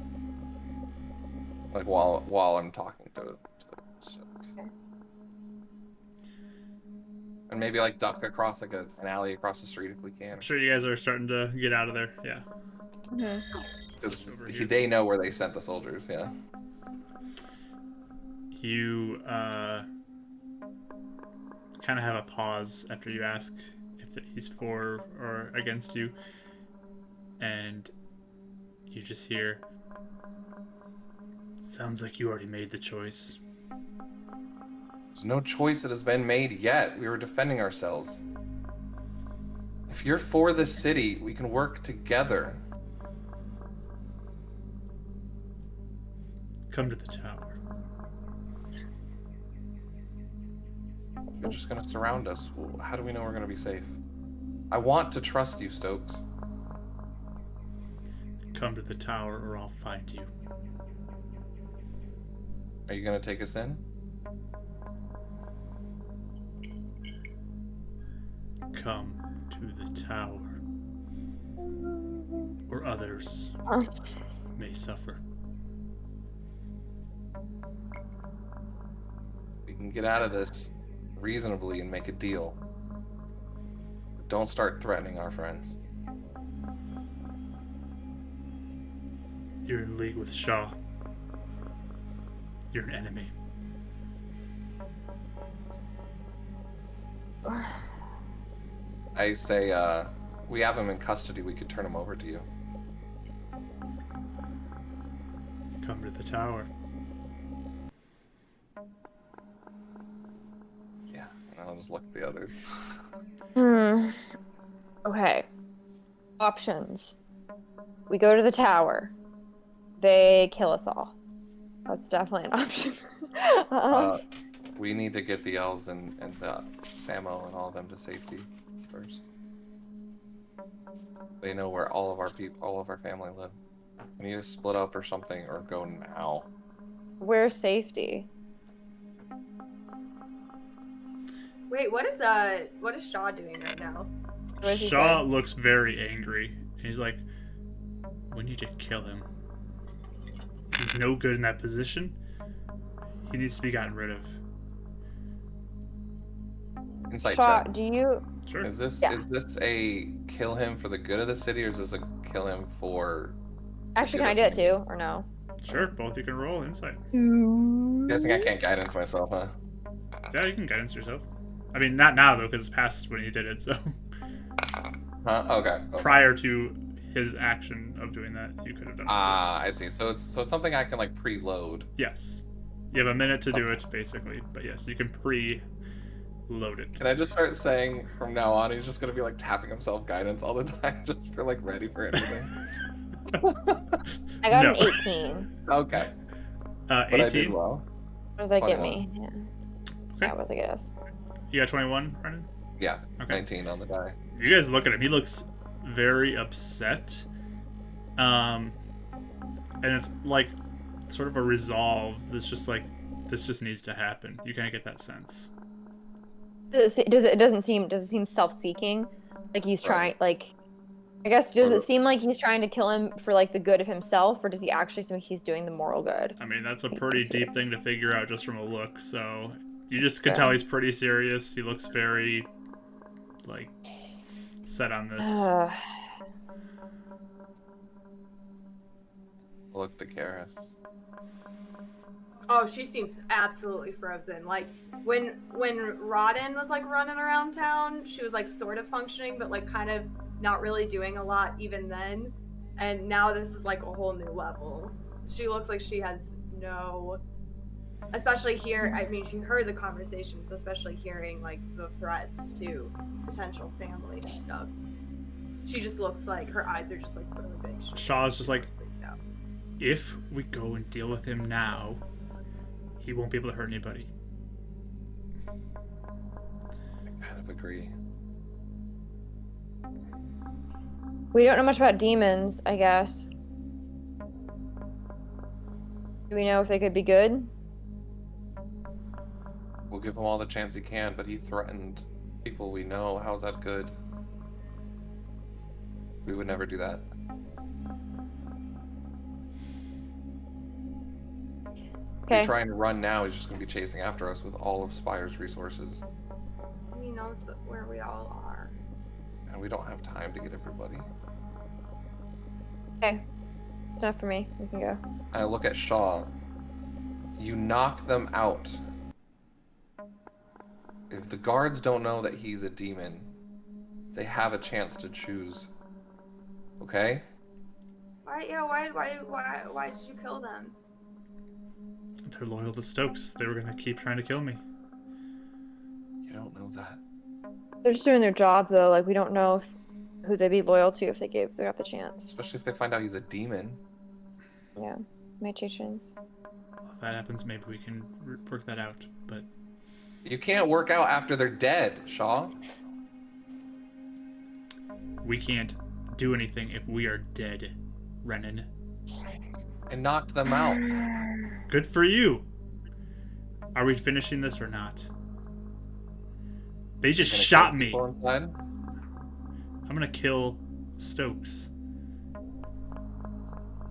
Like while I'm talking to Stokes. Okay. And maybe like duck across like an alley across the street if we can. I'm sure you guys are starting to get out of there. Yeah. Because Over here. they know where they sent the soldiers, yeah. You kind of have a pause after you ask if he's for or against you, and you just hear, sounds like you already made the choice. There's no choice that has been made yet. We were defending ourselves. If you're for the city, we can work together. Come to the tower. You're just gonna surround us. Well, how do we know we're gonna be safe? I want to trust you, Stokes. Come to the tower or I'll find you. Are you gonna take us in? Come to the tower or others may suffer. We can get out of this reasonably and make a deal. But don't start threatening our friends. You're in league with Shaw. You're an enemy. I say, we have him in custody. We could turn him over to you. Come to the tower. Yeah, and I'll just look at the others. Okay. Options. We go to the tower. They kill us all. That's definitely an option. We need to get the elves and Samo and all of them to safety first. They know where all of our family live. We need to split up or something, or go now. Where's safety? Wait, what is Shaw doing right now? What does he Shaw say? looks very angry. He's like, we need to kill him. He's no good in that position. He needs to be gotten rid of. Insight Shaw, check. do you? Sure. Is this a kill him for the good of the city, or is this a kill him for? Actually, can I do that too, or no? Sure, both you can roll insight. I'm guessing I can't guidance myself, huh? Yeah, you can guidance yourself. I mean, not now though, because it's past when he did it. So Huh? Okay. prior to his action of doing that, you could have done it. Ah, I see. So it's something I can like preload. Yes, you have a minute to do it, basically. But yes, you can pre-load it. Can I just start saying from now on he's just gonna be like tapping himself guidance all the time, just for like ready for anything? I got No. an 18. Okay. But I did 18. well. What does that get 21. me? Yeah. Okay. Yeah, what does that get us? You got 21, Brennan? Yeah. Okay. 19 on the die. You guys look at him. He looks very upset. And it's like sort of a resolve. That's just like, this just needs to happen. You kind of get that sense. Does it seem self-seeking? Like he's trying, like, I guess, does it seem like he's trying to kill him for like the good of himself, or does he actually think he's doing the moral good? I mean, that's a pretty deep thing to figure out just from a look. So you just can Yeah. tell he's pretty serious. He looks very, like, set on this. Look to Karis. Oh, she seems absolutely frozen. Like when Rodden was like running around town, she was like sort of functioning, but like kind of not really doing a lot even then. And now this is like a whole new level. She looks like she has no, especially here. I mean, she heard the conversations, especially hearing like the threats to potential family and stuff. She just looks like her eyes are just like really big. Shaw's just like, freaked out. if we go and deal with him now, he won't be able to hurt anybody. I kind of agree. We don't know much about demons, I guess. Do we know if they could be good? We'll give him all the chance he can, but he threatened people we know. How's that good? We would never do that. If Okay. we try and run now, he's just going to be chasing after us with all of Spire's resources. He knows where we all are. And we don't have time to get everybody. Okay. It's enough for me. We can go. I look at Shaw. You knock them out. If the guards don't know that he's a demon, they have a chance to choose. Okay? Why? Yeah. Why did you kill them? They're loyal to Stokes. They were gonna keep trying to kill me. You don't know that. They're just doing their job, though. Like, we don't know who they'd be loyal to if they got the chance. Especially if they find out he's a demon. Yeah. Might change things. If that happens, maybe we can work that out. But You can't work out after they're dead, Shaw. we can't do anything if we are dead, Renan. I knocked them out. Good for you. Are we finishing this or not? They just Gonna shot kill me. people inside? I'm gonna kill Stokes.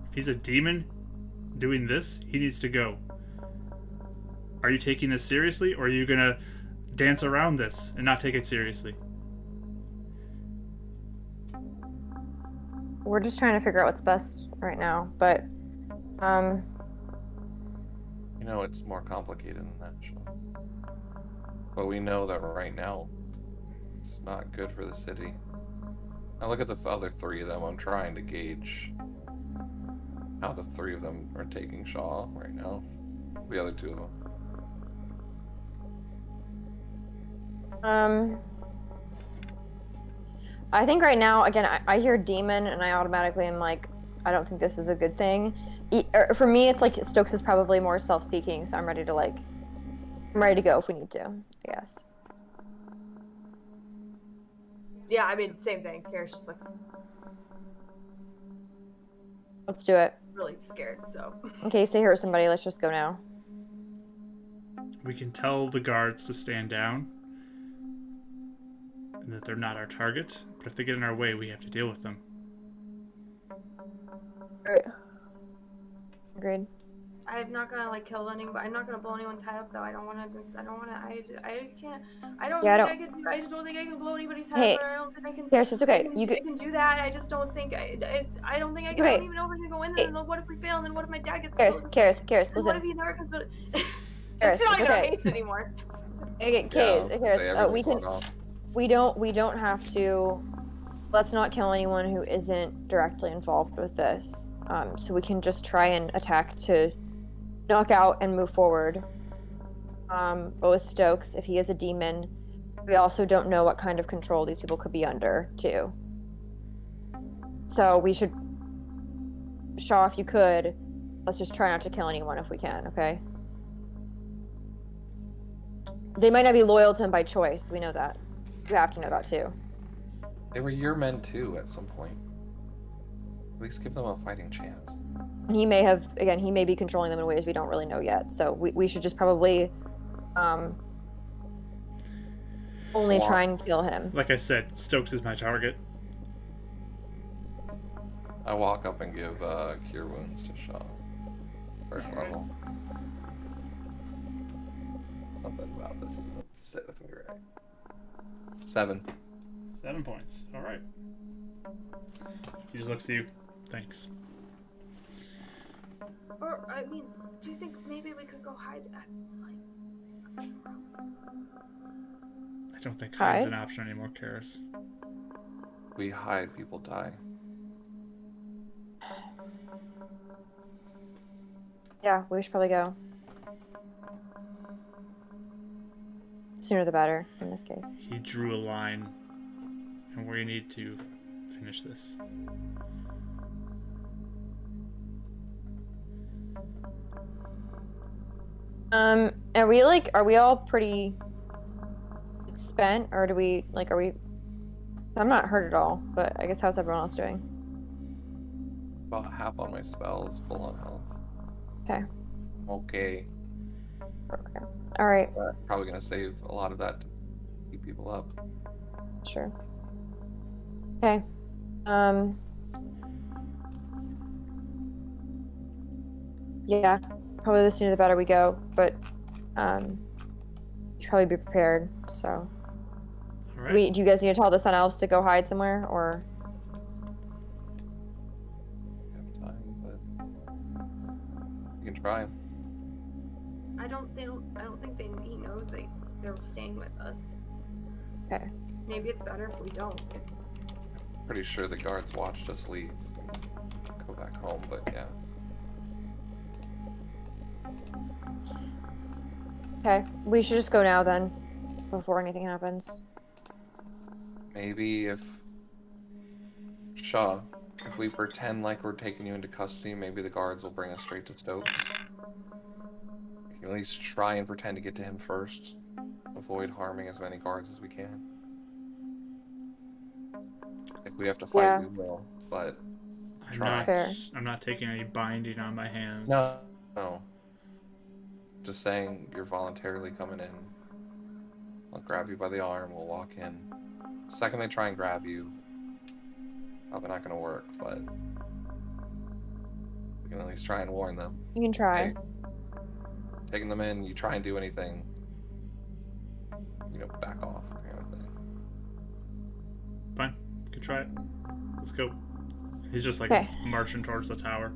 If he's a demon doing this, he needs to go. Are you taking this seriously, or are you gonna dance around this and not take it seriously? We're just trying to figure out what's best right now, but You know, it's more complicated than that, Shaw. But we know that right now, it's not good for the city. Now look at the other three of them. I'm trying to gauge how the three of them are taking Shaw right now. The other two of them. I think right now, again, I hear demon and I automatically am like, I don't think this is a good thing. For me, it's like Stokes is probably more self-seeking, so I'm ready to go if we need to, I guess. Yeah, I mean, same thing. Karis just looks Let's do it. really scared, so. In case they hurt somebody, let's just go now. We can tell the guards to stand down and that they're not our target, but if they get in our way, we have to deal with them. Agreed. I'm not gonna like kill anybody. I'm not gonna blow anyone's head up though. I don't wanna. I can't. I don't Yeah, think I can do. I don't think I can blow anybody's head Hey, up. Or I don't think I can. Karis, it's okay. I can do that. I just don't think. I don't think I can. I Okay. don't even know if I can go in there. And then what if we fail? And then what if my dad gets Karis, And what listen. if he never comes? Karis, Just not gonna okay. face anymore. Okay, Say Karis, everything's going off. we don't have to. Let's not kill anyone who isn't directly involved with this. So we can just try and attack to knock out and move forward. But with Stokes, if he is a demon, we also don't know what kind of control these people could be under, too. So we should, Shaw, if you could, let's just try not to kill anyone if we can, okay? They might not be loyal to him by choice. We know that. You have to know that, too. They were your men too at some point. At least give them a fighting chance. And he may be controlling them in ways we don't really know yet. So we should just probably only try and kill him. Like I said, Stokes is my target. I walk up and give cure wounds to Shaw. First level. Something about this doesn't sit with me right. 7. 7 points. All right. He just looks at you. Thanks. Or, I mean, do you think maybe we could go hide at, like, somewhere else? I don't think hide's Hide? an option anymore, Karis. We hide, people die. Yeah, we should probably go. Sooner the better, in this case. He drew a line, and we need to finish this. Are we all pretty spent, or do we, like, are we... I'm not hurt at all, but I guess how's everyone else doing? About half on my spells, full on health. Okay. Okay. Okay. Alright, Probably gonna save a lot of that to keep people up. sure. Okay. Yeah, probably the sooner the better we go, but, you should probably be prepared, so... All right. Do you guys need to tell the Sun Elves to go hide somewhere, or... We have time, but you can try. I don't think he knows they're staying with us. Okay. Maybe it's better if we don't. Pretty sure the guards watched us leave. Go back home, but yeah. Okay, we should just go now then, before anything happens. Maybe if Shaw, if we pretend like we're taking you into custody, maybe the guards will bring us straight to Stokes. We can at least try and pretend to get to him first. Avoid harming as many guards as we can. If we have to fight, Yeah. we will. But I'm That's not. fair. I'm not taking any binding on my hands. no. Just saying you're voluntarily coming in. I'll grab you by the arm. We'll walk in. The second they try and grab you, probably not going to work. But we can at least try and warn them. You can try. Hey, taking them in, you try and do anything, back off, kind of thing. Fine. You can try it. Let's go. He's just like Okay. marching towards the tower.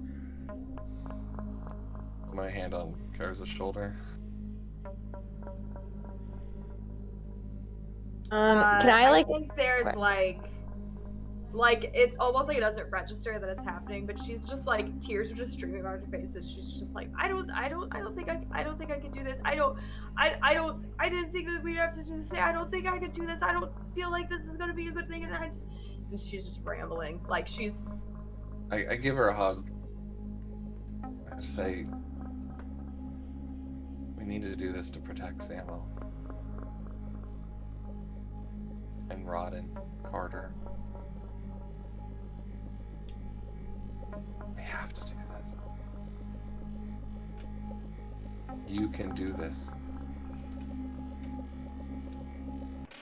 Put my hand on Kara's shoulder. Can I, like... think there's okay. like it's almost like it doesn't register that it's happening, but she's just like tears are just streaming out her face, and she's just like, I don't think I could do this. I didn't think that we'd have to do this. I don't think I could do this. I don't feel like this is gonna be a good thing, and she's just rambling. Like I give her a hug. I just say, we need to do this to protect Samo. And Rod and Carter. We have to do this. You can do this.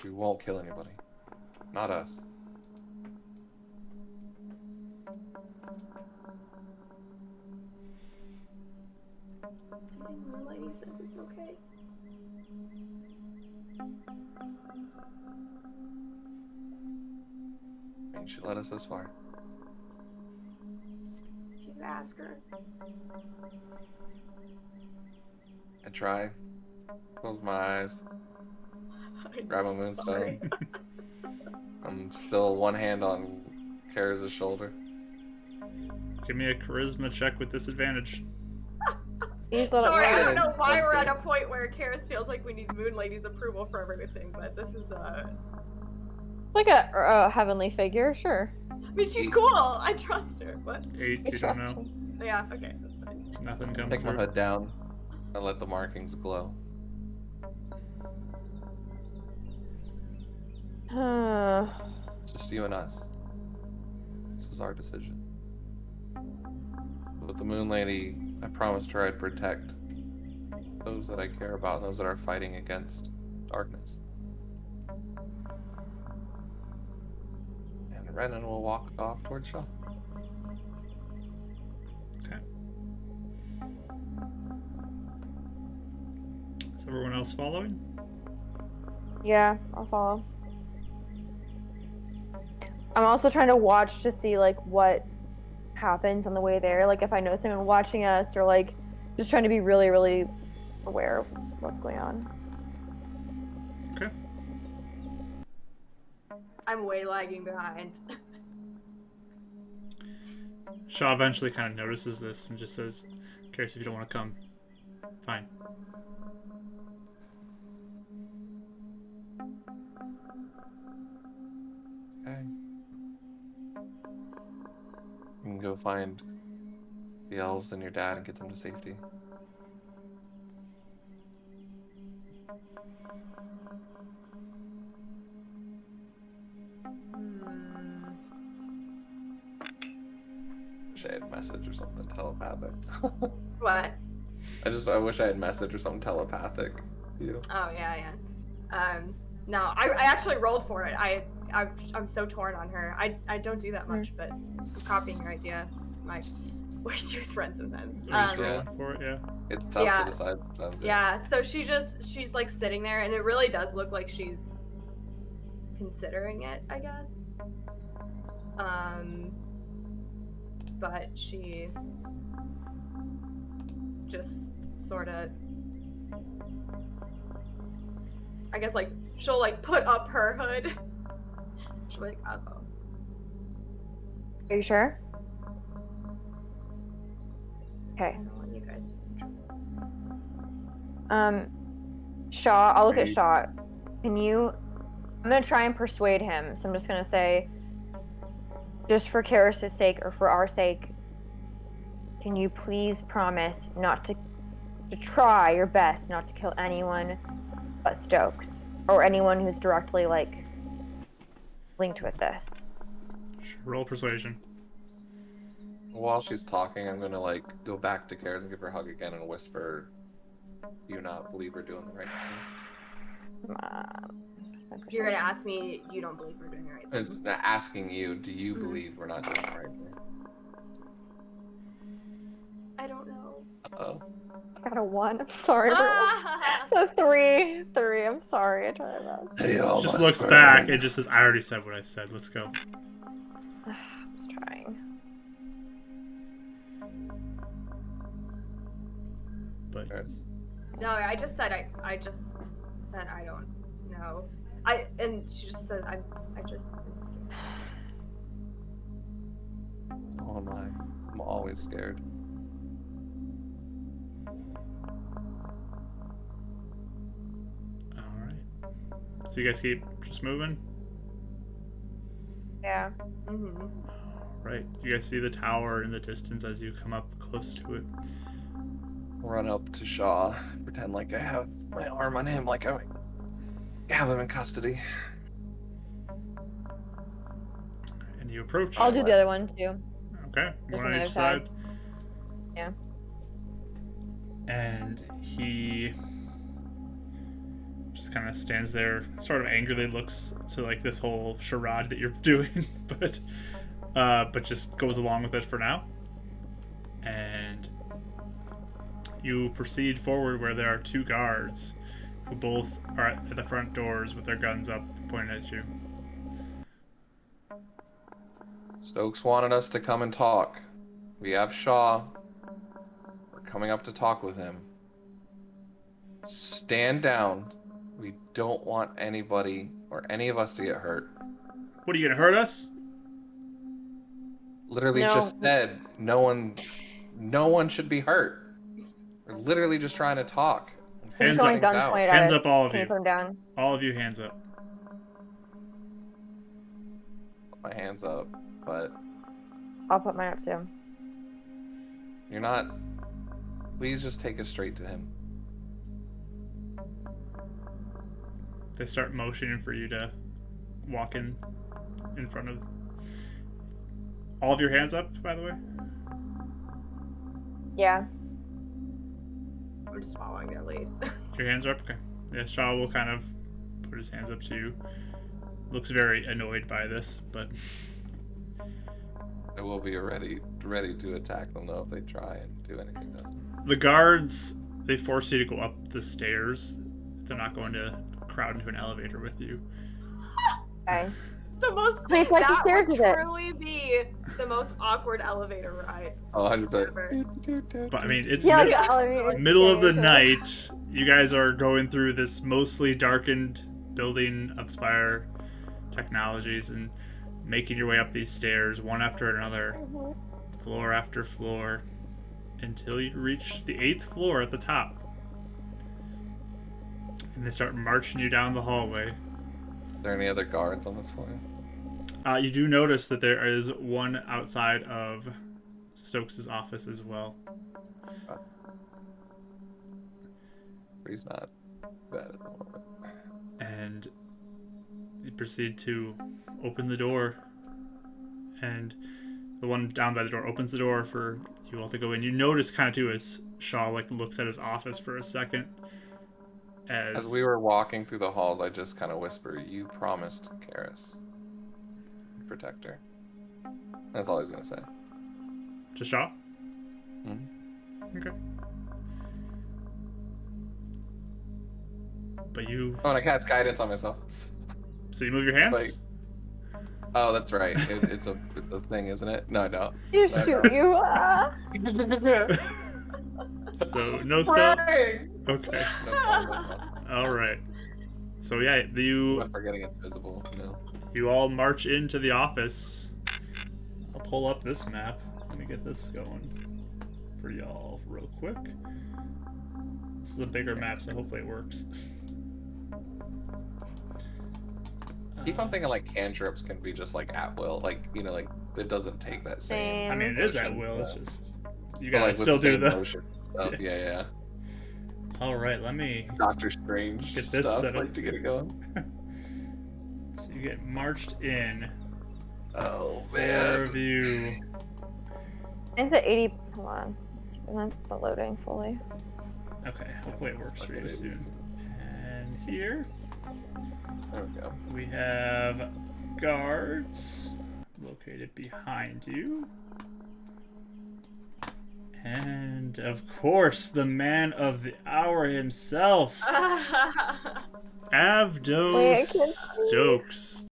We won't kill anybody. Not us. do you think Moon Lady says it's okay? I mean, she led us this far. Can you ask her? I try. Close my eyes. Grab a moonstone. I'm still one hand on Kara's shoulder. Give me a charisma check with disadvantage. Sorry, I don't know why we're at Okay. a point where Karis feels like we need Moon Lady's approval for everything, but this is Like a heavenly figure, sure. I mean, she's cool. I trust her, but 8, I you don't trust know. her. yeah, okay, that's fine. Nothing comes Take my through. hood down. I let the markings glow. It's just you and us. This is our decision. With the Moon Lady, I promised her I'd protect those that I care about and those that are fighting against darkness. And Renan will walk off towards Shaw. Okay. Is everyone else following? Yeah, I'll follow. I'm also trying to watch to see like what happens on the way there. Like if I know someone watching us, or like just trying to be really, really aware of what's going on. Okay. I'm way lagging behind. Shaw eventually kind of notices this and just says, "Curious if you don't want to come. Fine." Okay. You can go find the elves and your dad and get them to safety. Wish I had a message or something telepathic. What? I wish I had a message or something telepathic. You. Oh yeah. No, I actually rolled for it. I'm so torn on her. I don't do that much, but I'm copying your idea. My way too thread sometimes. You're just rolling for it, yeah. It's tough Yeah. to decide sometimes. Yeah, so she's like sitting there, and it really does look like she's considering it, I guess. But she just sort of, I guess, like she'll like put up her hood. She'll be like, oh. Are you sure? I Okay. don't want you guys to be in trouble. Shaw, I'll look at Right. Shaw. I'm gonna try and persuade him. So I'm just gonna say, just for Karis' sake, or for our sake, can you please promise not to try your best not to kill anyone but Stokes, or anyone who's directly like linked with this? Sure, roll persuasion. While she's talking, I'm gonna like go back to Karis and give her a hug again and whisper, "Do you not believe we're doing the right thing?" You're gonna ask me, you don't believe we're doing the right thing? And asking you, do you believe we're not doing the right thing? I don't know. Uh-oh. I got a 1. I'm sorry. So 3. I'm sorry. I tried my best. They all Just must looks burn. back and just says, "I already said what I said. Let's go." I was trying. But Karis. No, I just said I just said I don't know. And she just said I just am scared. Oh am I? I'm always scared. all right. So you guys keep just moving. Yeah. Mm-hmm. Right. You guys see the tower in the distance as you come up close to it. Run up to Shaw, pretend like I have my arm on him, like I have him in custody. And you approach. I'll do the other one too. Okay. Just One on on the each other side. side. Yeah. And he just kind of stands there, sort of angrily looks to like this whole charade that you're doing, but just goes along with it for now. And you proceed forward where there are 2 guards who both are at the front doors with their guns up, pointing at you. Stokes wanted us to come and talk. We have Shaw. We're coming up to talk with him. Stand down. We don't want anybody or any of us to get hurt. What, are you gonna hurt us? Literally No. just said no one should be hurt. We're literally just trying to talk. He's Hands throwing up. gun Out. pointed at Hands us. up, all of Can you. you put him down? All of you, hands up. Put my hands up, but I'll put mine up too. you're not. Please just take us straight to him. They start motioning for you to walk in front of. All of your hands up, by the way. Yeah. I'm just following their lead. Your hands are up? Okay. Yeah, Shaw will kind of put his hands up to you. Looks very annoyed by this, but I will be ready to attack them though if they try and do anything to us. the guards, they force you to go up the stairs. They're not going to crowd into an elevator with you. Okay. The most. How many flights of That stairs would is it? truly be the most awkward elevator ride. Oh, 100%. ever. But I mean, it's Yeah, mid- like the elevator middle of the stairs. night. You guys are going through this mostly darkened building of Spire Technologies and making your way up these stairs one after another, floor after floor, until you reach the 8th floor at the top. And they start marching you down the hallway. Are there any other guards on this floor? You do notice that there is one outside of Stokes' office as well. But he's not bad at the moment. And you proceed to open the door. And the one down by the door opens the door for you all to go in. You notice kind of too as Shaw like looks at his office for a second. As we were walking through the halls, I just kind of whisper, "You promised Karis. Protect her." That's all he's gonna say. To Shaw? Mm-hmm. Okay. But you... Oh, and I cast guidance on myself. So you move your hands? Like, oh, that's right. It's a thing, isn't it? No, I don't. You shoot you. So no spell? Spraying! Okay. No problem. Alright. So yeah, you I'm forgetting it's visible, you know. you all march into the office. I'll pull up this map. Let me get this going for y'all real quick. This is a bigger map, so hopefully it works. Keep on thinking like cantrips can be just like at will, like, you know, like it doesn't take that same. I mean, it is at motion, will. It's yeah. just you But, gotta like, with still do same the. motion stuff. Yeah. All right, let me Doctor Strange get this stuff, set up. like to get it going. So you get marched in. Oh 4 man. of you. Mine's at 80. Hold on. Mine's not loading fully. Okay, hopefully it works for you soon. And here There we go. we have guards located behind you. And of course, the man of the hour himself, Wait, I Avdos can't see. Stokes.